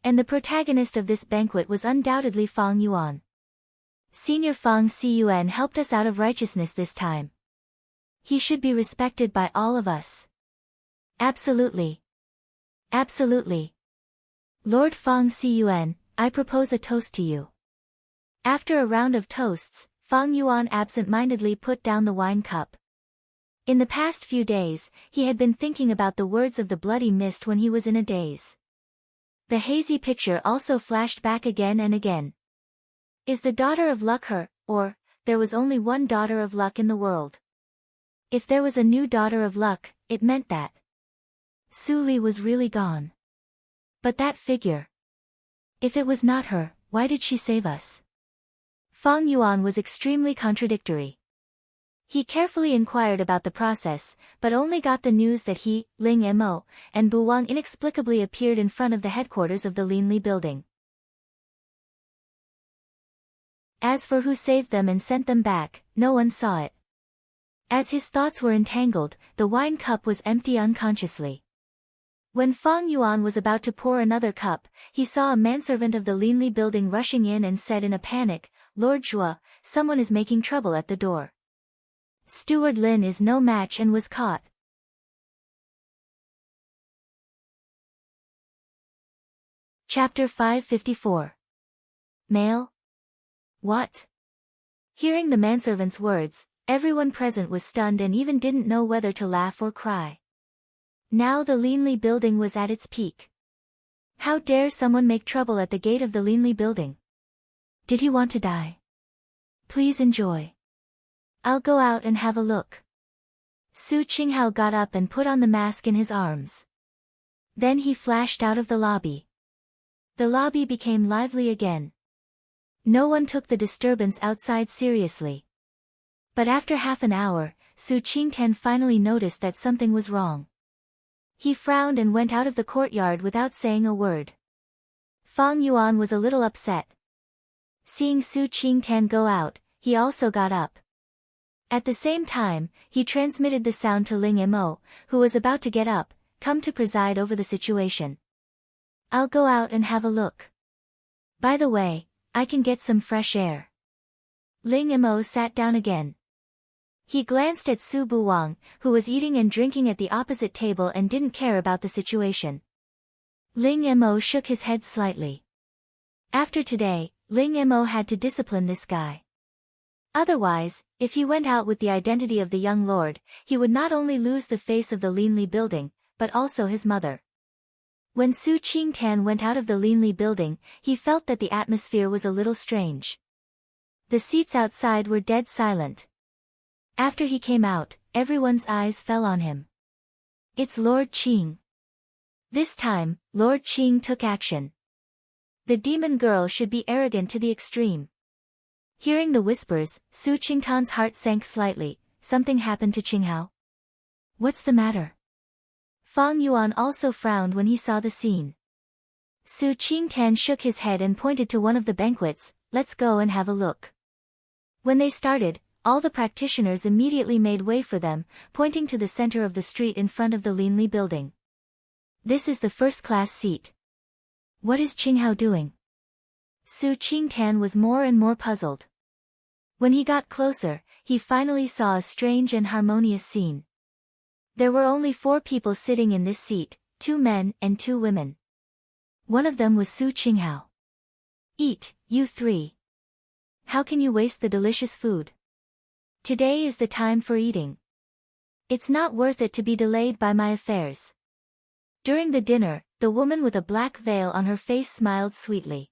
And the protagonist of this banquet was undoubtedly Fang Yuan. Senior Fang Siyuan helped us out of righteousness this time. He should be respected by all of us. Absolutely. Absolutely. Lord Fang Siyuan, I propose a toast to you. After a round of toasts, Fang Yuan absent-mindedly put down the wine cup. In the past few days, he had been thinking about the words of the bloody mist when he was in a daze. The hazy picture also flashed back again and again. Is the daughter of luck her, or, there was only one daughter of luck in the world? If there was a new daughter of luck, it meant that Su Li was really gone. But that figure. If it was not her, why did she save us? Fang Yuan was extremely contradictory. He carefully inquired about the process, but only got the news that he, Ling Mo, and Bu Wang inexplicably appeared in front of the headquarters of the Linli building. As for who saved them and sent them back, no one saw it. As his thoughts were entangled, the wine cup was empty unconsciously. When Fang Yuan was about to pour another cup, he saw a manservant of the Linli building rushing in and said in a panic, "Lord Zhuo, someone is making trouble at the door." Steward Lin is no match and was caught. Chapter 554. Male? What? Hearing the manservant's words, everyone present was stunned and even didn't know whether to laugh or cry. Now the Linli building was at its peak. How dare someone make trouble at the gate of the Linli building? Did he want to die? Please enjoy. I'll go out and have a look. Su Qinghao got up and put on the mask in his arms. Then he flashed out of the lobby. The lobby became lively again. No one took the disturbance outside seriously. But after half an hour, Su Qingtian finally noticed that something was wrong. He frowned and went out of the courtyard without saying a word. Fang Yuan was a little upset. Seeing Su Qingtian go out, he also got up. At the same time, he transmitted the sound to Ling Mo, who was about to get up, come to preside over the situation. I'll go out and have a look. By the way, I can get some fresh air. Ling Mo sat down again. He glanced at Su Buwang, who was eating and drinking at the opposite table and didn't care about the situation. Ling Mo shook his head slightly. After today, Ling Mo had to discipline this guy. Otherwise, if he went out with the identity of the young lord, he would not only lose the face of the Linli building, but also his mother. When Su Qingtian went out of the Linli building, he felt that the atmosphere was a little strange. The seats outside were dead silent. After he came out, everyone's eyes fell on him. It's Lord Qing. This time, Lord Qing took action. The demon girl should be arrogant to the extreme. Hearing the whispers, Su Qingtan's heart sank slightly. Something happened to Qinghao? What's the matter? Fang Yuan also frowned when he saw the scene. Su Qingtan shook his head and pointed to one of the banquets. Let's go and have a look. When they started, all the practitioners immediately made way for them, pointing to the center of the street in front of the Linli building. This is the first-class seat. What is Qinghao doing? Su Qingtan was more and more puzzled. When he got closer, he finally saw a strange and harmonious scene. There were only 4 people sitting in this seat, 2 men and 2 women. One of them was Su Qinghao. Eat, you 3. How can you waste the delicious food? Today is the time for eating. It's not worth it to be delayed by my affairs. During the dinner, the woman with a black veil on her face smiled sweetly.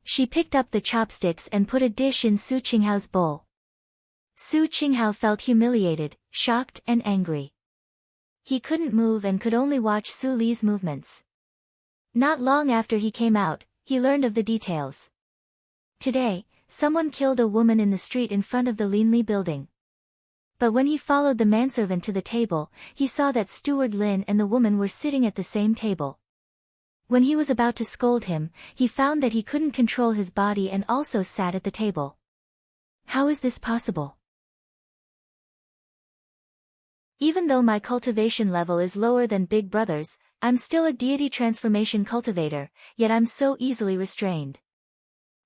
She picked up the chopsticks and put a dish in Su Qinghao's bowl. Su Qinghao felt humiliated, shocked and angry. He couldn't move and could only watch Su Li's movements. Not long after he came out, he learned of the details. Today, someone killed a woman in the street in front of the Linli building. But when he followed the manservant to the table, he saw that Steward Lin and the woman were sitting at the same table. When he was about to scold him, he found that he couldn't control his body and also sat at the table. How is this possible? Even though my cultivation level is lower than Big Brother's, I'm still a deity transformation cultivator, yet I'm so easily restrained.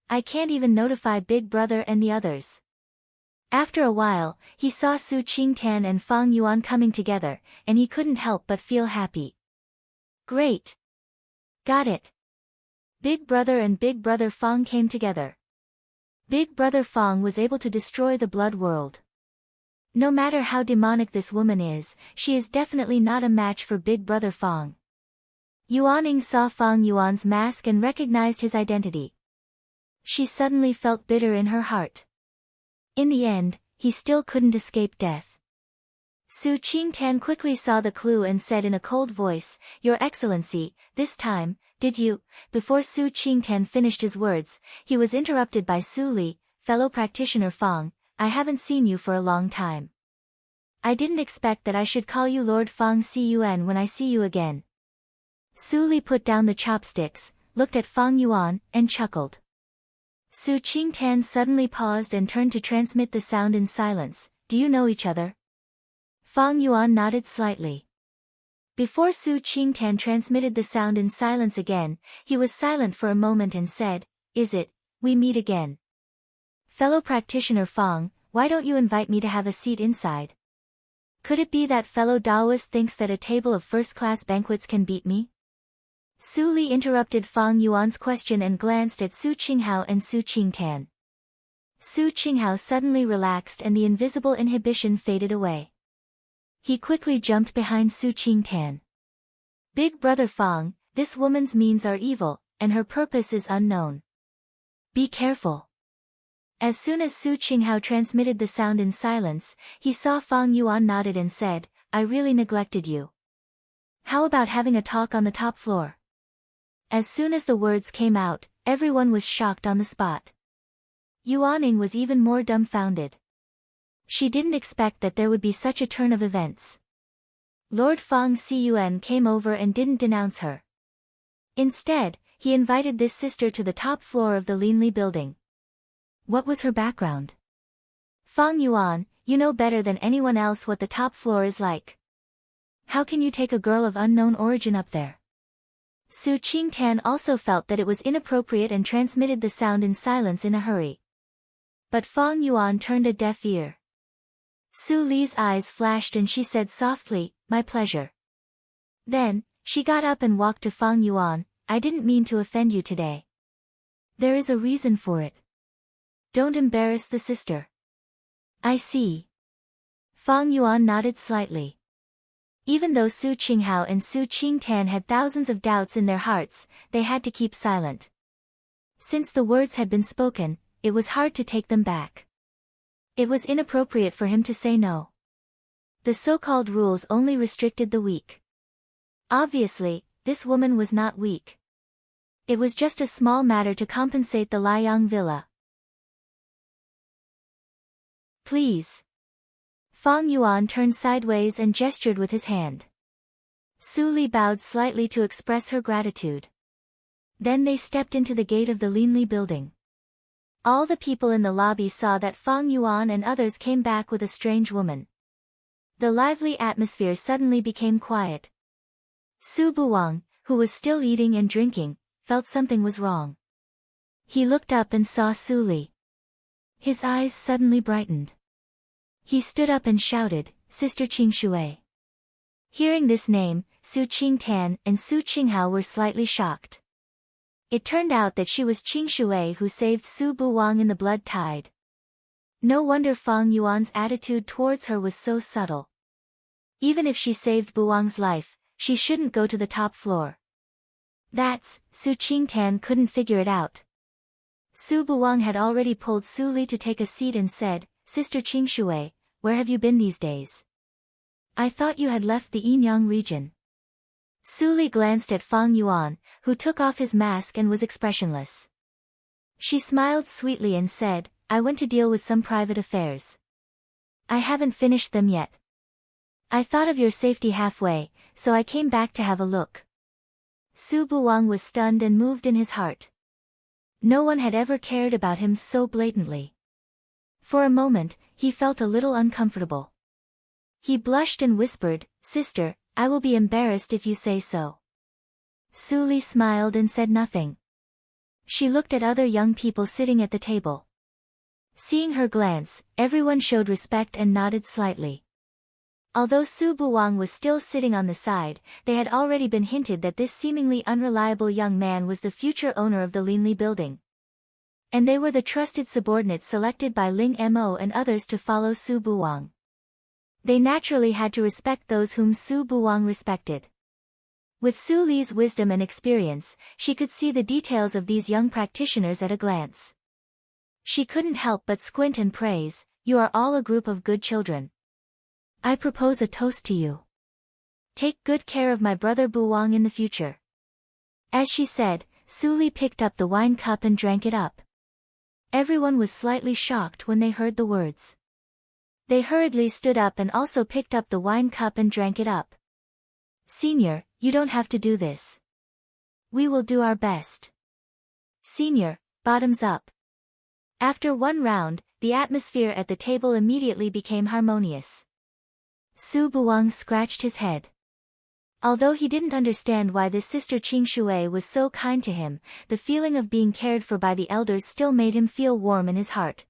I can't even notify Big Brother and the others. After a while, he saw Su Qingtian and Fang Yuan coming together, and he couldn't help but feel happy. Great! Got it! Big Brother and Big Brother Fang came together. Big Brother Fang was able to destroy the blood world. No matter how demonic this woman is, she is definitely not a match for Big Brother Fang. Yuaning saw Fang Yuan's mask and recognized his identity. She suddenly felt bitter in her heart. In the end, he still couldn't escape death. Su Qingtian quickly saw the clue and said in a cold voice, "Your Excellency, this time, did you?" Before Su Qingtian finished his words, he was interrupted by Su Li, "Fellow practitioner Fang, I haven't seen you for a long time. I didn't expect that I should call you Lord Fang Cun when I see you again." Su Li put down the chopsticks, looked at Fang Yuan, and chuckled. Su Qingtian suddenly paused and turned to transmit the sound in silence. "Do you know each other?" Fang Yuan nodded slightly. Before Su Qingtan transmitted the sound in silence again, he was silent for a moment and said, "Is it, we meet again. Fellow practitioner Fang, why don't you invite me to have a seat inside? Could it be that fellow Taoist thinks that a table of first-class banquets can beat me?" Su Li interrupted Fang Yuan's question and glanced at Su Qinghao and Su Qingtan. Su Qinghao suddenly relaxed and the invisible inhibition faded away. He quickly jumped behind Su Qingtan. "Big brother Fang, this woman's means are evil, and her purpose is unknown. Be careful." As soon as Su Qinghao transmitted the sound in silence, he saw Fang Yuan nodded and said, "I really neglected you. How about having a talk on the top floor?" As soon as the words came out, everyone was shocked on the spot. Yuaning was even more dumbfounded. She didn't expect that there would be such a turn of events. Lord Fang Cun came over and didn't denounce her. Instead, he invited this sister to the top floor of the Linli building. What was her background? "Fang Yuan, you know better than anyone else what the top floor is like. How can you take a girl of unknown origin up there?" Su Qingtan also felt that it was inappropriate and transmitted the sound in silence in a hurry. But Fang Yuan turned a deaf ear. Su Li's eyes flashed and she said softly, "My pleasure." Then, she got up and walked to Fang Yuan. "I didn't mean to offend you today. There is a reason for it. Don't embarrass the sister." "I see." Fang Yuan nodded slightly. Even though Su Qinghao and Su Qingtan had thousands of doubts in their hearts, they had to keep silent. Since the words had been spoken, it was hard to take them back. It was inappropriate for him to say no. The so-called rules only restricted the weak. Obviously, this woman was not weak. It was just a small matter to compensate the Liang villa. "Please." Fang Yuan turned sideways and gestured with his hand. Su Li bowed slightly to express her gratitude. Then they stepped into the gate of the Linli building. All the people in the lobby saw that Fang Yuan and others came back with a strange woman. The lively atmosphere suddenly became quiet. Su Buwang, who was still eating and drinking, felt something was wrong. He looked up and saw Su Li. His eyes suddenly brightened. He stood up and shouted, "Sister Qingshui." Hearing this name, Su Qingtan and Su Qinghao were slightly shocked. It turned out that she was Qingshui who saved Su Buwang in the blood tide. No wonder Fang Yuan's attitude towards her was so subtle. Even if she saved Buwang's life, she shouldn't go to the top floor. Su Qingtan couldn't figure it out. Su Buwang had already pulled Su Li to take a seat and said, "Sister Qingshui, where have you been these days? I thought you had left the Yinyang region." Su Li glanced at Fang Yuan, who took off his mask and was expressionless. She smiled sweetly and said, "I went to deal with some private affairs. I haven't finished them yet. I thought of your safety halfway, so I came back to have a look." Su Buwang was stunned and moved in his heart. No one had ever cared about him so blatantly. For a moment, he felt a little uncomfortable. He blushed and whispered, "Sister, I will be embarrassed if you say so." Su Li smiled and said nothing. She looked at other young people sitting at the table. Seeing her glance, everyone showed respect and nodded slightly. Although Su Buwang was still sitting on the side, they had already been hinted that this seemingly unreliable young man was the future owner of the Linli building. And they were the trusted subordinates selected by Ling Mo and others to follow Su Buwang. They naturally had to respect those whom Su Buwang respected. With Su Li's wisdom and experience, she could see the details of these young practitioners at a glance. She couldn't help but squint and praise, "You are all a group of good children. I propose a toast to you. Take good care of my brother Buwang in the future." As she said, Su Li picked up the wine cup and drank it up. Everyone was slightly shocked when they heard the words. They hurriedly stood up and also picked up the wine cup and drank it up. "Senior, you don't have to do this. We will do our best." "Senior, bottoms up." After one round, the atmosphere at the table immediately became harmonious. Su Buwang scratched his head. Although he didn't understand why this sister Qing Shui was so kind to him, the feeling of being cared for by the elders still made him feel warm in his heart.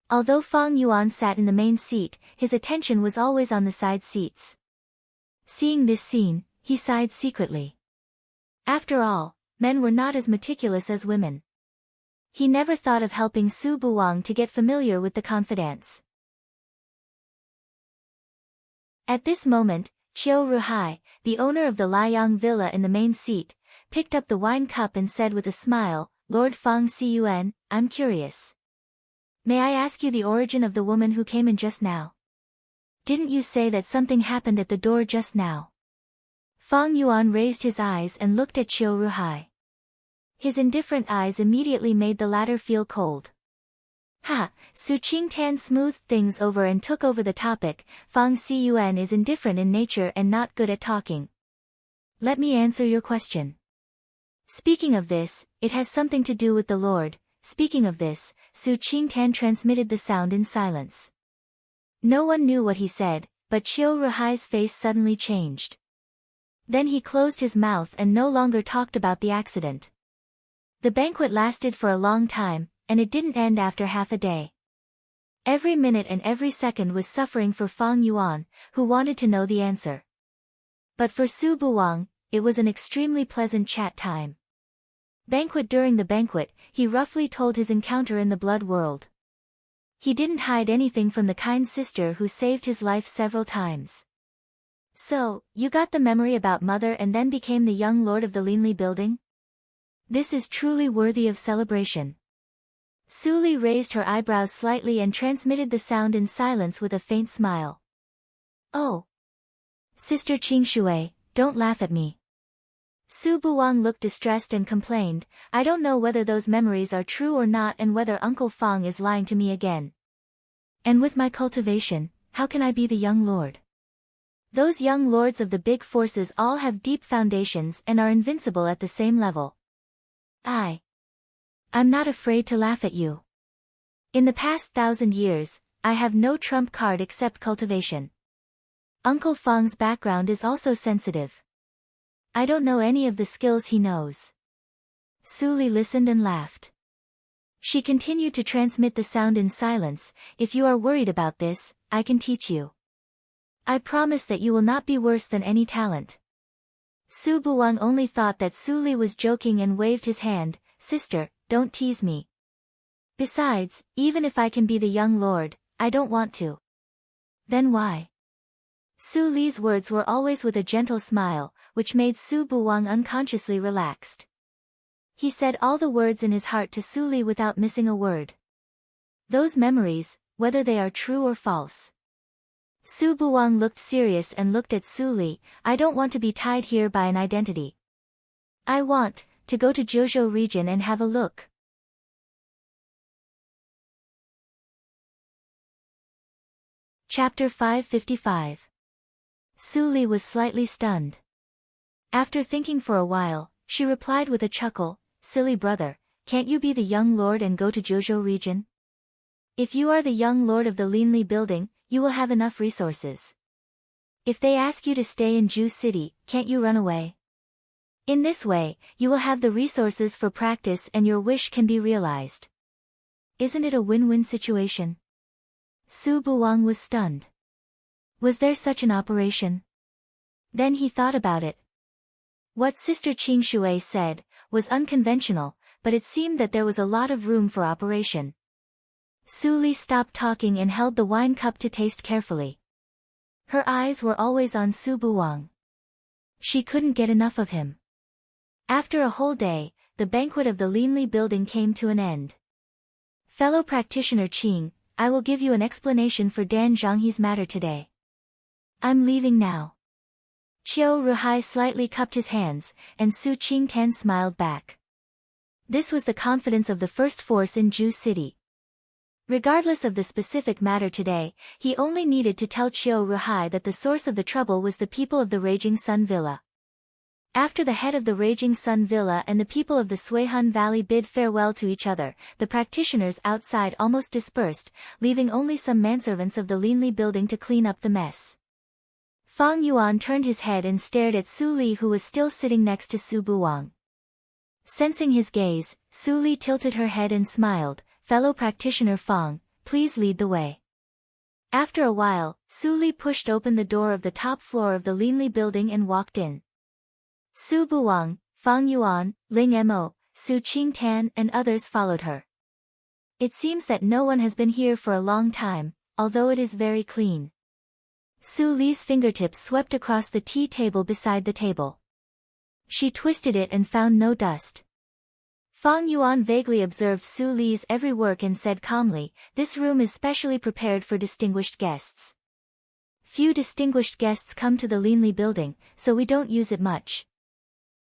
Although Fang Yuan sat in the main seat, his attention was always on the side seats. Seeing this scene, he sighed secretly. After all, men were not as meticulous as women. He never thought of helping Su Buwang to get familiar with the confidants. At this moment, Qiu Ruhai, the owner of the Liang Villa in the main seat, picked up the wine cup and said with a smile, "Lord Fang Cun, I'm curious. May I ask you the origin of the woman who came in just now? Didn't you say that something happened at the door just now?" Fang Yuan raised his eyes and looked at Qiu Ruhai. His indifferent eyes immediately made the latter feel cold. "Ha!" Su Qingtan smoothed things over and took over the topic. "Fang Cun is indifferent in nature and not good at talking. Let me answer your question. Speaking of this, it has something to do with the Lord." Speaking of this, Su Qingtan transmitted the sound in silence. No one knew what he said, but Qiu Ruhai's face suddenly changed. Then he closed his mouth and no longer talked about the accident. The banquet lasted for a long time, and it didn't end after half a day. Every minute and every second was suffering for Fang Yuan, who wanted to know the answer. But for Su Buwang, it was an extremely pleasant chat time. During the banquet, he roughly told his encounter in the blood world. He didn't hide anything from the kind sister who saved his life several times. "So, you got the memory about mother and then became the young lord of the Linli building? This is truly worthy of celebration." Su Li raised her eyebrows slightly and transmitted the sound in silence with a faint smile. "Oh. Sister Qing Shui, don't laugh at me." Su Buwang looked distressed and complained, "I don't know whether those memories are true or not and whether Uncle Fang is lying to me again. And with my cultivation, how can I be the young lord? Those young lords of the big forces all have deep foundations and are invincible at the same level. I'm not afraid to laugh at you. In the past 1,000 years, I have no trump card except cultivation. Uncle Fang's background is also sensitive. I don't know any of the skills he knows." Su Li listened and laughed. She continued to transmit the sound in silence. "If you are worried about this, I can teach you. I promise that you will not be worse than any talent." Su Buwang only thought that Su Li was joking and waved his hand. "Sister, don't tease me. Besides, even if I can be the young lord, I don't want to." "Then why?" Su Li's words were always with a gentle smile, which made Su Buwang unconsciously relaxed. He said all the words in his heart to Su Li without missing a word. "Those memories, whether they are true or false." Su Buwang looked serious and looked at Su Li. "I don't want to be tied here by an identity. I want to go to Zheozhou region and have a look." Chapter 555. Su Li was slightly stunned. After thinking for a while, she replied with a chuckle, "Silly brother, can't you be the young lord and go to Zheozhou region? If you are the young lord of the Linli building, you will have enough resources. If they ask you to stay in Ju City, can't you run away? In this way, you will have the resources for practice and your wish can be realized. Isn't it a win-win situation?" Su Buwang was stunned. Was there such an operation? Then he thought about it. What Sister Qing Shui said was unconventional, but it seemed that there was a lot of room for operation. Su Li stopped talking and held the wine cup to taste carefully. Her eyes were always on Su Buwang. She couldn't get enough of him. After a whole day, the banquet of the Linli building came to an end. "Fellow practitioner Qing, I will give you an explanation for Dan Zhanghe's matter today. I'm leaving now." Qiu Ruhai slightly cupped his hands, and Su Qingtan smiled back. This was the confidence of the first force in Ju City. Regardless of the specific matter today, he only needed to tell Qiu Ruhai that the source of the trouble was the people of the Raging Sun Villa. After the head of the Raging Sun Villa and the people of the Suihun Valley bid farewell to each other, the practitioners outside almost dispersed, leaving only some manservants of the Linli building to clean up the mess. Fang Yuan turned his head and stared at Su Li, who was still sitting next to Su Buwang. Sensing his gaze, Su Li tilted her head and smiled. Fellow practitioner Fang, please lead the way. After a while, Su Li pushed open the door of the top floor of the Linli building and walked in. Su Buwang, Fang Yuan, Ling Mo, Su Qingtan and others followed her. It seems that no one has been here for a long time, although it is very clean. Su Li's fingertips swept across the tea table beside the table. She twisted it and found no dust. Fang Yuan vaguely observed Su Li's every work and said calmly, "This room is specially prepared for distinguished guests. Few distinguished guests come to the Linli building, so we don't use it much."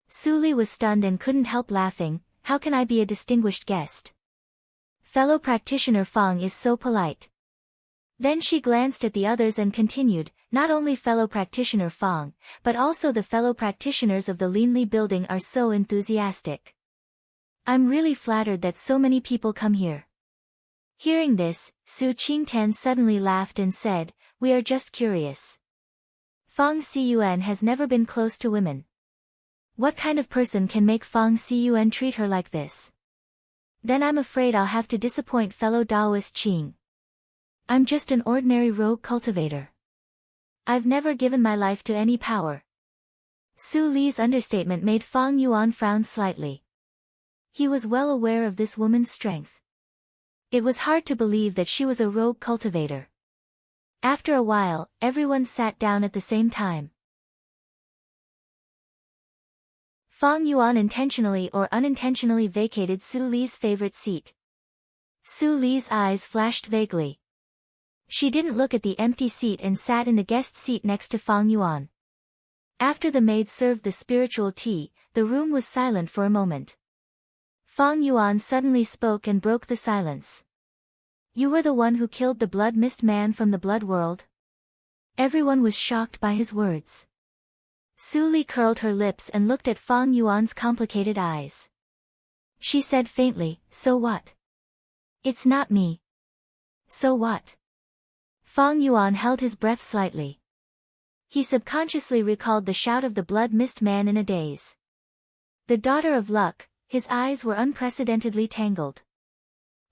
Su Li was stunned and couldn't help laughing. How can I be a distinguished guest? Fellow practitioner Fang is so polite. Then she glanced at the others and continued, not only fellow practitioner Fang, but also the fellow practitioners of the Linli building are so enthusiastic. I'm really flattered that so many people come here. Hearing this, Su Qingtan suddenly laughed and said, "We are just curious. Fang Xiyuan has never been close to women. What kind of person can make Fang Xiyuan treat her like this? Then I'm afraid I'll have to disappoint fellow Taoist Qing. I'm just an ordinary rogue cultivator. I've never given my life to any power." Su Li's understatement made Fang Yuan frown slightly. He was well aware of this woman's strength. It was hard to believe that she was a rogue cultivator. After a while, everyone sat down at the same time. Fang Yuan intentionally or unintentionally vacated Su Li's favorite seat. Su Li's eyes flashed vaguely. She didn't look at the empty seat and sat in the guest seat next to Fang Yuan. After the maid served the spiritual tea, the room was silent for a moment. Fang Yuan suddenly spoke and broke the silence. "You were the one who killed the blood mist man from the blood world?" Everyone was shocked by his words. Su Li curled her lips and looked at Fang Yuan's complicated eyes. She said faintly, "So what? It's not me." "So what?" Fang Yuan held his breath slightly. He subconsciously recalled the shout of the blood mist man in a daze. The daughter of luck, his eyes were unprecedentedly tangled.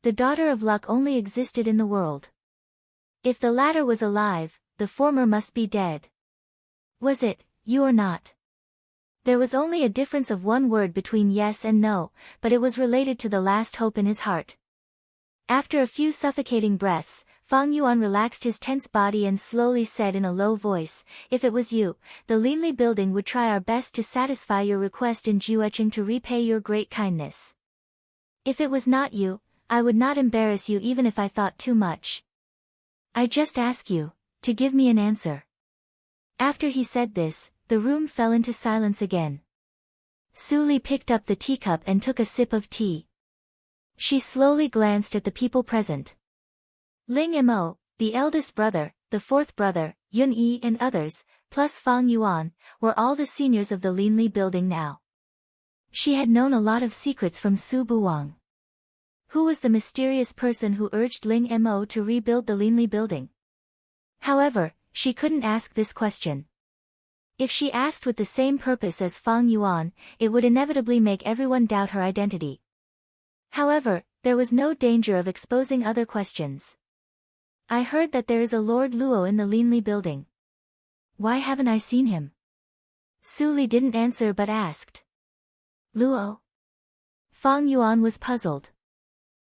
The daughter of luck only existed in the world. If the latter was alive, the former must be dead. Was it, you or not? There was only a difference of one word between yes and no, but it was related to the last hope in his heart. After a few suffocating breaths, Fang Yuan relaxed his tense body and slowly said in a low voice, "If it was you, the Linli building would try our best to satisfy your request in Juecheng to repay your great kindness. If it was not you, I would not embarrass you even if I thought too much. I just ask you, to give me an answer." After he said this, the room fell into silence again. Su Li picked up the teacup and took a sip of tea. She slowly glanced at the people present. Ling Mo, the eldest brother, the fourth brother, Yun Yi and others, plus Fang Yuan, were all the seniors of the Linli building now. She had known a lot of secrets from Su Buwang. Who was the mysterious person who urged Ling Mo to rebuild the Linli building? However, she couldn't ask this question. If she asked with the same purpose as Fang Yuan, it would inevitably make everyone doubt her identity. However, there was no danger of exposing other questions. "I heard that there is a Lord Luo in the Linli building. Why haven't I seen him?" Su Li didn't answer but asked. "Luo?" Fang Yuan was puzzled.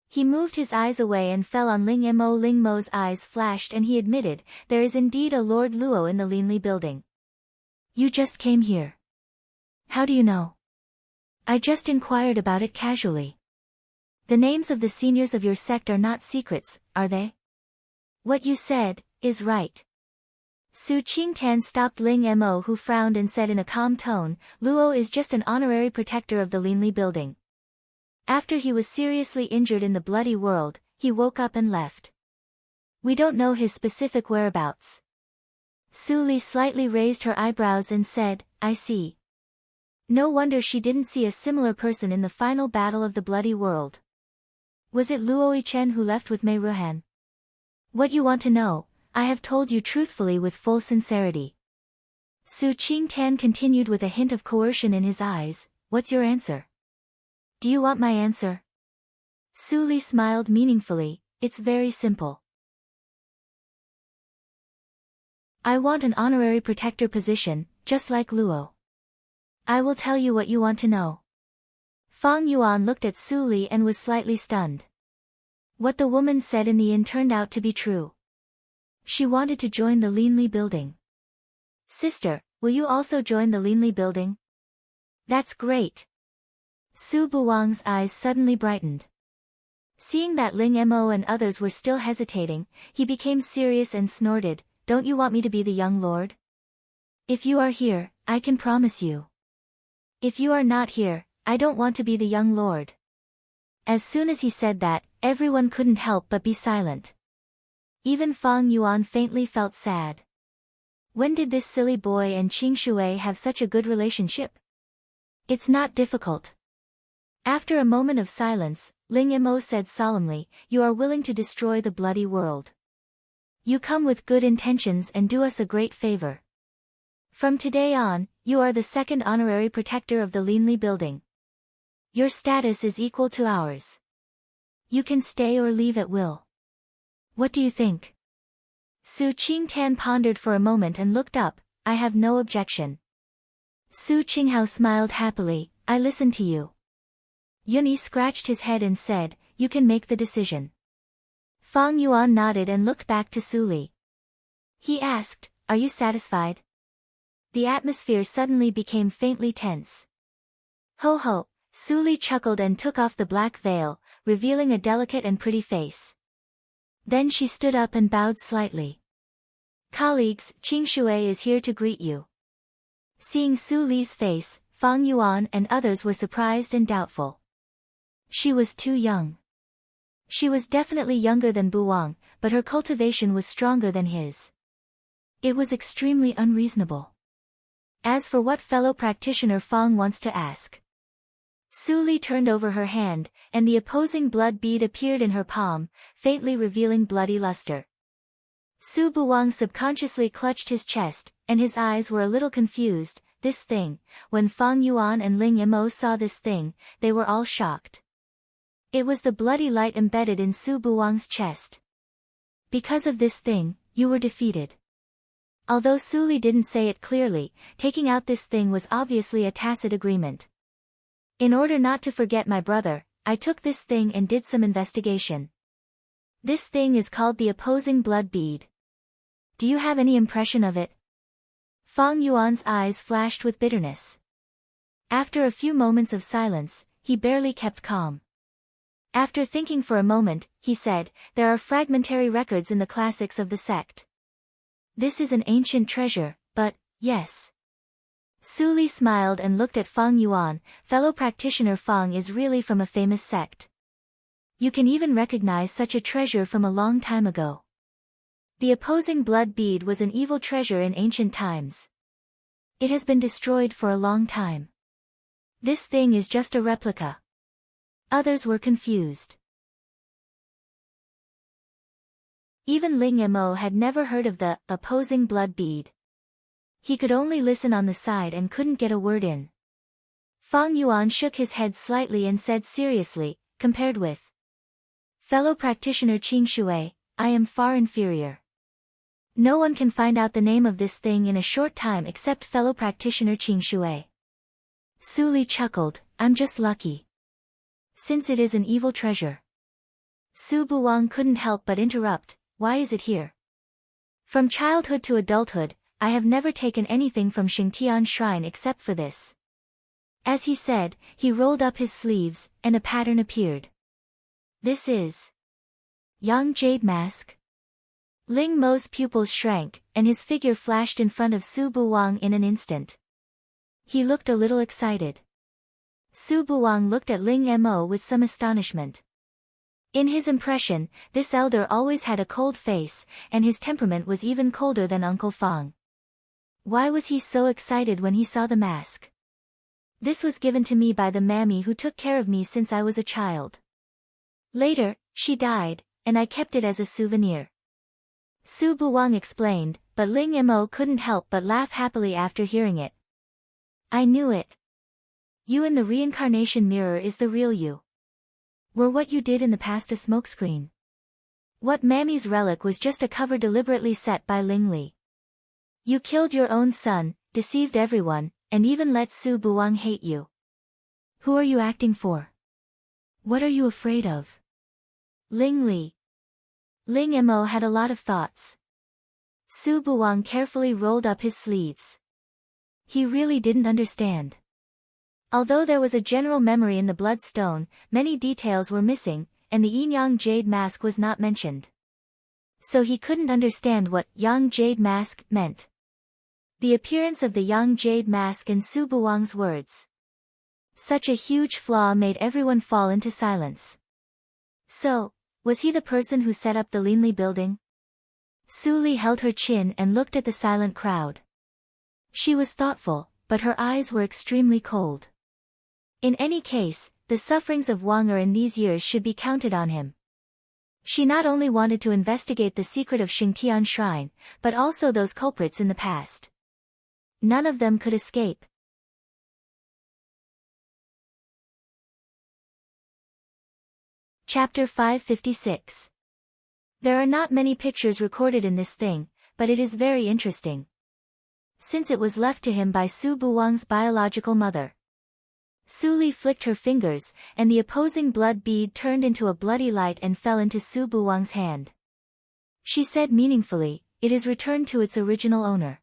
He moved his eyes away and fell on Ling Mo. Ling Mo's eyes flashed and he admitted, "There is indeed a Lord Luo in the Linli building." "You just came here. How do you know?" "I just inquired about it casually." "The names of the seniors of your sect are not secrets, are they?" "What you said is right." Su Qingtan stopped Ling Mo, who frowned and said in a calm tone, "Luo is just an honorary protector of the Linli building. After he was seriously injured in the bloody world, he woke up and left. We don't know his specific whereabouts." Su Li slightly raised her eyebrows and said, "I see. No wonder she didn't see a similar person in the final battle of the bloody world. Was it Luo Yichen who left with Mei Ruhan?" "What you want to know, I have told you truthfully with full sincerity. Su Qingtan continued with a hint of coercion in his eyes, "What's your answer?" "Do you want my answer?" Su Li smiled meaningfully, "It's very simple. I want an honorary protector position, just like Luo. I will tell you what you want to know." Fang Yuan looked at Su Li and was slightly stunned. What the woman said in the inn turned out to be true. She wanted to join the Linli building. "Sister, will you also join the Linli building?" "That's great." Su Buwang's eyes suddenly brightened. Seeing that Ling Mo and others were still hesitating, he became serious and snorted, "Don't you want me to be the young lord? If you are here, I can promise you. If you are not here, I don't want to be the young lord." As soon as he said that, everyone couldn't help but be silent. Even Fang Yuan faintly felt sad. When did this silly boy and Qing Shui have such a good relationship? It's not difficult. After a moment of silence, Ling Mo said solemnly, "You are willing to destroy the bloody world. You come with good intentions and do us a great favor. From today on, you are the second honorary protector of the Linli building. Your status is equal to ours. You can stay or leave at will. What do you think?" Su Qingtan pondered for a moment and looked up, "I have no objection." Su Qinghao smiled happily, "I listen to you." Yunyi scratched his head and said, "You can make the decision." Fang Yuan nodded and looked back to Su Li. He asked, "Are you satisfied?" The atmosphere suddenly became faintly tense. "Ho ho," Su Li chuckled and took off the black veil, revealing a delicate and pretty face. Then she stood up and bowed slightly. "Colleagues, Qing Shui is here to greet you." Seeing Su Li's face, Fang Yuan and others were surprised and doubtful. She was too young. She was definitely younger than Buwang, but her cultivation was stronger than his. It was extremely unreasonable. As for what fellow practitioner Fang wants to ask. Su Li turned over her hand, and the opposing blood bead appeared in her palm, faintly revealing bloody luster. Su Buwang subconsciously clutched his chest, and his eyes were a little confused. This thing, when Fang Yuan and Ling Mo saw this thing, they were all shocked. It was the bloody light embedded in Su Buwang's chest. "Because of this thing, you were defeated." Although Su Li didn't say it clearly, taking out this thing was obviously a tacit agreement. "In order not to forget my brother, I took this thing and did some investigation. This thing is called the opposing blood bead. Do you have any impression of it?" Fang Yuan's eyes flashed with bitterness. After a few moments of silence, he barely kept calm. After thinking for a moment, he said, "There are fragmentary records in the classics of the sect. This is an ancient treasure, but, yes." Su Li smiled and looked at Fang Yuan. "Fellow practitioner Fang is really from a famous sect. You can even recognize such a treasure from a long time ago. The opposing blood bead was an evil treasure in ancient times. It has been destroyed for a long time. This thing is just a replica." Others were confused. Even Ling Mo had never heard of the opposing blood bead. He could only listen on the side and couldn't get a word in. Fang Yuan shook his head slightly and said seriously, "Compared with fellow practitioner Qing Shui, I am far inferior. No one can find out the name of this thing in a short time except fellow practitioner Qing Shui." Su Li chuckled, "I'm just lucky. Since it is an evil treasure." Su Buwang couldn't help but interrupt, "Why is it here? From childhood to adulthood, I have never taken anything from Xingtian Shrine except for this." As he said, he rolled up his sleeves, and a pattern appeared. "This is Yang Jade Mask." Ling Mo's pupils shrank, and his figure flashed in front of Su Buwang in an instant. He looked a little excited. Su Buwang looked at Ling Mo with some astonishment. In his impression, this elder always had a cold face, and his temperament was even colder than Uncle Fang. Why was he so excited when he saw the mask? "This was given to me by the mammy who took care of me since I was a child. Later, she died, and I kept it as a souvenir." Su Buwang explained, but Ling Mo couldn't help but laugh happily after hearing it. I knew it. You in the reincarnation mirror is the real you. Were what you did in the past a smokescreen? What Mammy's relic was just a cover deliberately set by Ling Li. You killed your own son, deceived everyone, and even let Su Buwang hate you. Who are you acting for? What are you afraid of? Ling Li. Ling Mo had a lot of thoughts. Su Buwang carefully rolled up his sleeves. He really didn't understand. Although there was a general memory in the bloodstone, many details were missing, and the Yin-Yang Jade Mask was not mentioned. So he couldn't understand what Yang Jade Mask meant. The appearance of the Yang Jade Mask and Su Buwang's words. Such a huge flaw made everyone fall into silence. So, was he the person who set up the Linli building? Su Li held her chin and looked at the silent crowd. She was thoughtful, but her eyes were extremely cold. In any case, the sufferings of Wang Er in these years should be counted on him. She not only wanted to investigate the secret of Xingtian Shrine, but also those culprits in the past. None of them could escape. Chapter 556. There are not many pictures recorded in this thing, but it is very interesting. Since it was left to him by Su Buwang's biological mother. Su Li flicked her fingers, and the opposing blood bead turned into a bloody light and fell into Su Buwang's hand. She said meaningfully, "It is returned to its original owner."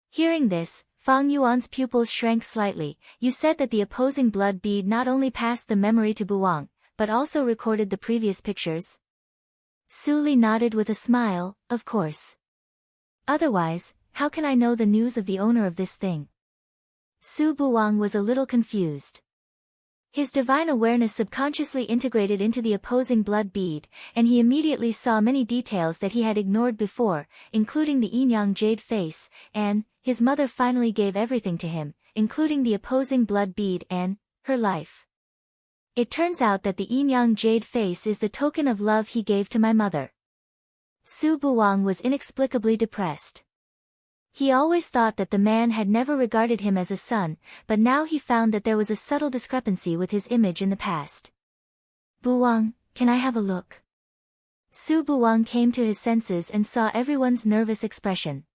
Hearing this, Fang Yuan's pupils shrank slightly. You said that the opposing blood bead not only passed the memory to Buwang, but also recorded the previous pictures? Su Li nodded with a smile, of course. Otherwise, how can I know the news of the owner of this thing? Su Buwang was a little confused. His divine awareness subconsciously integrated into the opposing blood bead, and he immediately saw many details that he had ignored before, including the Yin-Yang Jade face, and his mother finally gave everything to him, including the opposing blood bead and her life. It turns out that the Yin-Yang Jade face is the token of love he gave to my mother. Su Buwang was inexplicably depressed. He always thought that the man had never regarded him as a son, but now he found that there was a subtle discrepancy with his image in the past. Buwang, can I have a look? Su Buwang came to his senses and saw everyone's nervous expression.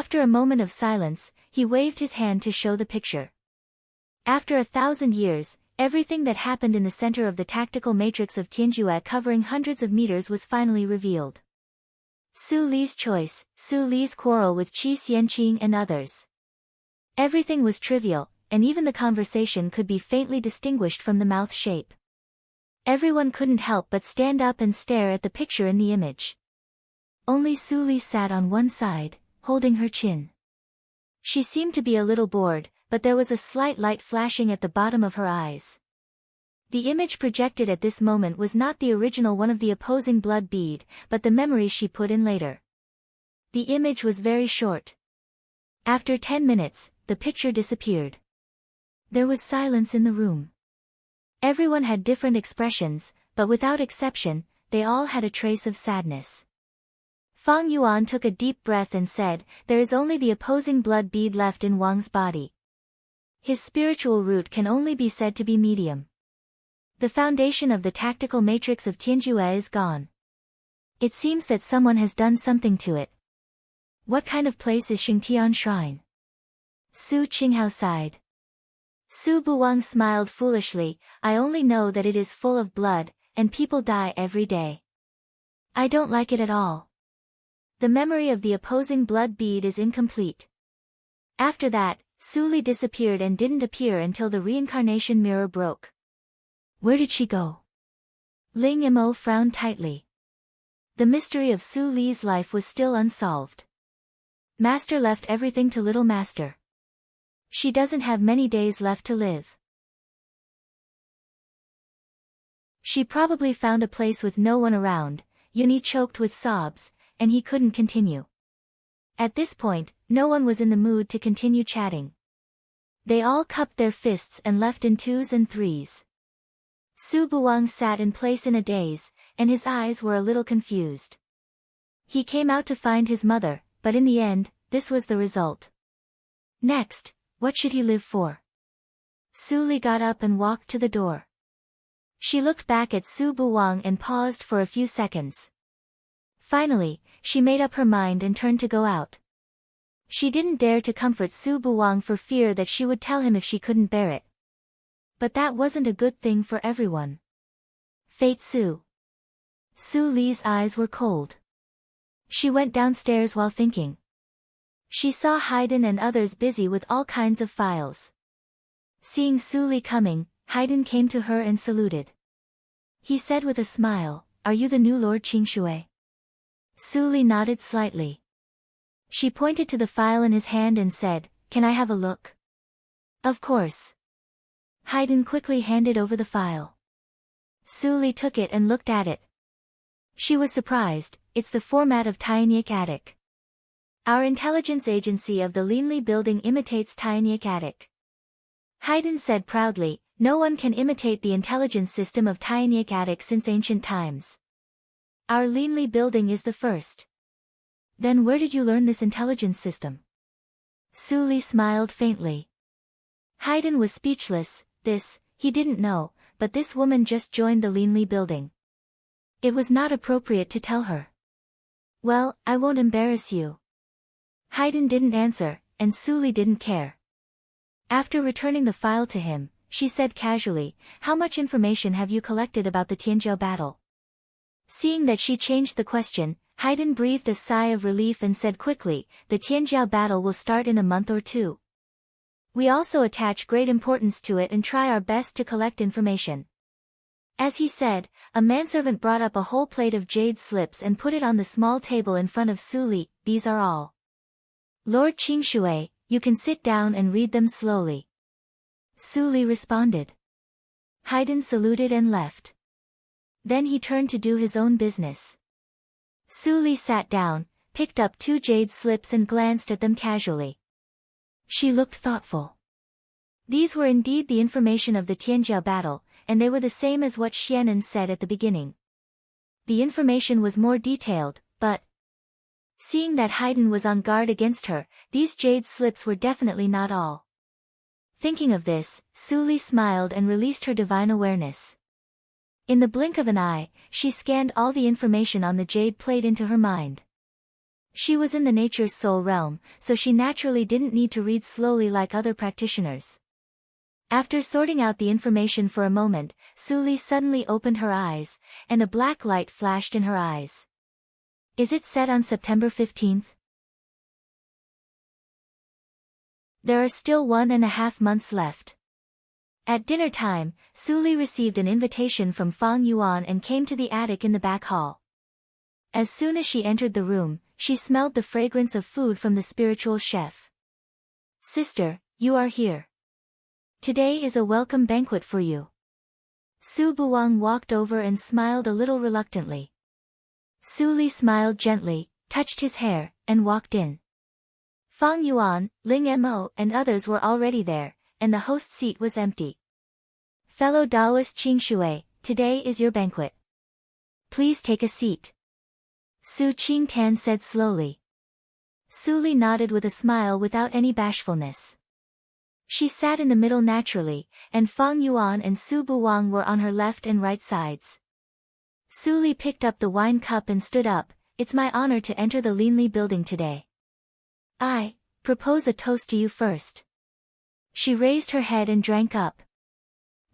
After a moment of silence, he waved his hand to show the picture. After 1,000 years, everything that happened in the center of the tactical matrix of Tianjue covering hundreds of meters was finally revealed. Su Li's choice, Su Li's quarrel with Qi Xianqing and others. Everything was trivial, and even the conversation could be faintly distinguished from the mouth shape. Everyone couldn't help but stand up and stare at the picture in the image. Only Su Li sat on one side, holding her chin. She seemed to be a little bored, but there was a slight light flashing at the bottom of her eyes. The image projected at this moment was not the original one of the opposing blood bead, but the memory she put in later. The image was very short. After 10 minutes, the picture disappeared. There was silence in the room. Everyone had different expressions, but without exception, they all had a trace of sadness. Fang Yuan took a deep breath and said, "There is only the opposing blood bead left in Wang's body. His spiritual root can only be said to be medium. The foundation of the tactical matrix of Tianjue is gone. It seems that someone has done something to it. What kind of place is Xingtian Shrine?" Su Qinghao sighed. Su Buwang smiled foolishly, "I only know that it is full of blood, and people die every day. I don't like it at all. The memory of the opposing blood bead is incomplete." After that, Su Li disappeared and didn't appear until the reincarnation mirror broke. Where did she go? Ling Mo frowned tightly. The mystery of Su Li's life was still unsolved. Master left everything to little master. She doesn't have many days left to live. She probably found a place with no one around. Yuni choked with sobs, and he couldn't continue. At this point, no one was in the mood to continue chatting. They all cupped their fists and left in 2s and 3s. Su Buwang sat in place in a daze, and his eyes were a little confused. He came out to find his mother, but in the end, this was the result. Next, what should he live for? Su Li got up and walked to the door. She looked back at Su Buwang and paused for a few seconds. Finally, she made up her mind and turned to go out. She didn't dare to comfort Su Buwang for fear that she would tell him if she couldn't bear it. But that wasn't a good thing for everyone. Fate Su. Su Li's eyes were cold. She went downstairs while thinking. She saw Haydn and others busy with all kinds of files. Seeing Su Li coming, Haydn came to her and saluted. He said with a smile, "Are you the new Lord Qingshui?" Su Li nodded slightly. She pointed to the file in his hand and said, "Can I have a look?" "Of course." Haydn quickly handed over the file. Su Li took it and looked at it. She was surprised. It's the format of Tianyik Attic. Our intelligence agency of the Linli building imitates Tianyik Attic. Haydn said proudly, "No one can imitate the intelligence system of Tianyik Attic since ancient times. Our Linli building is the first." "Then where did you learn this intelligence system?" Su Li smiled faintly. Haydn was speechless. He didn't know, but this woman just joined the Linli building. It was not appropriate to tell her. "Well, I won't embarrass you." Haydn didn't answer, and Su Li didn't care. After returning the file to him, she said casually, "How much information have you collected about the Tianjiao battle?" Seeing that she changed the question, Haydn breathed a sigh of relief and said quickly, "The Tianjiao battle will start in a month or two. We also attach great importance to it and try our best to collect information." As he said, a manservant brought up a whole plate of jade slips and put it on the small table in front of Su Li. "These are all. Lord Qingshui, you can sit down and read them slowly." Su Li responded. Haydn saluted and left. Then he turned to do his own business. Su Li sat down, picked up 2 jade slips and glanced at them casually. She looked thoughtful. These were indeed the information of the Tianjiao battle, and they were the same as what Xianan said at the beginning. The information was more detailed, but seeing that Haydn was on guard against her, these jade slips were definitely not all. Thinking of this, Su Li smiled and released her divine awareness. In the blink of an eye, she scanned all the information on the jade plate into her mind. She was in the nature's soul realm, so she naturally didn't need to read slowly like other practitioners. After sorting out the information for a moment, Su Li suddenly opened her eyes, and a black light flashed in her eyes. "Is it set on September 15th? There are still 1.5 months left." At dinner time, Su Li received an invitation from Fang Yuan and came to the attic in the back hall. As soon as she entered the room, she smelled the fragrance of food from the spiritual chef. "Sister, you are here. Today is a welcome banquet for you." Su Buwang walked over and smiled a little reluctantly. Su Li smiled gently, touched his hair, and walked in. Fang Yuan, Ling Mo, and others were already there, and the host's seat was empty. "Fellow Taoist Qingshui, today is your banquet. Please take a seat," Su Qingtan said slowly. Su Li nodded with a smile without any bashfulness. She sat in the middle naturally, and Fang Yuan and Su Buwang were on her left and right sides. Su Li picked up the wine cup and stood up. "It's my honor to enter the Linli building today. I propose a toast to you first." She raised her head and drank up.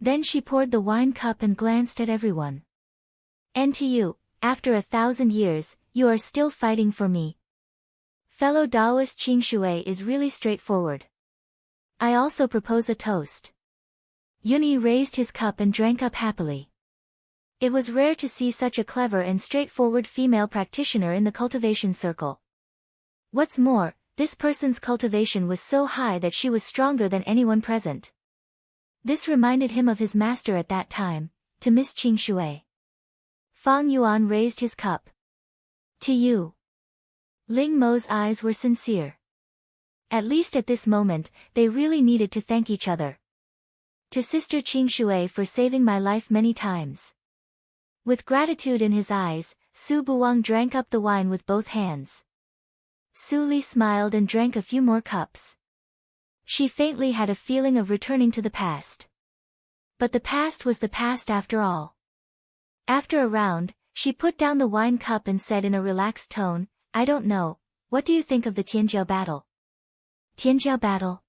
Then she poured the wine cup and glanced at everyone. "And to you, after 1,000 years, you are still fighting for me. Fellow Taoist Qingshui is really straightforward. I also propose a toast." Yunyi raised his cup and drank up happily. It was rare to see such a clever and straightforward female practitioner in the cultivation circle. What's more, this person's cultivation was so high that she was stronger than anyone present. This reminded him of his master at that time, to Miss Qingshui. Fang Yuan raised his cup. "To you." Ling Mo's eyes were sincere. At least at this moment, they really needed to thank each other. "To Sister Qingshui for saving my life many times." With gratitude in his eyes, Su Buwang drank up the wine with both hands. Su Li smiled and drank a few more cups. She faintly had a feeling of returning to the past. But the past was the past after all. After a round, she put down the wine cup and said in a relaxed tone, "I don't know, what do you think of the Tianjiao battle?" Tianjiao battle?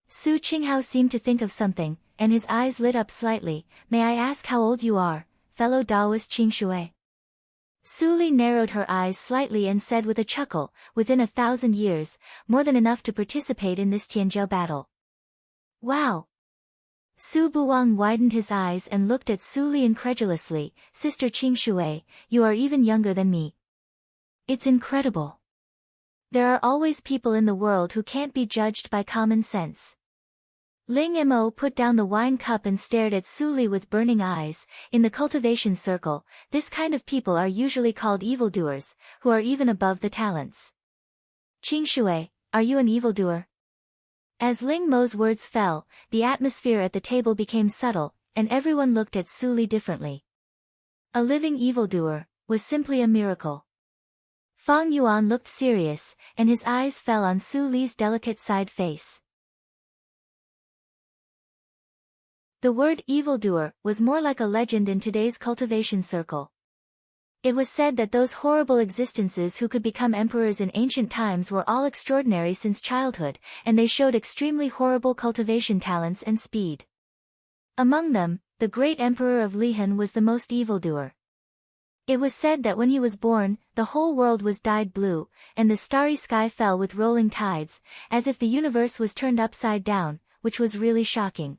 Su Qinghao seemed to think of something, and his eyes lit up slightly. "May I ask how old you are, fellow Taoist Qing Shui?" Su Li narrowed her eyes slightly and said with a chuckle, "Within 1,000 years, more than enough to participate in this Tianjiao battle." Wow! Su Buwang widened his eyes and looked at Su Li incredulously. "Sister Qing Shui, you are even younger than me. It's incredible. There are always people in the world who can't be judged by common sense." Ling Mo put down the wine cup and stared at Su Li with burning eyes. "In the cultivation circle, this kind of people are usually called evildoers, who are even above the talents. Qing Shui, are you an evildoer?" As Ling Mo's words fell, the atmosphere at the table became subtle, and everyone looked at Su Li differently. A living evildoer was simply a miracle. Fang Yuan looked serious, and his eyes fell on Su Li's delicate side face. The word evildoer was more like a legend in today's cultivation circle. It was said that those horrible existences who could become emperors in ancient times were all extraordinary since childhood, and they showed extremely horrible cultivation talents and speed. Among them, the great emperor of Lihan was the most evildoer. It was said that when he was born, the whole world was dyed blue, and the starry sky fell with rolling tides, as if the universe was turned upside down, which was really shocking.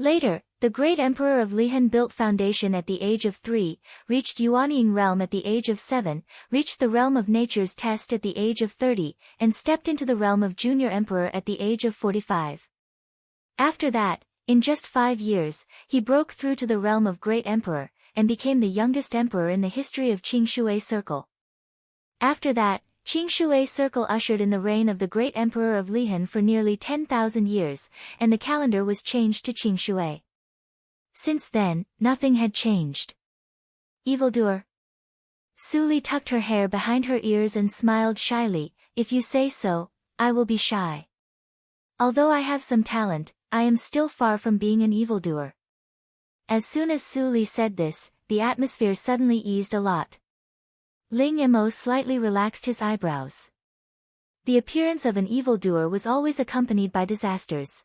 Later, the great emperor of Lihan built foundation at the age of 3, reached Yuanying realm at the age of 7, reached the realm of nature's test at the age of 30, and stepped into the realm of junior emperor at the age of 45. After that, in just 5 years, he broke through to the realm of great emperor, and became the youngest emperor in the history of Qing Shui Circle. After that, Qing Shui Circle ushered in the reign of the great emperor of Lihan for nearly 10,000 years, and the calendar was changed to Qing Shui. Since then, nothing had changed. Evildoer. Su Li tucked her hair behind her ears and smiled shyly. "If you say so, I will be shy. Although I have some talent, I am still far from being an evildoer." As soon as Su Li said this, the atmosphere suddenly eased a lot. Ling Mo slightly relaxed his eyebrows. The appearance of an evildoer was always accompanied by disasters.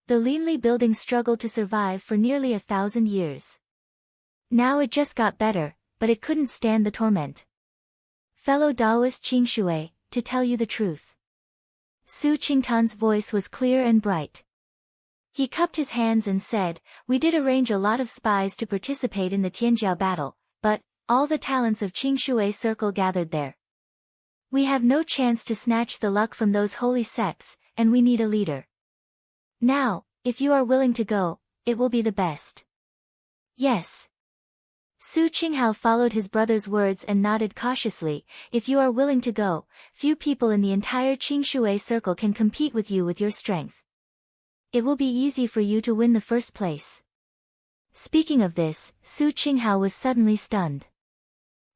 The Linli building struggled to survive for nearly 1,000 years. Now it just got better, but it couldn't stand the torment. "Fellow Taoist Qing Shui, to tell you the truth." Su Qingtan's voice was clear and bright. He cupped his hands and said, "We did arrange a lot of spies to participate in the Tianjiao battle, but all the talents of Qing Shui Circle gathered there. We have no chance to snatch the luck from those holy sects, and we need a leader. Now, if you are willing to go, it will be the best." "Yes." Su Qinghao followed his brother's words and nodded cautiously. "If you are willing to go, few people in the entire Qing Shui Circle can compete with you with your strength. It will be easy for you to win the first place." Speaking of this, Su Qinghao was suddenly stunned.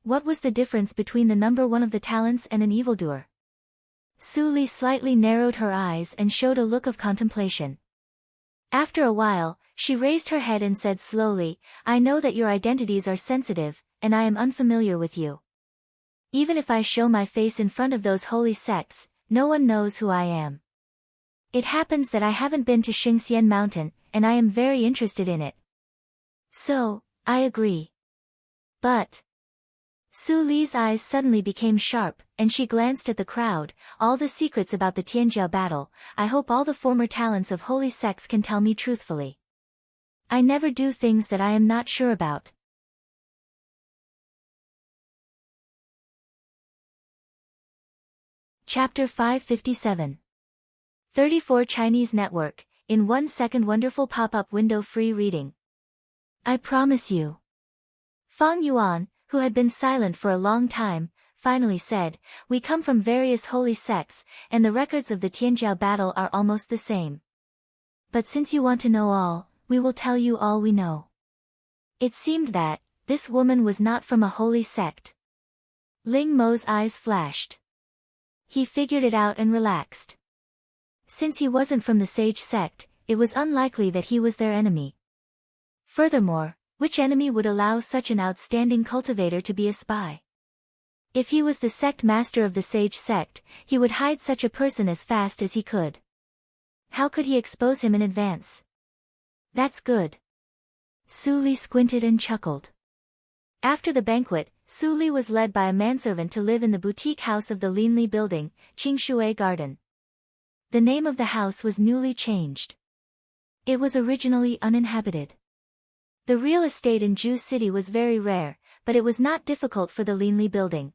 What was the difference between the number one of the talents and an evildoer? Su Li slightly narrowed her eyes and showed a look of contemplation. After a while, she raised her head and said slowly, "I know that your identities are sensitive, and I am unfamiliar with you. Even if I show my face in front of those holy sects, no one knows who I am. It happens that I haven't been to Xingxian Mountain, and I am very interested in it. So, I agree. But..." Su Li's eyes suddenly became sharp, and she glanced at the crowd. "All the secrets about the Tianjiao battle, I hope all the former talents of holy sects can tell me truthfully. I never do things that I am not sure about." Chapter 557. 34 Chinese Network, in 1 second wonderful pop-up window free reading. "I promise you." Fang Yuan, who had been silent for a long time, finally said, "We come from various holy sects, and the records of the Tianjiao battle are almost the same. But since you want to know all, we will tell you all we know." It seemed that this woman was not from a holy sect. Ling Mo's eyes flashed. He figured it out and relaxed. Since he wasn't from the sage sect, it was unlikely that he was their enemy. Furthermore, which enemy would allow such an outstanding cultivator to be a spy? If he was the sect master of the sage sect, he would hide such a person as fast as he could. How could he expose him in advance? That's good. Su Li squinted and chuckled. After the banquet, Su Li was led by a manservant to live in the boutique house of the Linli building, Qingshui Garden. The name of the house was newly changed. It was originally uninhabited. The real estate in Ju City was very rare, but it was not difficult for the Linli building.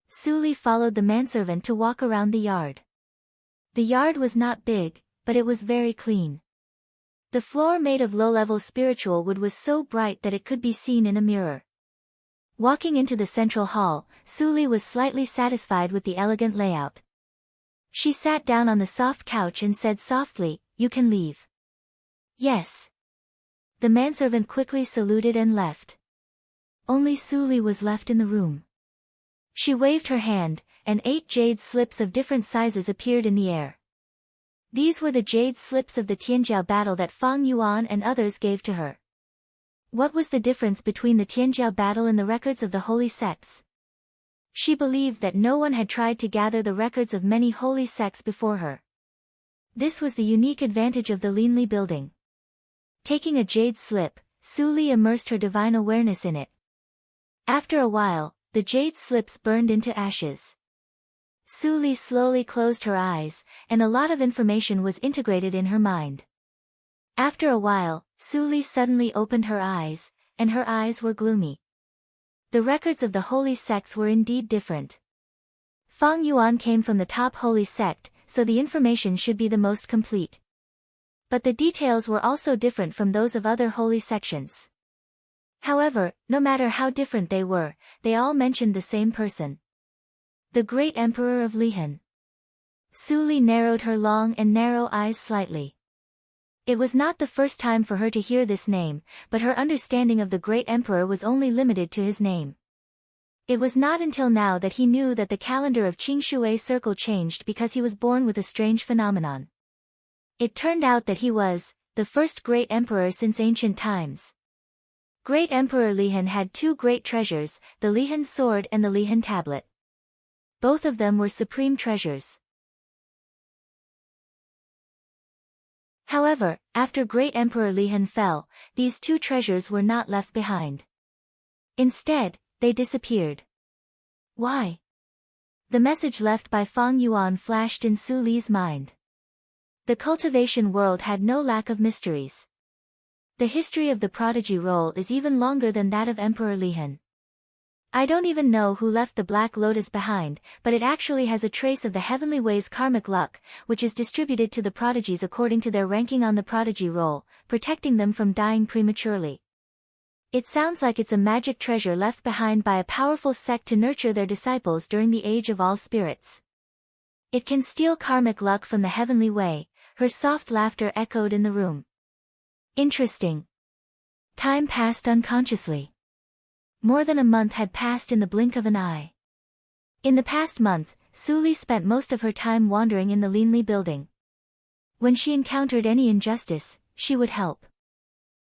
Su Li followed the manservant to walk around the yard. The yard was not big, but it was very clean. The floor made of low-level spiritual wood was so bright that it could be seen in a mirror. Walking into the central hall, Su Li was slightly satisfied with the elegant layout. She sat down on the soft couch and said softly, "You can leave." "Yes." The manservant quickly saluted and left. Only Su Li was left in the room. She waved her hand, and 8 jade slips of different sizes appeared in the air. These were the jade slips of the Tianjiao battle that Fang Yuan and others gave to her. What was the difference between the Tianjiao battle and the records of the holy sects? She believed that no one had tried to gather the records of many holy sects before her. This was the unique advantage of the Linli building. Taking a jade slip, Su Li immersed her divine awareness in it. After a while, the jade slips burned into ashes. Su Li slowly closed her eyes, and a lot of information was integrated in her mind. After a while, Su Li suddenly opened her eyes, and her eyes were gloomy. The records of the holy sects were indeed different. Fang Yuan came from the top holy sect, so the information should be the most complete. But the details were also different from those of other holy sections. However, no matter how different they were, they all mentioned the same person. The great emperor of Lihan. Su Li narrowed her long and narrow eyes slightly. It was not the first time for her to hear this name, but her understanding of the great emperor was only limited to his name. It was not until now that he knew that the calendar of Qingshui Circle changed because he was born with a strange phenomenon. It turned out that he was the first great emperor since ancient times. Great Emperor Lihan had 2 great treasures, the Lihan sword and the Lihan tablet. Both of them were supreme treasures. However, after Great Emperor Lihan fell, these 2 treasures were not left behind. Instead, they disappeared. Why? The message left by Fang Yuan flashed in Su Li's mind. The cultivation world had no lack of mysteries. The history of the prodigy role is even longer than that of Emperor Lihan. I don't even know who left the Black Lotus behind, but it actually has a trace of the Heavenly Way's karmic luck, which is distributed to the prodigies according to their ranking on the prodigy roll, protecting them from dying prematurely. It sounds like it's a magic treasure left behind by a powerful sect to nurture their disciples during the age of all spirits. It can steal karmic luck from the Heavenly Way. Her soft laughter echoed in the room. Interesting. Time passed unconsciously. More than a month had passed in the blink of an eye. In the past month, Su Li spent most of her time wandering in the Linli building. When she encountered any injustice, she would help.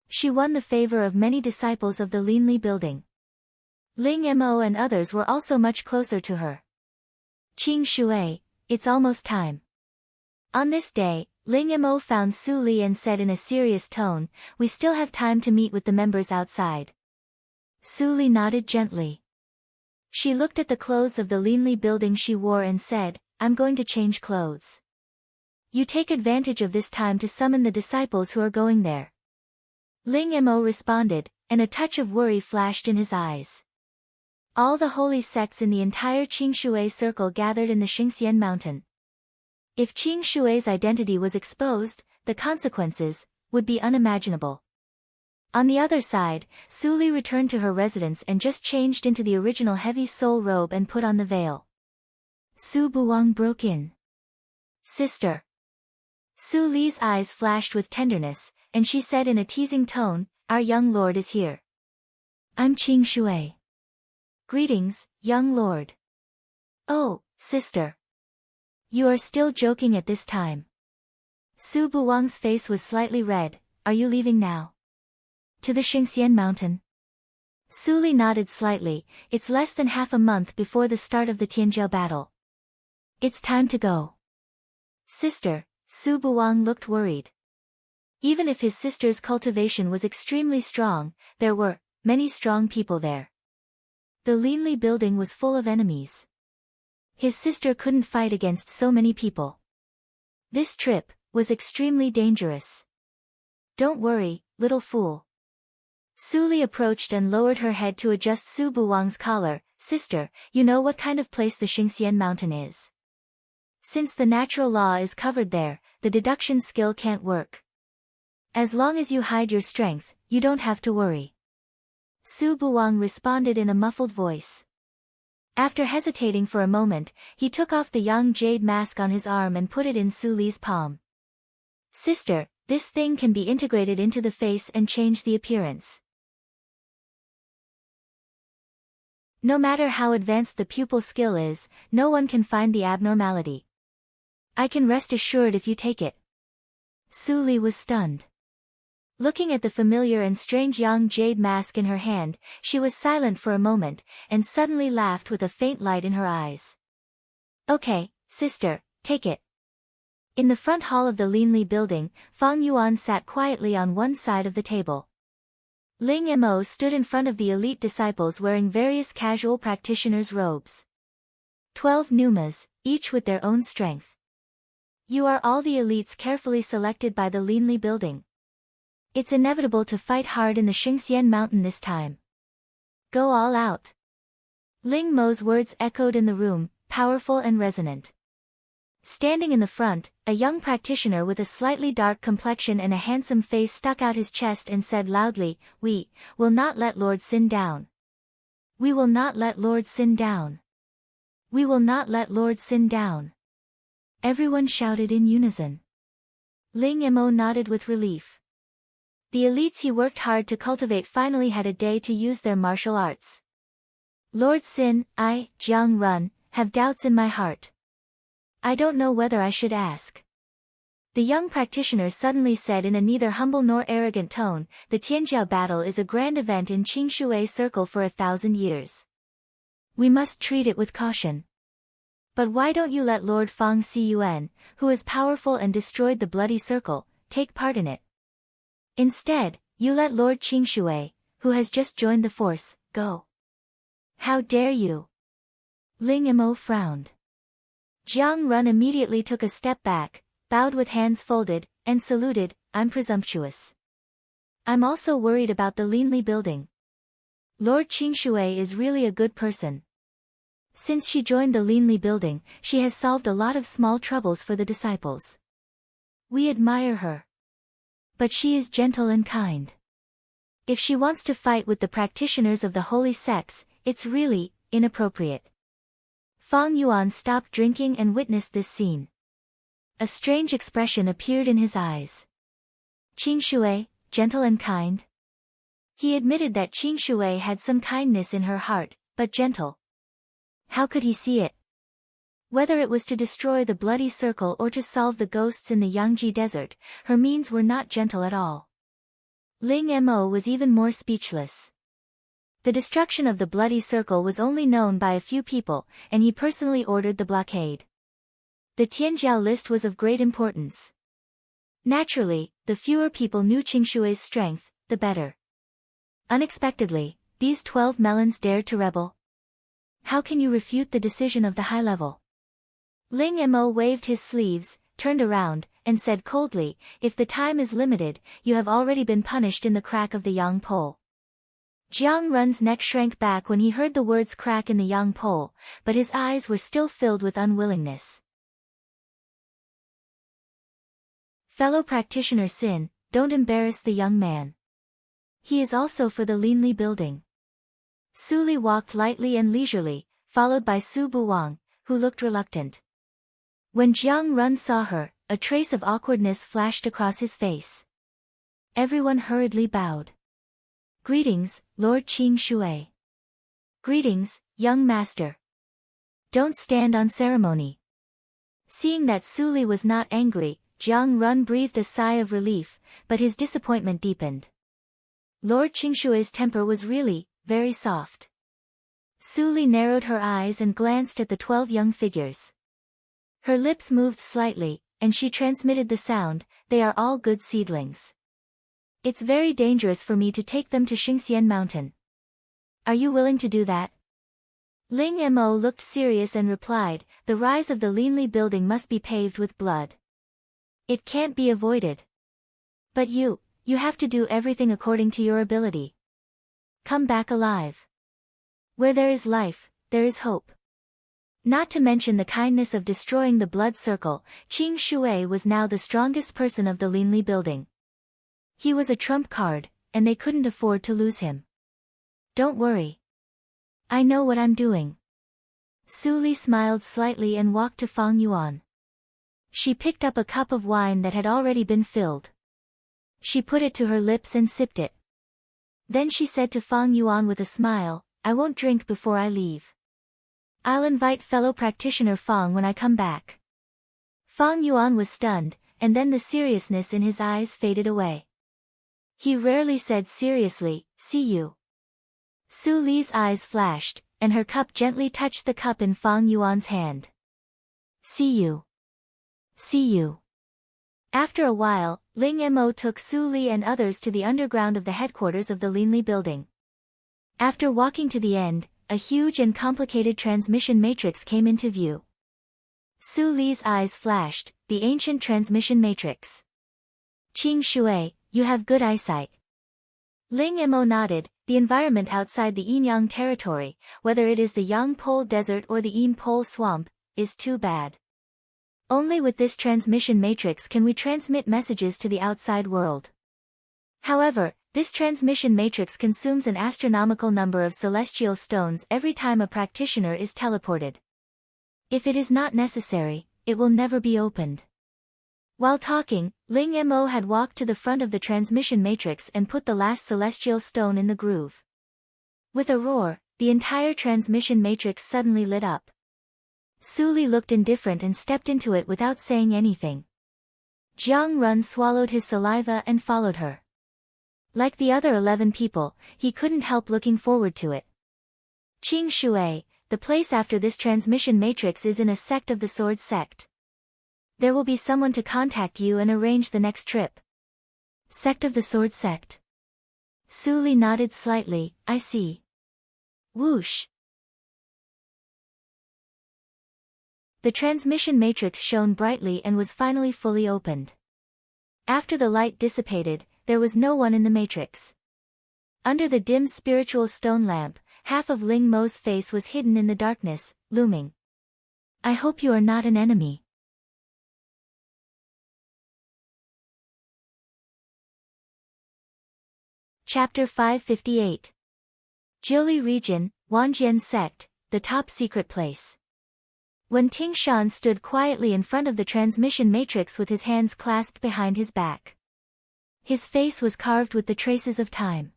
She won the favor of many disciples of the Linli building. Ling Mo and others were also much closer to her. Qing Shui, it's almost time. On this day, Ling Mo found Su Li and said in a serious tone, "We still have time to meet with the members outside." Su Li nodded gently. She looked at the clothes of the Linli building she wore and said, "I'm going to change clothes. You take advantage of this time to summon the disciples who are going there." Ling Mo responded, and a touch of worry flashed in his eyes. All the holy sects in the entire Qingshui circle gathered in the Xingxian mountain. If Qingshui's identity was exposed, the consequences would be unimaginable. On the other side, Su Li returned to her residence and just changed into the original heavy soul robe and put on the veil. Su Buwang broke in. "Sister." Su Li's eyes flashed with tenderness, and she said in a teasing tone, "Our young lord is here." "I'm Qing Shui." "Greetings, young lord." "Oh, sister." You are still joking at this time. Su Buwang's face was slightly red. Are you leaving now? To the Xingxian mountain? Su Li nodded slightly. It's less than half a month before the start of the Tianjiao battle. It's time to go. Sister, Su Buwang looked worried. Even if his sister's cultivation was extremely strong, there were many strong people there. The Linli building was full of enemies. His sister couldn't fight against so many people. This trip was extremely dangerous. Don't worry, little fool. Su Li approached and lowered her head to adjust Su Buwang's collar. Sister, you know what kind of place the Xingxian mountain is. Since the natural law is covered there, the deduction skill can't work. As long as you hide your strength, you don't have to worry. Su Buwang responded in a muffled voice. After hesitating for a moment, he took off the young jade mask on his arm and put it in Su Li's palm. Sister, this thing can be integrated into the face and change the appearance. No matter how advanced the pupil skill is, no one can find the abnormality. I can rest assured if you take it. Su Li was stunned. Looking at the familiar and strange young jade mask in her hand, she was silent for a moment, and suddenly laughed with a faint light in her eyes. Okay, sister, take it. In the front hall of the Linli building, Fang Yuan sat quietly on one side of the table. Ling Mo stood in front of the elite disciples wearing various casual practitioners' robes. 12 Numas, each with their own strength. You are all the elites carefully selected by the Linli building. It's inevitable to fight hard in the Xingxian mountain this time. Go all out. Ling Mo's words echoed in the room, powerful and resonant. Standing in the front, a young practitioner with a slightly dark complexion and a handsome face stuck out his chest and said loudly, We will not let Lord Sin down. We will not let Lord Sin down. We will not let Lord Sin down. Everyone shouted in unison. Ling Mo nodded with relief. The elites he worked hard to cultivate finally had a day to use their martial arts. Lord Sin, I, Jiang Run, have doubts in my heart. I don't know whether I should ask. The young practitioner suddenly said in a neither humble nor arrogant tone, the Tianjiao battle is a grand event in Qingshui Circle for 1,000 years. We must treat it with caution. But why don't you let Lord Fang Xiyuan, who is powerful and destroyed the Bloody Circle, take part in it? Instead, you let Lord Qingshui, who has just joined the force, go. How dare you? Ling Mo frowned. Jiang Run immediately took a step back, bowed with hands folded, and saluted, I'm presumptuous. I'm also worried about the Linli building. Lord Qingshui is really a good person. Since she joined the Linli building, she has solved a lot of small troubles for the disciples. We admire her. But she is gentle and kind. If she wants to fight with the practitioners of the holy sects, it's really inappropriate. Fang Yuan stopped drinking and witnessed this scene. A strange expression appeared in his eyes. Qingshui, gentle and kind? He admitted that Qingshui had some kindness in her heart, but gentle. How could he see it? Whether it was to destroy the Bloody Circle or to solve the ghosts in the Yangji Desert, her means were not gentle at all. Ling Mo was even more speechless. The destruction of the Bloody Circle was only known by a few people, and he personally ordered the blockade. The Tianjiao list was of great importance. Naturally, the fewer people knew Qingshui's strength, the better. Unexpectedly, these 12 melons dared to rebel. How can you refute the decision of the high level? Ling Mo waved his sleeves, turned around, and said coldly, if the time is limited, you have already been punished in the crack of the yang pole. Jiang Run's neck shrank back when he heard the words crack in the yang pole, but his eyes were still filled with unwillingness. Fellow practitioner Sin, don't embarrass the young man. He is also for the Linli building. Su Li walked lightly and leisurely, followed by Su Buwang, who looked reluctant. When Jiang Run saw her, a trace of awkwardness flashed across his face. Everyone hurriedly bowed. Greetings, Lord Qingshui. Greetings, young master. Don't stand on ceremony. Seeing that Su Li was not angry, Jiang Run breathed a sigh of relief, but his disappointment deepened. Lord Qingshui's temper was really very soft. Su Li narrowed her eyes and glanced at the 12 young figures. Her lips moved slightly, and she transmitted the sound, "They are all good seedlings. It's very dangerous for me to take them to Xingxian Mountain. Are you willing to do that?" Ling Mo looked serious and replied, "The rise of the Linli building must be paved with blood. It can't be avoided. But you have to do everything according to your ability. Come back alive. Where there is life, there is hope." Not to mention the kindness of destroying the blood circle, Qing Shui was now the strongest person of the Linli building. He was a trump card, and they couldn't afford to lose him. "Don't worry. I know what I'm doing." Su Li smiled slightly and walked to Fang Yuan. She picked up a cup of wine that had already been filled. She put it to her lips and sipped it. Then she said to Fang Yuan with a smile, "I won't drink before I leave. I'll invite fellow practitioner Fang when I come back." Fang Yuan was stunned, and then the seriousness in his eyes faded away. He rarely said seriously, "See you." Su Li's eyes flashed, and her cup gently touched the cup in Fang Yuan's hand. "See you. See you." After a while, Ling Mo took Su Li and others to the underground of the headquarters of the Linli building. After walking to the end, a huge and complicated transmission matrix came into view. Su Li's eyes flashed, "The ancient transmission matrix. Qing Shui, you have good eyesight." Ling Mo nodded. "The environment outside the Yinyang territory, whether it is the Yangpol Desert or the Yimpol Swamp, is too bad. Only with this transmission matrix can we transmit messages to the outside world. However, this transmission matrix consumes an astronomical number of celestial stones every time a practitioner is teleported. If it is not necessary, it will never be opened." While talking, Ling Mo had walked to the front of the transmission matrix and put the last celestial stone in the groove. With a roar, the entire transmission matrix suddenly lit up. Su Li looked indifferent and stepped into it without saying anything. Jiang Run swallowed his saliva and followed her. Like the other 11 people, he couldn't help looking forward to it. "Qing Shui, the place after this transmission matrix is in a sect of the Sword Sect. There will be someone to contact you and arrange the next trip." "Sect of the Sword Sect?" Su Li nodded slightly, "I see." Whoosh! The transmission matrix shone brightly and was finally fully opened. After the light dissipated, there was no one in the matrix. Under the dim spiritual stone lamp, half of Ling Mo's face was hidden in the darkness, looming. "I hope you are not an enemy." Chapter 558. Jiuli Region, Wanjian Sect, the top secret place. When Ting Shan stood quietly in front of the transmission matrix with his hands clasped behind his back. His face was carved with the traces of time.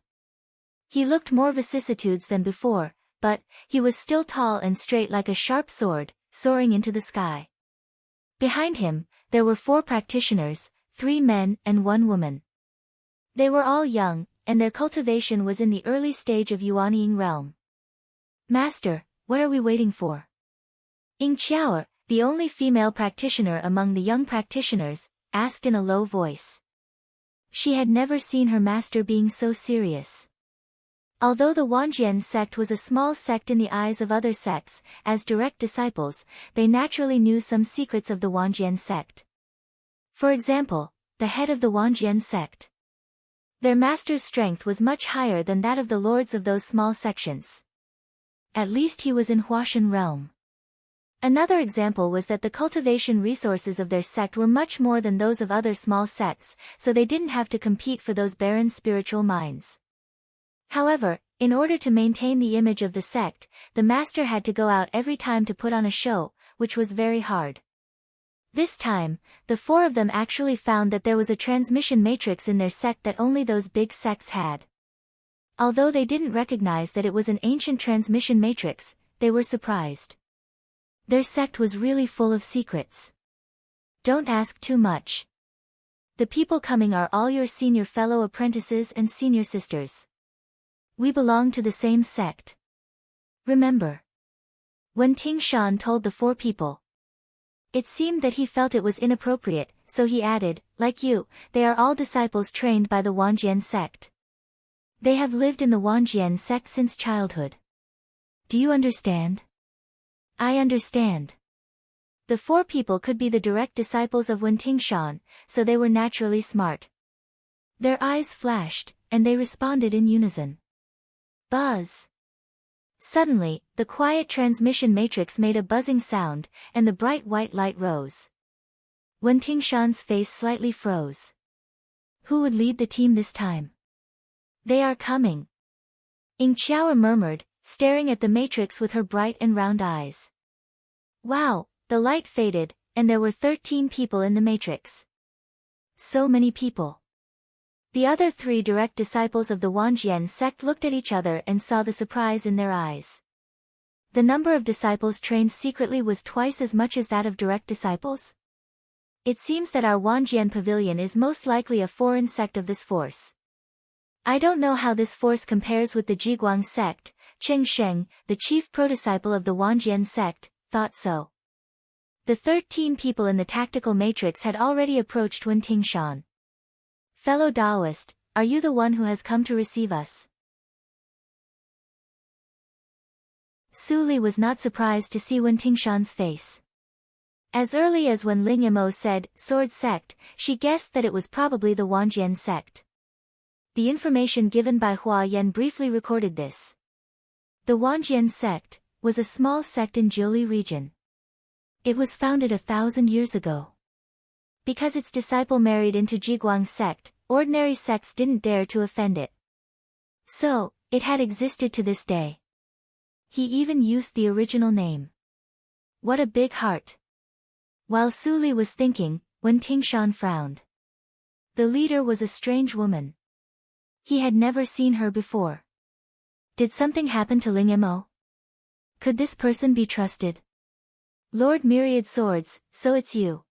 He looked more vicissitudes than before, but he was still tall and straight like a sharp sword, soaring into the sky. Behind him, there were 4 practitioners, 3 men and 1 woman. They were all young, and their cultivation was in the early stage of Yuanying realm. "Master, what are we waiting for?" Ying Qiao, the only female practitioner among the young practitioners, asked in a low voice. She had never seen her master being so serious. Although the Wanjian sect was a small sect in the eyes of other sects, as direct disciples, they naturally knew some secrets of the Wanjian sect. For example, the head of the Wanjian sect. Their master's strength was much higher than that of the lords of those small sections. At least he was in Huashan realm. Another example was that the cultivation resources of their sect were much more than those of other small sects, so they didn't have to compete for those barren spiritual minds. However, in order to maintain the image of the sect, the master had to go out every time to put on a show, which was very hard. This time, the 4 of them actually found that there was a transmission matrix in their sect that only those big sects had. Although they didn't recognize that it was an ancient transmission matrix, they were surprised. Their sect was really full of secrets. Don't ask too much. The people coming are all your senior fellow apprentices and senior sisters. We belong to the same sect. Remember. When Tingshan told the 4 people, it seemed that he felt it was inappropriate, so he added, like you, they are all disciples trained by the Wanjian sect. They have lived in the Wanjian sect since childhood. Do you understand? I understand. The 4 people could be the direct disciples of Wen Tingshan, so they were naturally smart. Their eyes flashed, and they responded in unison. Buzz. Suddenly, the quiet transmission matrix made a buzzing sound, and the bright white light rose. Wen Tingshan's face slightly froze. Who would lead the team this time? They are coming. Ying Qiao murmured, staring at the matrix with her bright and round eyes. Wow, the light faded, and there were 13 people in the matrix. So many people. The other 3 direct disciples of the Wanjian sect looked at each other and saw the surprise in their eyes. The number of disciples trained secretly was twice as much as that of direct disciples. It seems that our Wanjian pavilion is most likely a foreign sect of this force. I don't know how this force compares with the Jiguang sect. Cheng Sheng, the chief prodisciple of the Wanjian sect, thought so. The 13 people in the tactical matrix had already approached Wen Tingshan. Fellow Taoist, are you the one who has come to receive us? Su Li was not surprised to see Wen Tingshan's face. As early as when Ling Imo said, sword sect, she guessed that it was probably the Wanjian sect. The information given by Hua Yan briefly recorded this. The Wanjian sect was a small sect in Jiuli region. It was founded 1,000 years ago. Because its disciple married into Jiguang sect, ordinary sects didn't dare to offend it. So, it had existed to this day. He even used the original name. What a big heart. While Su Li was thinking, Wen Tingshan frowned. The leader was a strange woman. He had never seen her before. Did something happen to Ling Imo? Could this person be trusted? Lord Myriad Swords, so it's you.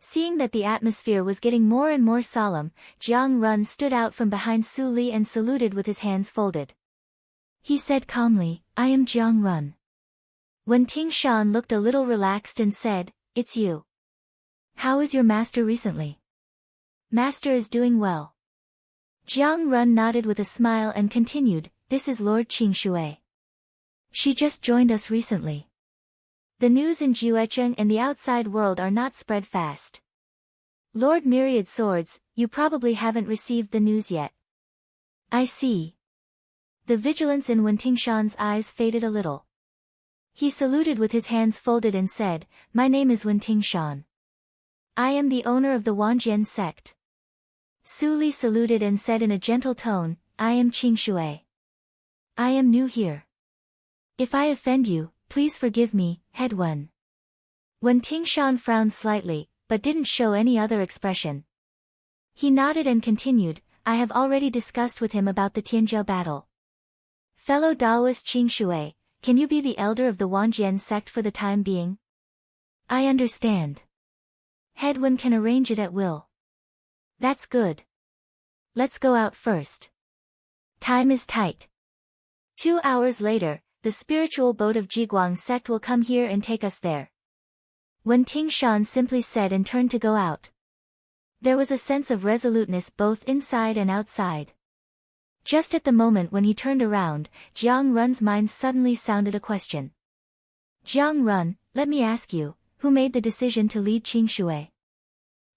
Seeing that the atmosphere was getting more and more solemn, Jiang Run stood out from behind Su Li and saluted with his hands folded. He said calmly, I am Jiang Run. When Tingshan looked a little relaxed and said, it's you. How is your master recently? Master is doing well. Jiang Run nodded with a smile and continued, this is Lord Qing Shui. She just joined us recently. The news in Juecheng and the outside world are not spread fast. Lord Myriad Swords, you probably haven't received the news yet. I see. The vigilance in Wen Tingshan's eyes faded a little. He saluted with his hands folded and said, my name is Wen Tingshan. I am the owner of the Wanjian sect. Su Li saluted and said in a gentle tone, I am Qing Shui. I am new here. If I offend you, please forgive me, Head Wen. Wen Tingshan frowned slightly, but didn't show any other expression. He nodded and continued, I have already discussed with him about the Tianzhou battle. Fellow Taoist Qing Shui, can you be the elder of the Wanjian sect for the time being? I understand. Head Wen can arrange it at will. That's good. Let's go out first. Time is tight. 2 hours later, the spiritual boat of Jiguang sect will come here and take us there. Wen Tingshan simply said and turned to go out. There was a sense of resoluteness both inside and outside. Just at the moment when he turned around, Jiang Run's mind suddenly sounded a question. Jiang Run, let me ask you, who made the decision to lead Qing Shui?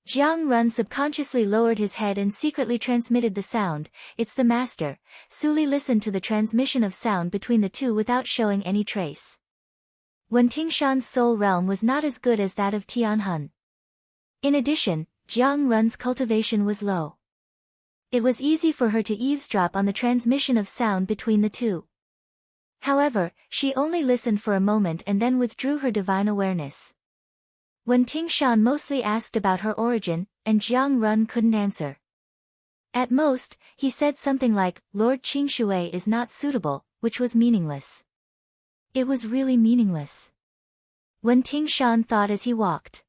Jiang Run subconsciously lowered his head and secretly transmitted the sound, it's the master. Su Li listened to the transmission of sound between the two without showing any trace. Wen Tingshan's soul realm was not as good as that of Tianhun. In addition, Jiang Run's cultivation was low. It was easy for her to eavesdrop on the transmission of sound between the two. However, she only listened for a moment and then withdrew her divine awareness. Wen Tingshan mostly asked about her origin, and Jiang Run couldn't answer. At most, he said something like, Lord Qing Shui is not suitable, which was meaningless. It was really meaningless. Wen Tingshan thought as he walked.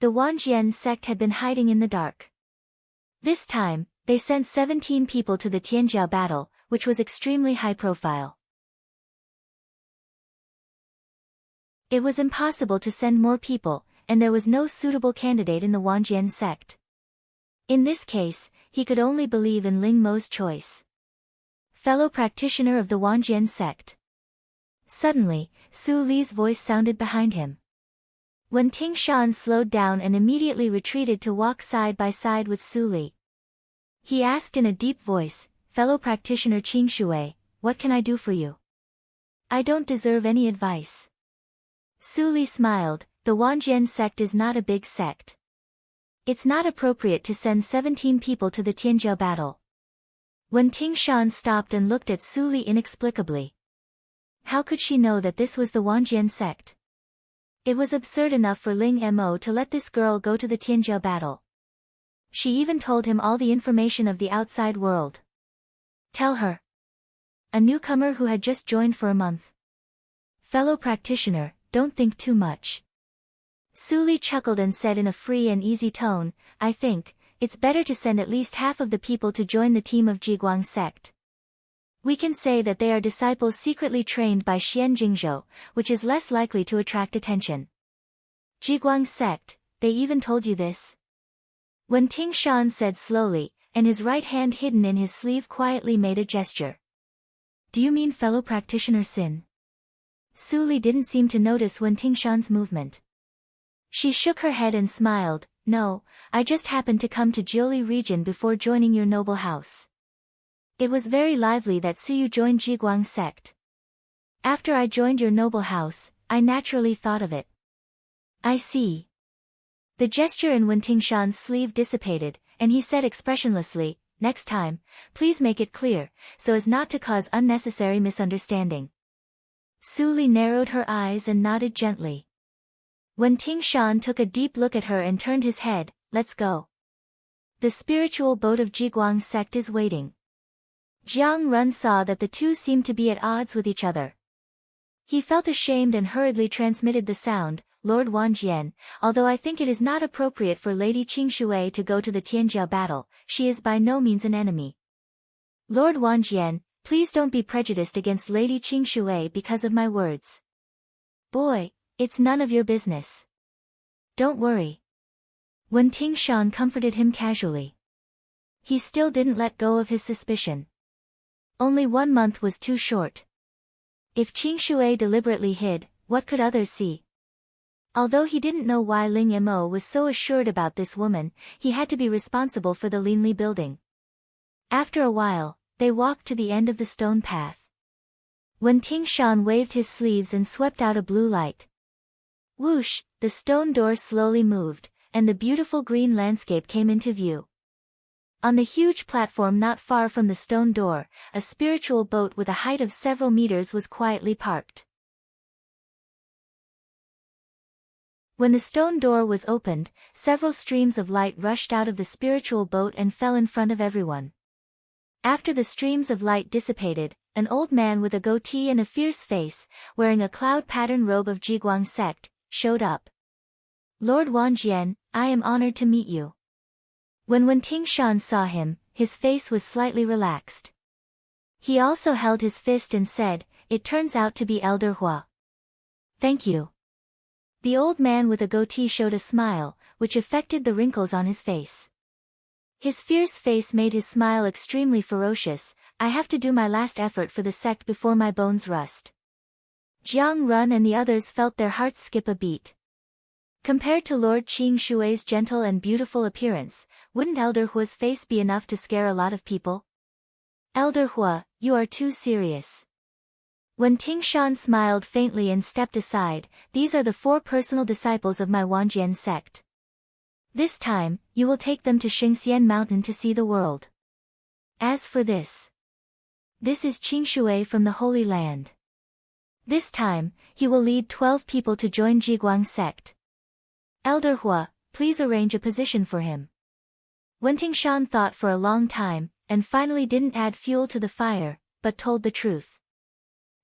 The Wanjian sect had been hiding in the dark. This time, they sent 17 people to the Tianjiao battle, which was extremely high profile. It was impossible to send more people, and there was no suitable candidate in the Wanjian sect. In this case, he could only believe in Ling Mo's choice. Fellow practitioner of the Wanjian sect. Suddenly, Su Li's voice sounded behind him. Wen Tingshan slowed down and immediately retreated to walk side by side with Su Li. He asked in a deep voice, "Fellow practitioner Qing Shui, what can I do for you? I don't deserve any advice." Su Li smiled. The Wanjian sect is not a big sect. It's not appropriate to send 17 people to the Tianjiao battle. Wen Tingshan stopped and looked at Su Li inexplicably. How could she know that this was the Wanjian sect? It was absurd enough for Ling Mo to let this girl go to the Tianjiao battle. She even told him all the information of the outside world. Tell her. A newcomer who had just joined for a month. Fellow practitioner, don't think too much. Su Li chuckled and said in a free and easy tone, I think, it's better to send at least half of the people to join the team of Jiguang sect. We can say that they are disciples secretly trained by Xian Jingzhou, which is less likely to attract attention. Jiguang sect, they even told you this? Wen Tingshan said slowly, and his right hand hidden in his sleeve quietly made a gesture. Do you mean fellow practitioner Sin? Su Li didn't seem to notice Wen Tingshan's movement. She shook her head and smiled, no, I just happened to come to Jiuli region before joining your noble house. It was very lively that Suyu joined Jiguang sect. After I joined your noble house, I naturally thought of it. I see. The gesture in Wen Tingshan's sleeve dissipated, and he said expressionlessly, next time, please make it clear, so as not to cause unnecessary misunderstanding. Su Li narrowed her eyes and nodded gently. Wen Tingshan took a deep look at her and turned his head, let's go. The spiritual boat of Jiguang sect is waiting. Jiang Run saw that the two seemed to be at odds with each other. He felt ashamed and hurriedly transmitted the sound, Lord Wanjian, although I think it is not appropriate for Lady Qing Shui to go to the Tianjiao battle, she is by no means an enemy. Lord Wanjian, please don't be prejudiced against Lady Qing Shui because of my words. Boy, it's none of your business. Don't worry. Wen Tingshan comforted him casually. He still didn't let go of his suspicion. Only 1 month was too short. If Qing Shui deliberately hid, what could others see? Although he didn't know why Ling Mo was so assured about this woman, he had to be responsible for the Linli building. After a while, they walked to the end of the stone path. Wen Tingshan waved his sleeves and swept out a blue light. Whoosh, the stone door slowly moved, and the beautiful green landscape came into view. On the huge platform not far from the stone door, a spiritual boat with a height of several meters was quietly parked. When the stone door was opened, several streams of light rushed out of the spiritual boat and fell in front of everyone. After the streams of light dissipated, an old man with a goatee and a fierce face, wearing a cloud-pattern robe of Jiguang sect, showed up. Lord Wanjian, I am honored to meet you. When Wen Tingshan saw him, his face was slightly relaxed. He also held his fist and said, it turns out to be Elder Hua. Thank you. The old man with a goatee showed a smile, which affected the wrinkles on his face. His fierce face made his smile extremely ferocious. I have to do my last effort for the sect before my bones rust. Jiang Run and the others felt their hearts skip a beat. Compared to Lord Qing Shui's gentle and beautiful appearance, wouldn't Elder Hua's face be enough to scare a lot of people? Elder Hua, you are too serious. When Tingshan smiled faintly and stepped aside, these are the 4 personal disciples of my Wanjian sect. This time, you will take them to Xingxian Mountain to see the world. As for this is Qing Shui from the Holy Land. This time, he will lead 12 people to join Jiguang sect. Elder Hua, please arrange a position for him. Wen Tingshan thought for a long time, and finally didn't add fuel to the fire, but told the truth.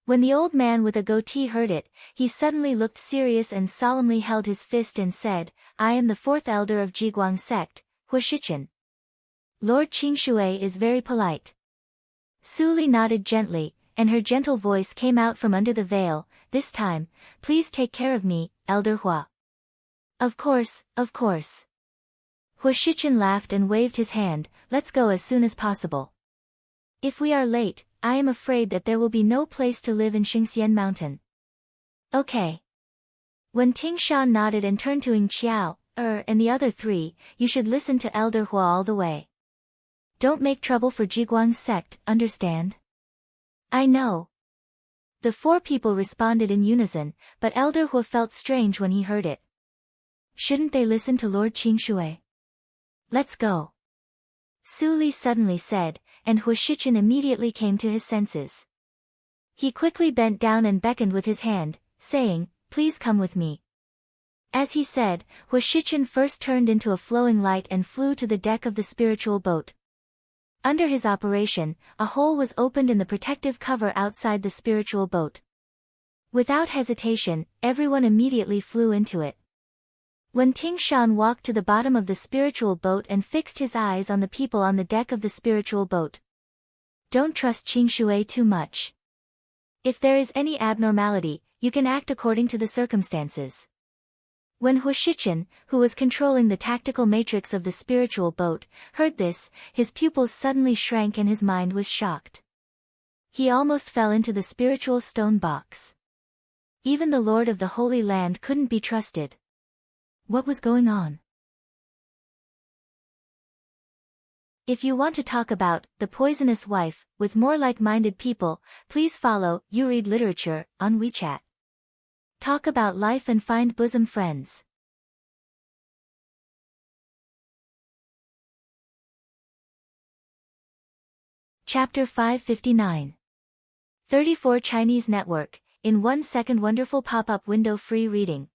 When the old man with a goatee heard it, he suddenly looked serious and solemnly held his fist and said, I am the fourth elder of Jiguang sect, Huashichen. Lord Qingshui is very polite. Su Li nodded gently, and her gentle voice came out from under the veil, this time, please take care of me, Elder Hua. Of course, of course. Huashichen laughed and waved his hand, let's go as soon as possible. If we are late, I am afraid that there will be no place to live in Xingxian Mountain. Okay. When Ting Shan nodded and turned to Ying Qiao, and the other three, you should listen to Elder Hua all the way. Don't make trouble for Jiguang's sect, understand? I know. The four people responded in unison, but Elder Hua felt strange when he heard it. Shouldn't they listen to Lord Qingshui? Let's go. Su Li suddenly said, and Huashichen immediately came to his senses. He quickly bent down and beckoned with his hand, saying, please come with me. As he said, Huashichen first turned into a flowing light and flew to the deck of the spiritual boat. Under his operation, a hole was opened in the protective cover outside the spiritual boat. Without hesitation, everyone immediately flew into it. When Ting Shan walked to the bottom of the spiritual boat and fixed his eyes on the people on the deck of the spiritual boat. Don't trust Qingshui too much. If there is any abnormality, you can act according to the circumstances. When Huashichen, who was controlling the tactical matrix of the spiritual boat, heard this, his pupils suddenly shrank and his mind was shocked. He almost fell into the spiritual stone box. Even the Lord of the Holy Land couldn't be trusted. What was going on? If you want to talk about The Poisonous Wife with more like-minded people, please follow You Read Literature on WeChat. Talk about life and find bosom friends. Chapter 559. 34 Chinese Network, in 1 second wonderful pop-up window free reading.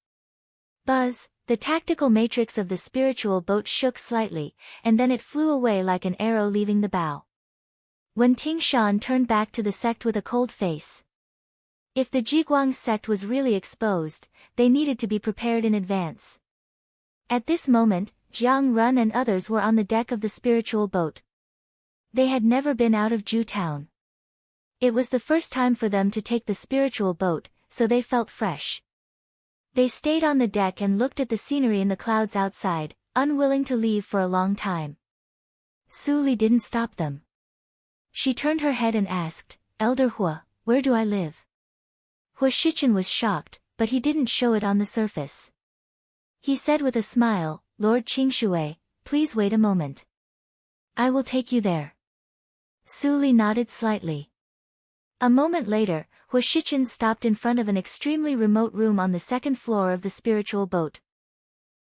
Buzz. The tactical matrix of the spiritual boat shook slightly, and then it flew away like an arrow leaving the bow. When Ting Shan turned back to the sect with a cold face. If the Jiguang sect was really exposed, they needed to be prepared in advance. At this moment, Jiang Run and others were on the deck of the spiritual boat. They had never been out of Ju Town. It was the first time for them to take the spiritual boat, so they felt fresh. They stayed on the deck and looked at the scenery in the clouds outside, unwilling to leave for a long time. Su Li didn't stop them. She turned her head and asked, Elder Hua, where do I live? Huashichen was shocked, but he didn't show it on the surface. He said with a smile, Lord Qingshui, please wait a moment. I will take you there. Su Li nodded slightly. A moment later, Huashichen stopped in front of an extremely remote room on the second floor of the spiritual boat.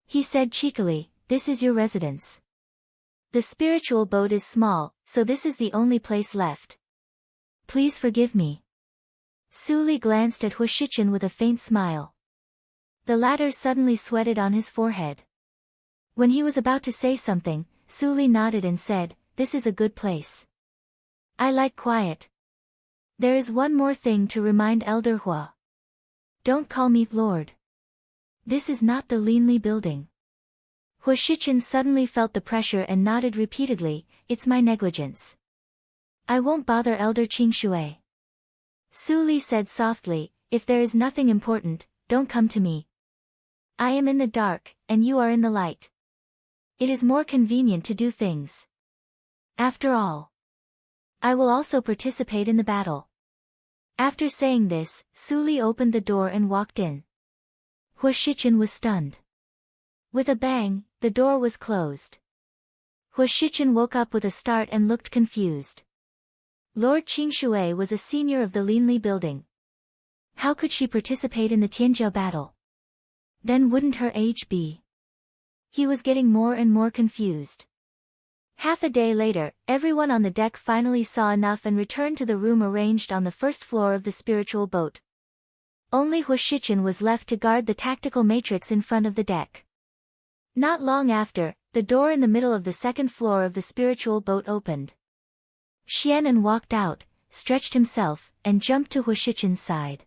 He said cheekily, this is your residence. The spiritual boat is small, so this is the only place left. Please forgive me. Su Li glanced at Huashichen with a faint smile. The latter suddenly sweated on his forehead. When he was about to say something, Su Li nodded and said, this is a good place. I like quiet. There is one more thing to remind Elder Hua. Don't call me Lord. This is not the Linli building. Huashichen suddenly felt the pressure and nodded repeatedly, it's my negligence. I won't bother Elder Qingshui. Su Li said softly, if there is nothing important, don't come to me. I am in the dark, and you are in the light. It is more convenient to do things. After all, I will also participate in the battle. After saying this, Su Li opened the door and walked in. Huashichen was stunned. With a bang, the door was closed. Huashichen woke up with a start and looked confused. Lord Qingshui was a senior of the Linli building. How could she participate in the Tianjiao battle? Then wouldn't her age be? He was getting more and more confused. Half a day later, everyone on the deck finally saw enough and returned to the room arranged on the first floor of the spiritual boat. Only Huashichen was left to guard the tactical matrix in front of the deck. Not long after, the door in the middle of the second floor of the spiritual boat opened. Xianan walked out, stretched himself, and jumped to Huashichen's side.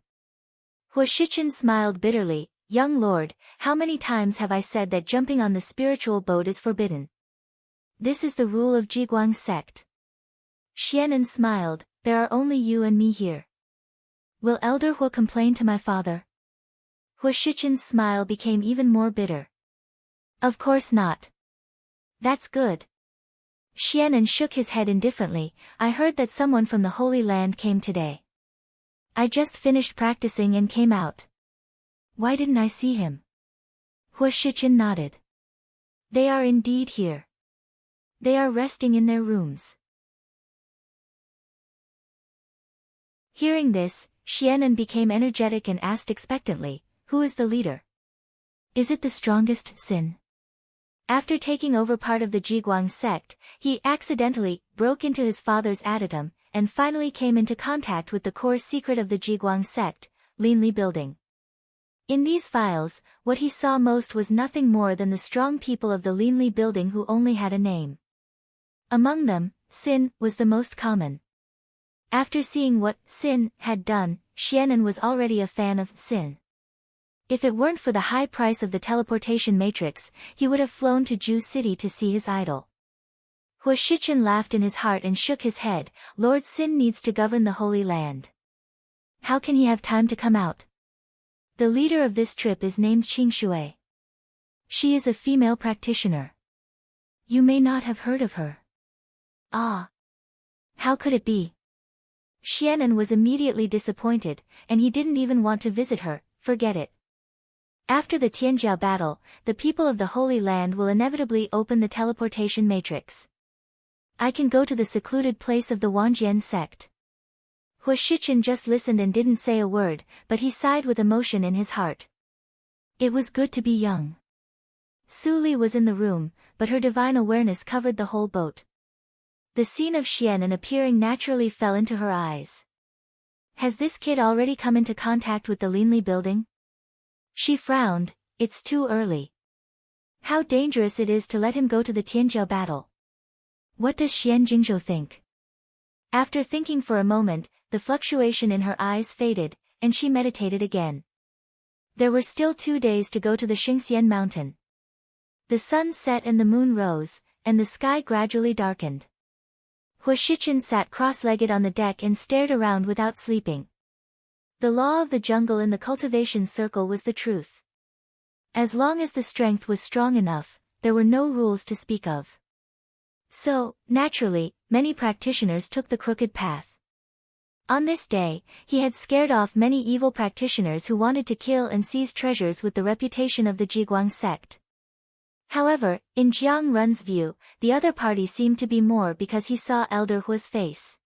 Huashichen smiled bitterly. Young lord, how many times have I said that jumping on the spiritual boat is forbidden? This is the rule of Jiguang sect. Xianan smiled. There are only you and me here. Will Elder Hua complain to my father? Huashichen's smile became even more bitter. Of course not. That's good. Xianan shook his head indifferently. I heard that someone from the Holy Land came today. I just finished practicing and came out. Why didn't I see him? Huashichen nodded. They are indeed here. They are resting in their rooms. Hearing this, Xianan became energetic and asked expectantly, who is the leader? Is it the strongest Sin? After taking over part of the Jiguang sect, he accidentally broke into his father's adytum, and finally came into contact with the core secret of the Jiguang sect, Linli building. In these files, what he saw most was nothing more than the strong people of the Linli building who only had a name. Among them, Sin was the most common. After seeing what Sin had done, Xianan was already a fan of Sin. If it weren't for the high price of the teleportation matrix, he would have flown to Ju City to see his idol. Huashichen laughed in his heart and shook his head. Lord Sin needs to govern the Holy Land. How can he have time to come out? The leader of this trip is named Qingshui. She is a female practitioner. You may not have heard of her. Ah. How could it be? Xianan was immediately disappointed, and he didn't even want to visit her. Forget it. After the Tianjiao battle, the people of the Holy Land will inevitably open the teleportation matrix. I can go to the secluded place of the Wanjian sect. Huashichen just listened and didn't say a word, but he sighed with emotion in his heart. It was good to be young. Su Li was in the room, but her divine awareness covered the whole boat. The scene of Xianan appearing naturally fell into her eyes. Has this kid already come into contact with the Linli building? She frowned. It's too early. How dangerous it is to let him go to the Tianjiao battle. What does Xian Jingzhou think? After thinking for a moment, the fluctuation in her eyes faded, and she meditated again. There were still 2 days to go to the Xingxian mountain. The sun set and the moon rose, and the sky gradually darkened. Huashichen sat cross-legged on the deck and stared around without sleeping. The law of the jungle in the cultivation circle was the truth. As long as the strength was strong enough, there were no rules to speak of. So, naturally, many practitioners took the crooked path. On this day, he had scared off many evil practitioners who wanted to kill and seize treasures with the reputation of the Jiguang sect. However, in Jiang Run's view, the other party seemed to be more because he saw Elder Hua's face.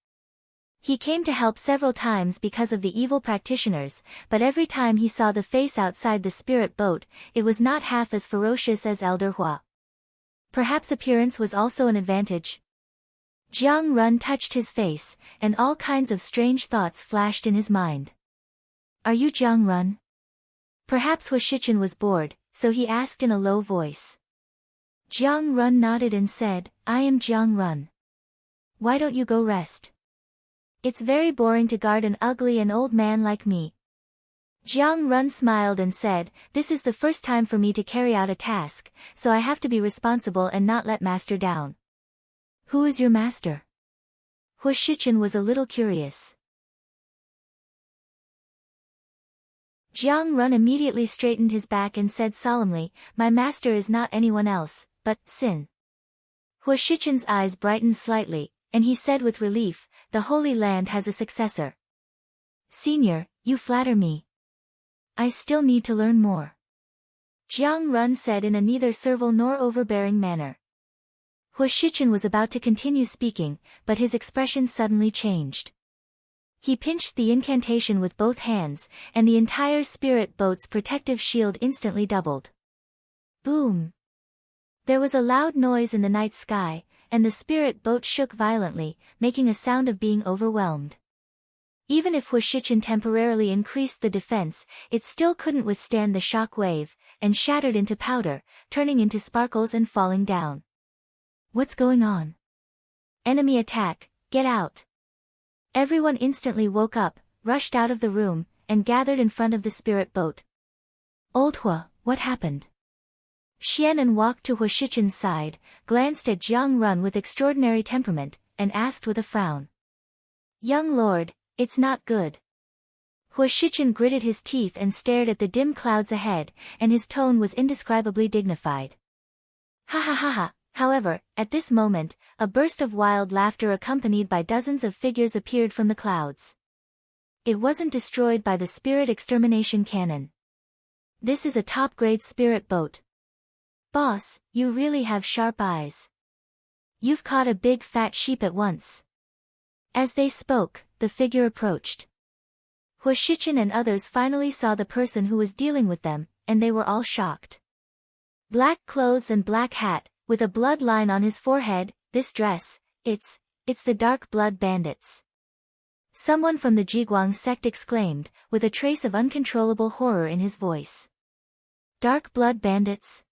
He came to help several times because of the evil practitioners, but every time he saw the face outside the spirit boat, it was not half as ferocious as Elder Hua. Perhaps appearance was also an advantage. Jiang Run touched his face, and all kinds of strange thoughts flashed in his mind. Are you Jiang Run? Perhaps Huashichen was bored, so he asked in a low voice. Jiang Run nodded and said, I am Jiang Run. Why don't you go rest? It's very boring to guard an ugly and old man like me. Jiang Run smiled and said, this is the first time for me to carry out a task, so I have to be responsible and not let master down. Who is your master? Huashichen was a little curious. Jiang Run immediately straightened his back and said solemnly, my master is not anyone else, but Sin. Huashichen's eyes brightened slightly, and he said with relief, the Holy Land has a successor. Senior, you flatter me. I still need to learn more. Jiang Run said in a neither servile nor overbearing manner. Huashichen was about to continue speaking, but his expression suddenly changed. He pinched the incantation with both hands, and the entire spirit boat's protective shield instantly doubled. Boom! There was a loud noise in the night sky, and the spirit boat shook violently, making a sound of being overwhelmed. Even if Huashichen temporarily increased the defense, it still couldn't withstand the shock wave, and shattered into powder, turning into sparkles and falling down. What's going on? Enemy attack, get out! Everyone instantly woke up, rushed out of the room, and gathered in front of the spirit boat. Old Hua, what happened? Xianan walked to Hua Shichen's side, glanced at Jiang Run with extraordinary temperament, and asked with a frown. Young lord, it's not good. Hua Shichen gritted his teeth and stared at the dim clouds ahead, and his tone was indescribably dignified. Ha ha ha ha. However, at this moment, a burst of wild laughter accompanied by dozens of figures appeared from the clouds. It wasn't destroyed by the spirit extermination cannon. This is a top-grade spirit boat. Boss, you really have sharp eyes. You've caught a big fat sheep at once. As they spoke, the figure approached. Hua Shichen and others finally saw the person who was dealing with them, and they were all shocked. Black clothes and black hat, with a blood line on his forehead, this dress, it's the Dark Blood Bandits. Someone from the Jiguang sect exclaimed, with a trace of uncontrollable horror in his voice. Dark Blood Bandits?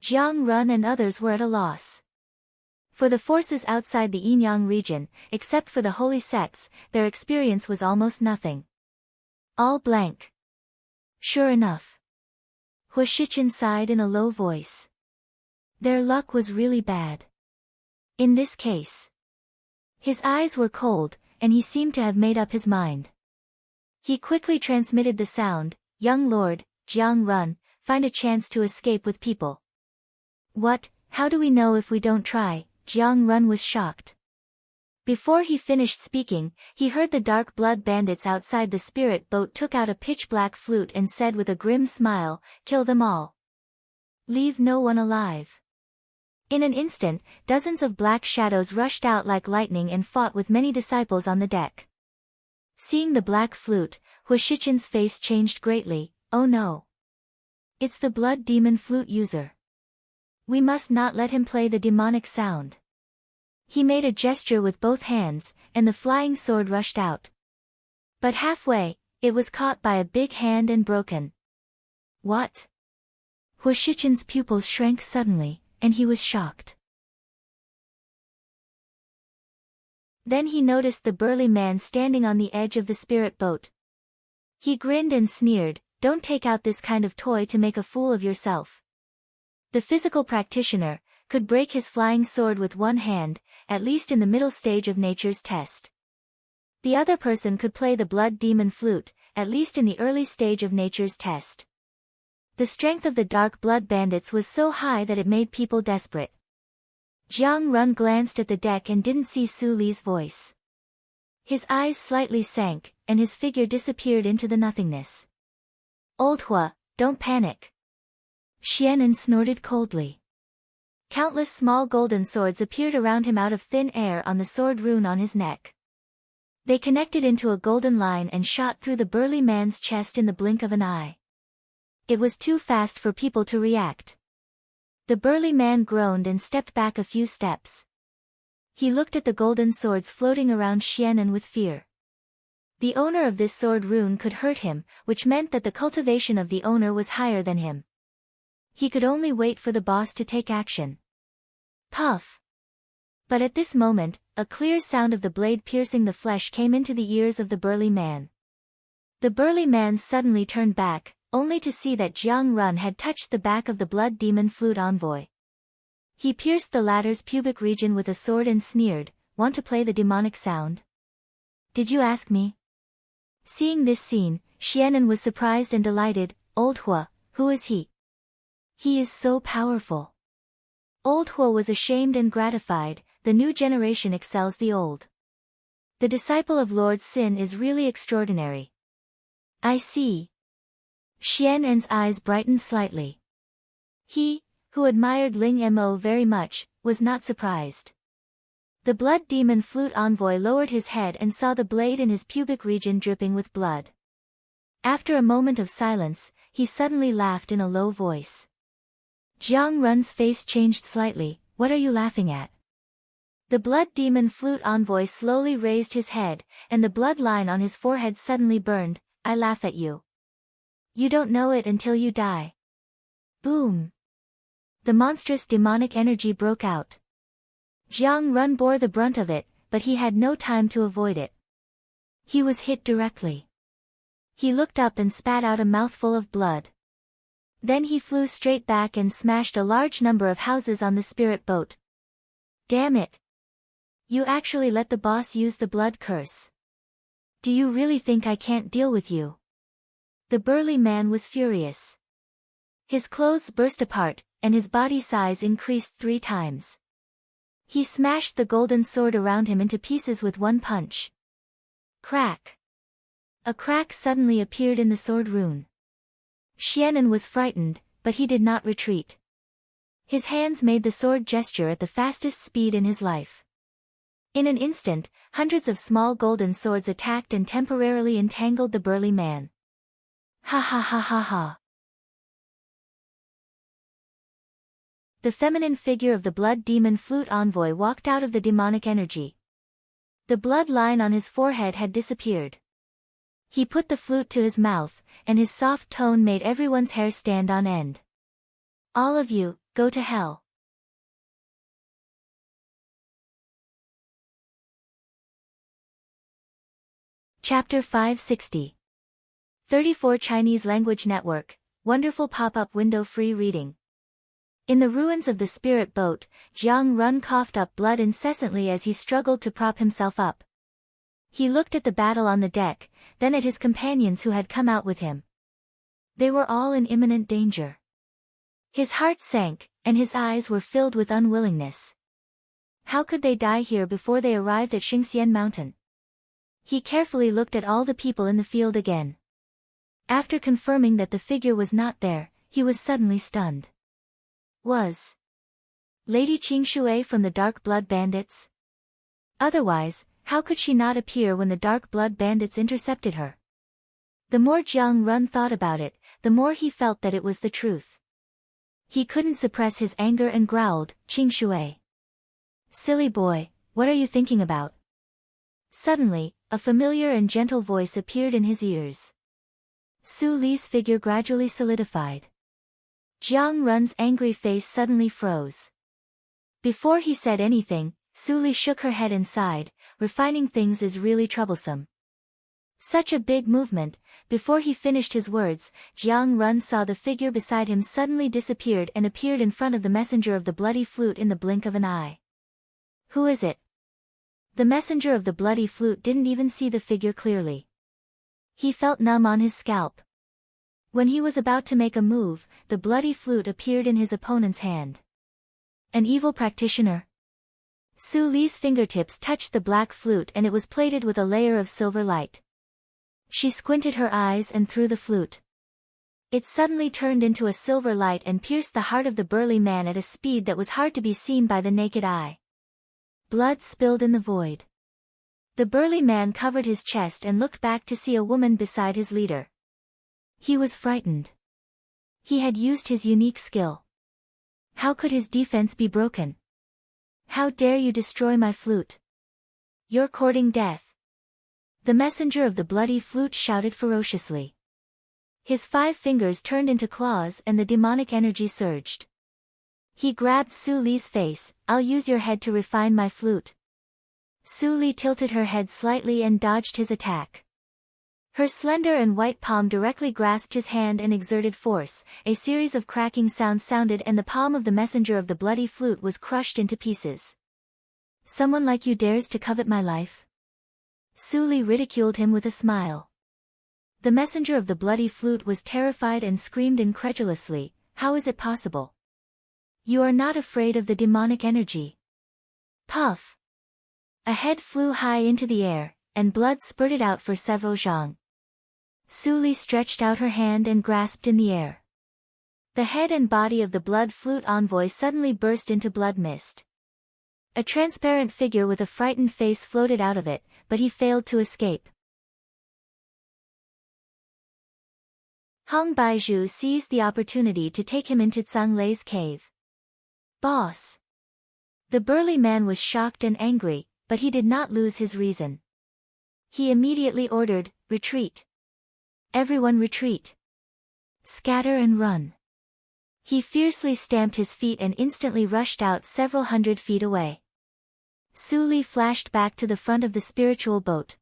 Jiang Run and others were at a loss. For the forces outside the Yinyang region, except for the holy sects, their experience was almost nothing. All blank. Sure enough. Hua Shichen sighed in a low voice. Their luck was really bad. In this case. His eyes were cold, and he seemed to have made up his mind. He quickly transmitted the sound, Young Lord, Jiang Run, find a chance to escape with people. What, how do we know if we don't try? Jiang Run was shocked. Before he finished speaking, he heard the Dark Blood Bandits outside the spirit boat took out a pitch-black flute and said with a grim smile, kill them all. Leave no one alive. In an instant, dozens of black shadows rushed out like lightning and fought with many disciples on the deck. Seeing the black flute, Hua Shichen's face changed greatly. Oh no. It's the blood demon flute user. We must not let him play the demonic sound. He made a gesture with both hands, and the flying sword rushed out. But halfway, it was caught by a big hand and broken. What? Hua Shichen's pupils shrank suddenly, and he was shocked. Then he noticed the burly man standing on the edge of the spirit boat. He grinned and sneered, don't take out this kind of toy to make a fool of yourself. The physical practitioner could break his flying sword with one hand, at least in the middle stage of nature's test. The other person could play the blood demon flute, at least in the early stage of nature's test. The strength of the Dark Blood Bandits was so high that it made people desperate. Jiang Run glanced at the deck and didn't see Su Li's voice. His eyes slightly sank, and his figure disappeared into the nothingness. Old Hua, don't panic. Xianan snorted coldly. Countless small golden swords appeared around him out of thin air on the sword rune on his neck. They connected into a golden line and shot through the burly man's chest in the blink of an eye. It was too fast for people to react. The burly man groaned and stepped back a few steps. He looked at the golden swords floating around Xianan with fear. The owner of this sword rune could hurt him, which meant that the cultivation of the owner was higher than him. He could only wait for the boss to take action. Puff! But at this moment, a clear sound of the blade piercing the flesh came into the ears of the burly man. The burly man suddenly turned back, only to see that Jiang Run had touched the back of the blood demon flute envoy. He pierced the latter's pubic region with a sword and sneered, want to play the demonic sound? Did you ask me? Seeing this scene, Xianan was surprised and delighted. Old Hua, who is he? He is so powerful. Old Hua was ashamed and gratified, the new generation excels the old. The disciple of Lord Sin is really extraordinary. I see. Xianan's eyes brightened slightly. He, who admired Ling Mo very much, was not surprised. The blood demon flute envoy lowered his head and saw the blade in his pubic region dripping with blood. After a moment of silence, he suddenly laughed in a low voice. Jiang Run's face changed slightly. What are you laughing at? The blood demon flute envoy slowly raised his head, and the blood line on his forehead suddenly burned. I laugh at you. You don't know it until you die. Boom! The monstrous demonic energy broke out. Jiang Run bore the brunt of it, but he had no time to avoid it. He was hit directly. He looked up and spat out a mouthful of blood. Then he flew straight back and smashed a large number of houses on the spirit boat. Damn it! You actually let the boss use the blood curse. Do you really think I can't deal with you? The burly man was furious. His clothes burst apart, and his body size increased 3 times. He smashed the golden sword around him into pieces with one punch. Crack! A crack suddenly appeared in the sword rune. Xianan was frightened, but he did not retreat. His hands made the sword gesture at the fastest speed in his life. In an instant, hundreds of small golden swords attacked and temporarily entangled the burly man. Ha ha ha ha ha. The feminine figure of the blood demon flute envoy walked out of the demonic energy. The blood line on his forehead had disappeared. He put the flute to his mouth, and his soft tone made everyone's hair stand on end. All of you, go to hell. Chapter 560. 34 Chinese Language Network, Wonderful Pop-Up Window Free Reading. In the ruins of the spirit boat, Jiang Run coughed up blood incessantly as he struggled to prop himself up. He looked at the battle on the deck, then at his companions who had come out with him. They were all in imminent danger. His heart sank, and his eyes were filled with unwillingness. How could they die here before they arrived at Xingxian Mountain? He carefully looked at all the people in the field again. After confirming that the figure was not there, he was suddenly stunned. Was Lady Qingshui from the Dark Blood Bandits? Otherwise, how could she not appear when the Dark Blood Bandits intercepted her? The more Jiang Run thought about it, the more he felt that it was the truth. He couldn't suppress his anger and growled, "Qingshui. Silly boy, what are you thinking about?" Suddenly, a familiar and gentle voice appeared in his ears. Su Li's figure gradually solidified. Jiang Run's angry face suddenly froze. Before he said anything, Su Li shook her head and sighed, "Refining things is really troublesome." Such a big movement. Before he finished his words, Jiang Run saw the figure beside him suddenly disappeared and appeared in front of the messenger of the bloody flute in the blink of an eye. Who is it? The messenger of the bloody flute didn't even see the figure clearly. He felt numb on his scalp. When he was about to make a move, the bloody flute appeared in his opponent's hand. An evil practitioner? Su Li's fingertips touched the black flute and it was plated with a layer of silver light. She squinted her eyes and threw the flute. It suddenly turned into a silver light and pierced the heart of the burly man at a speed that was hard to be seen by the naked eye. Blood spilled in the void. The burly man covered his chest and looked back to see a woman beside his leader. He was frightened. He had used his unique skill. How could his defense be broken? How dare you destroy my flute? You're courting death. The messenger of the bloody flute shouted ferociously. His 5 fingers turned into claws and the demonic energy surged. He grabbed Su Li's face. "I'll use your head to refine my flute." Su Li tilted her head slightly and dodged his attack. Her slender and white palm directly grasped his hand and exerted force. A series of cracking sounds sounded and the palm of the messenger of the bloody flute was crushed into pieces. "Someone like you dares to covet my life?" Su Li ridiculed him with a smile. The messenger of the bloody flute was terrified and screamed incredulously, "How is it possible? You are not afraid of the demonic energy?" Puff! A head flew high into the air, and blood spurted out for several zhang. Su Li stretched out her hand and grasped in the air. The head and body of the blood flute envoy suddenly burst into blood mist. A transparent figure with a frightened face floated out of it, but he failed to escape. Hong Baizhu seized the opportunity to take him into Tsang Lei's cave. "Boss!" The burly man was shocked and angry, but he did not lose his reason. He immediately ordered, "Retreat. Everyone retreat. Scatter and run." He fiercely stamped his feet and instantly rushed out several hundred feet away. Su Li flashed back to the front of the spiritual boat.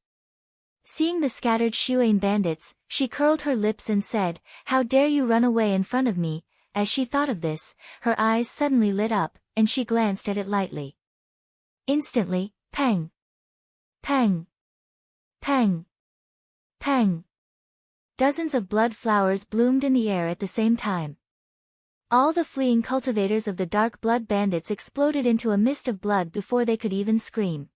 Seeing the scattered Shuane bandits, she curled her lips and said, "How dare you run away in front of me?" As she thought of this, her eyes suddenly lit up, and she glanced at it lightly. Instantly, pang! Pang! Pang! Pang! Dozens of blood flowers bloomed in the air at the same time. All the fleeing cultivators of the dark blood bandits exploded into a mist of blood before they could even scream.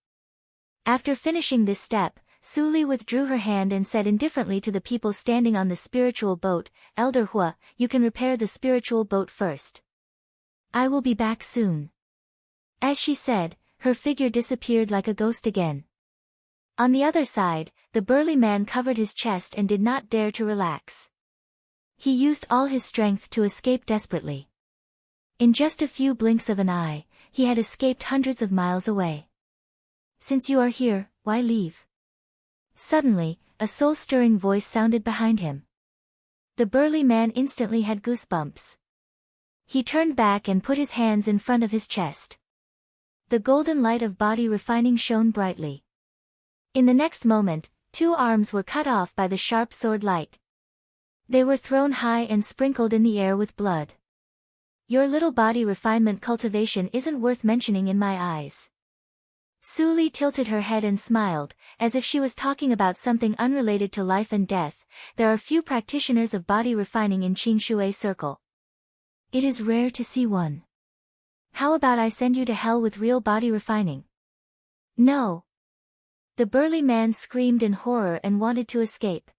After finishing this step, Suli withdrew her hand and said indifferently to the people standing on the spiritual boat, "Elder Hua, you can repair the spiritual boat first. I will be back soon." As she said, her figure disappeared like a ghost again. On the other side, the burly man covered his chest and did not dare to relax. He used all his strength to escape desperately. In just a few blinks of an eye, he had escaped hundreds of miles away. "Since you are here, why leave?" Suddenly, a soul-stirring voice sounded behind him. The burly man instantly had goosebumps. He turned back and put his hands in front of his chest. The golden light of body refining shone brightly. In the next moment, 2 arms were cut off by the sharp sword light. They were thrown high and sprinkled in the air with blood. "Your little body refinement cultivation isn't worth mentioning in my eyes." Suli tilted her head and smiled, as if she was talking about something unrelated to life and death. "There are few practitioners of body refining in Qingshui Circle. It is rare to see one. How about I send you to hell with real body refining?" "No!" The burly man screamed in horror and wanted to escape.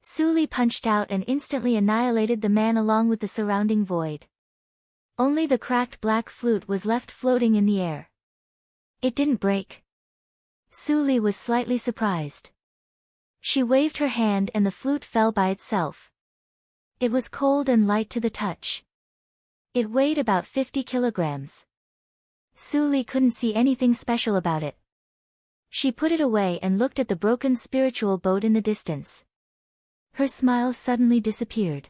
Suli punched out and instantly annihilated the man along with the surrounding void. Only the cracked black flute was left floating in the air. It didn't break. Suli was slightly surprised. She waved her hand and the flute fell by itself. It was cold and light to the touch. It weighed about 50 kilograms. Suli couldn't see anything special about it. She put it away and looked at the broken spiritual boat in the distance. Her smile suddenly disappeared.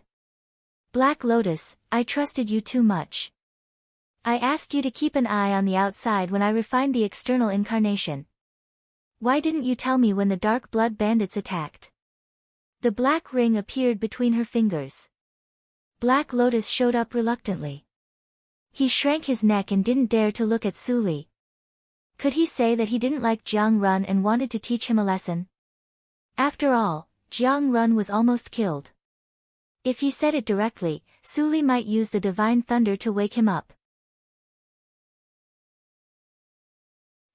"Black Lotus, I trusted you too much. I asked you to keep an eye on the outside when I refined the external incarnation. Why didn't you tell me when the dark blood bandits attacked?" The black ring appeared between her fingers. Black Lotus showed up reluctantly. He shrank his neck and didn't dare to look at Suli. Could he say that he didn't like Jiang Run and wanted to teach him a lesson? After all, Jiang Run was almost killed. If he said it directly, Suli might use the divine thunder to wake him up.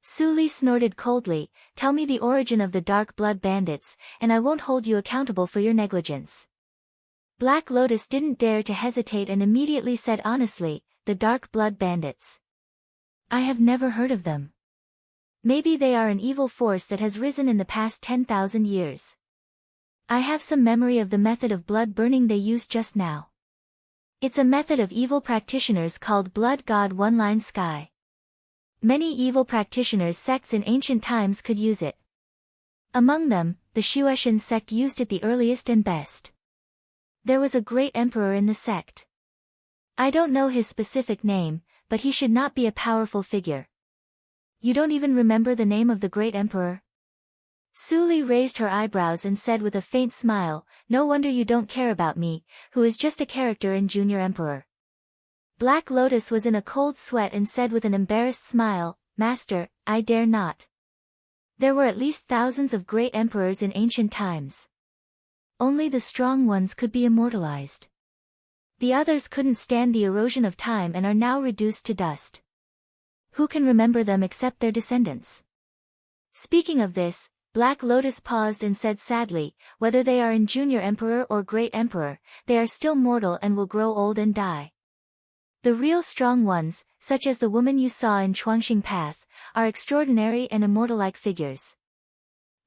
Suli snorted coldly, "Tell me the origin of the dark blood bandits, and I won't hold you accountable for your negligence." Black Lotus didn't dare to hesitate and immediately said honestly, "The dark blood bandits. I have never heard of them. Maybe they are an evil force that has risen in the past 10,000 years. I have some memory of the method of blood burning they used just now. It's a method of evil practitioners called Blood God One-Line Sky. Many evil practitioners' sects in ancient times could use it. Among them, the Shueshan sect used it the earliest and best. There was a great emperor in the sect. I don't know his specific name, but he should not be a powerful figure." "You don't even remember the name of the great emperor?" Suli raised her eyebrows and said with a faint smile, "No wonder you don't care about me, who is just a character in Junior Emperor." Black Lotus was in a cold sweat and said with an embarrassed smile, "Master, I dare not. There were at least thousands of great emperors in ancient times. Only the strong ones could be immortalized. The others couldn't stand the erosion of time and are now reduced to dust. Who can remember them except their descendants?" Speaking of this, Black Lotus paused and said sadly, "Whether they are in Junior Emperor or Great Emperor, they are still mortal and will grow old and die. The real strong ones, such as the woman you saw in Chuangxing Path, are extraordinary and immortal-like figures.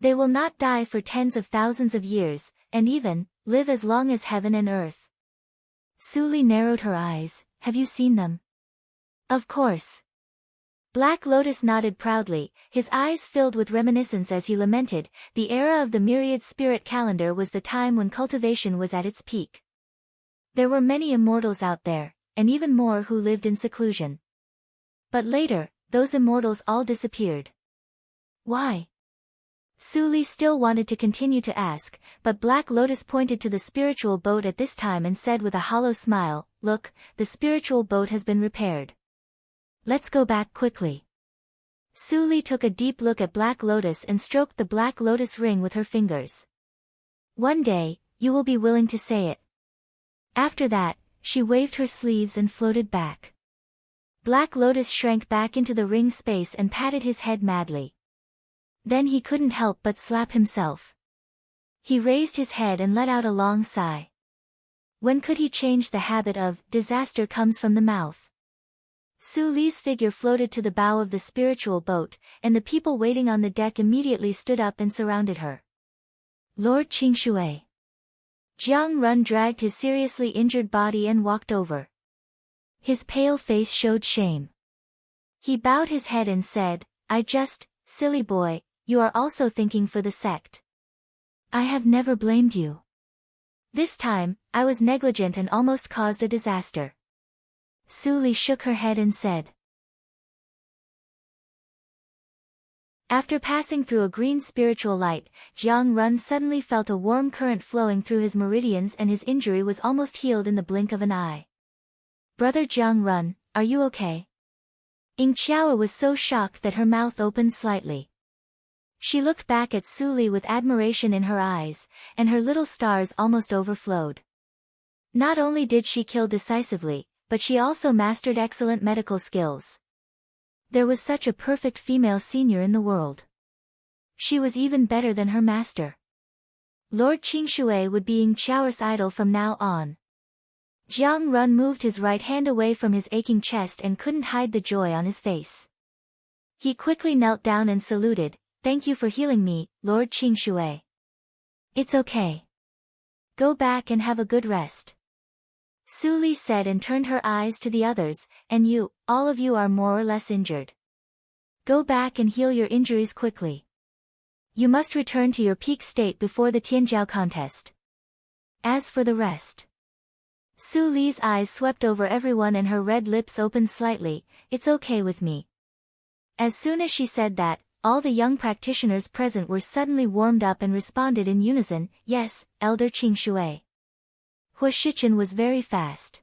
They will not die for tens of thousands of years, and even, live as long as heaven and earth." Suli narrowed her eyes, "Have you seen them?" "Of course." Black Lotus nodded proudly, his eyes filled with reminiscence as he lamented, "The era of the myriad spirit calendar was the time when cultivation was at its peak. There were many immortals out there, and even more who lived in seclusion. But later, those immortals all disappeared." "Why?" Su Li still wanted to continue to ask, but Black Lotus pointed to the spiritual boat at this time and said with a hollow smile, "Look, the spiritual boat has been repaired. Let's go back quickly." Su Li took a deep look at Black Lotus and stroked the Black Lotus ring with her fingers. "One day, you will be willing to say it." After that, she waved her sleeves and floated back. Black Lotus shrank back into the ring space and patted his head madly. Then he couldn't help but slap himself. He raised his head and let out a long sigh. When could he change the habit of "disaster comes from the mouth"? Su Li's figure floated to the bow of the spiritual boat, and the people waiting on the deck immediately stood up and surrounded her. Lord Qingshui. Jiang Run dragged his seriously injured body and walked over. His pale face showed shame. He bowed his head and said, "Silly boy, you are also thinking for the sect. I have never blamed you. This time, I was negligent and almost caused a disaster." Su Li shook her head and said. After passing through a green spiritual light, Jiang Run suddenly felt a warm current flowing through his meridians and his injury was almost healed in the blink of an eye. "Brother Jiang Run, are you okay?" Ying Qiao was so shocked that her mouth opened slightly. She looked back at Su Li with admiration in her eyes, and her little stars almost overflowed. Not only did she kill decisively, but she also mastered excellent medical skills. There was such a perfect female senior in the world. She was even better than her master. Lord Qingshui would be Ying Qiao's idol from now on. Jiang Run moved his right hand away from his aching chest and couldn't hide the joy on his face. He quickly knelt down and saluted, "Thank you for healing me, Lord Qingshui. It's okay. Go back and have a good rest." Su Li said and turned her eyes to the others, "And you, all of you are more or less injured. Go back and heal your injuries quickly. You must return to your peak state before the Tianjiao contest. As for the rest." Su Li's eyes swept over everyone and her red lips opened slightly, "It's okay with me." As soon as she said that, all the young practitioners present were suddenly warmed up and responded in unison, "Yes, Elder Qingshui." Hua Shichen was very fast.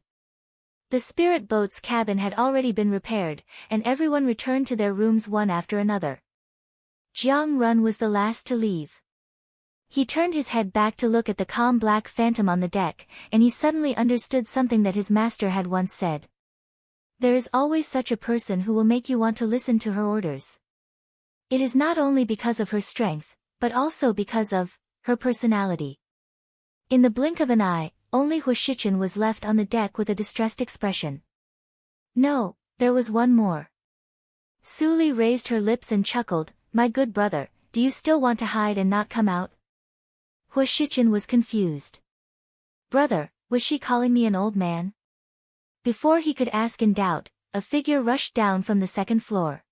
The spirit boat's cabin had already been repaired, and everyone returned to their rooms one after another. Jiang Run was the last to leave. He turned his head back to look at the calm black phantom on the deck, and he suddenly understood something that his master had once said. There is always such a person who will make you want to listen to her orders. It is not only because of her strength, but also because of her personality. In the blink of an eye, only Hua Shichen was left on the deck with a distressed expression. No, there was one more. Su Li raised her lips and chuckled, "My good brother, do you still want to hide and not come out?" Hua Shichen was confused. "Brother, was she calling me an old man?" Before he could ask in doubt, a figure rushed down from the second floor.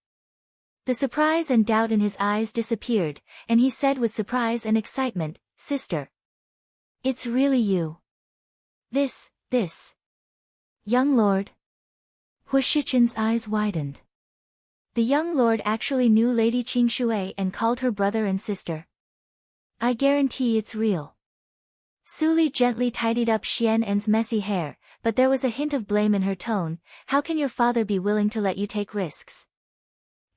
The surprise and doubt in his eyes disappeared, and he said with surprise and excitement, "Sister. It's really you. This. Young lord." Hua Shichen's eyes widened. The young lord actually knew Lady Qingshui and called her brother and sister. "I guarantee it's real." Su Li gently tidied up Xian En's messy hair, but there was a hint of blame in her tone. "How can your father be willing to let you take risks?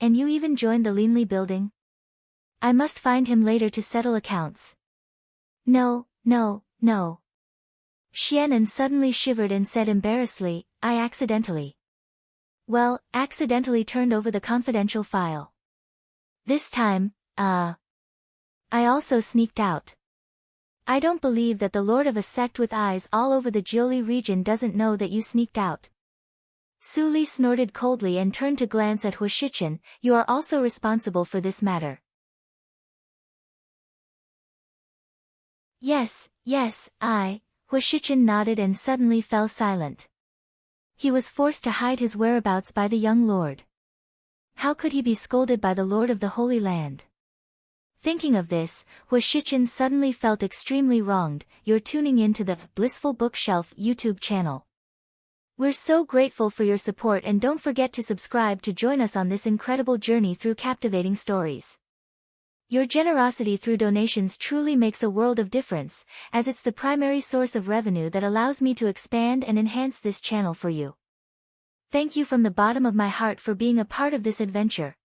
And you even joined the Linli building? I must find him later to settle accounts." No. Xianen suddenly shivered and said embarrassedly, "I accidentally turned over the confidential file. This time, I also sneaked out. I don't believe that the lord of a sect with eyes all over the Jiuli region doesn't know that you sneaked out." Su Li snorted coldly and turned to glance at Hua Shichen, "You are also responsible for this matter." Yes, Hua Shichen nodded and suddenly fell silent. He was forced to hide his whereabouts by the young lord. How could he be scolded by the lord of the Holy Land? Thinking of this, Hua Shichen suddenly felt extremely wronged. You're tuning in to the Blissful Bookshelf YouTube channel. We're so grateful for your support and don't forget to subscribe to join us on this incredible journey through captivating stories. Your generosity through donations truly makes a world of difference, as it's the primary source of revenue that allows me to expand and enhance this channel for you. Thank you from the bottom of my heart for being a part of this adventure.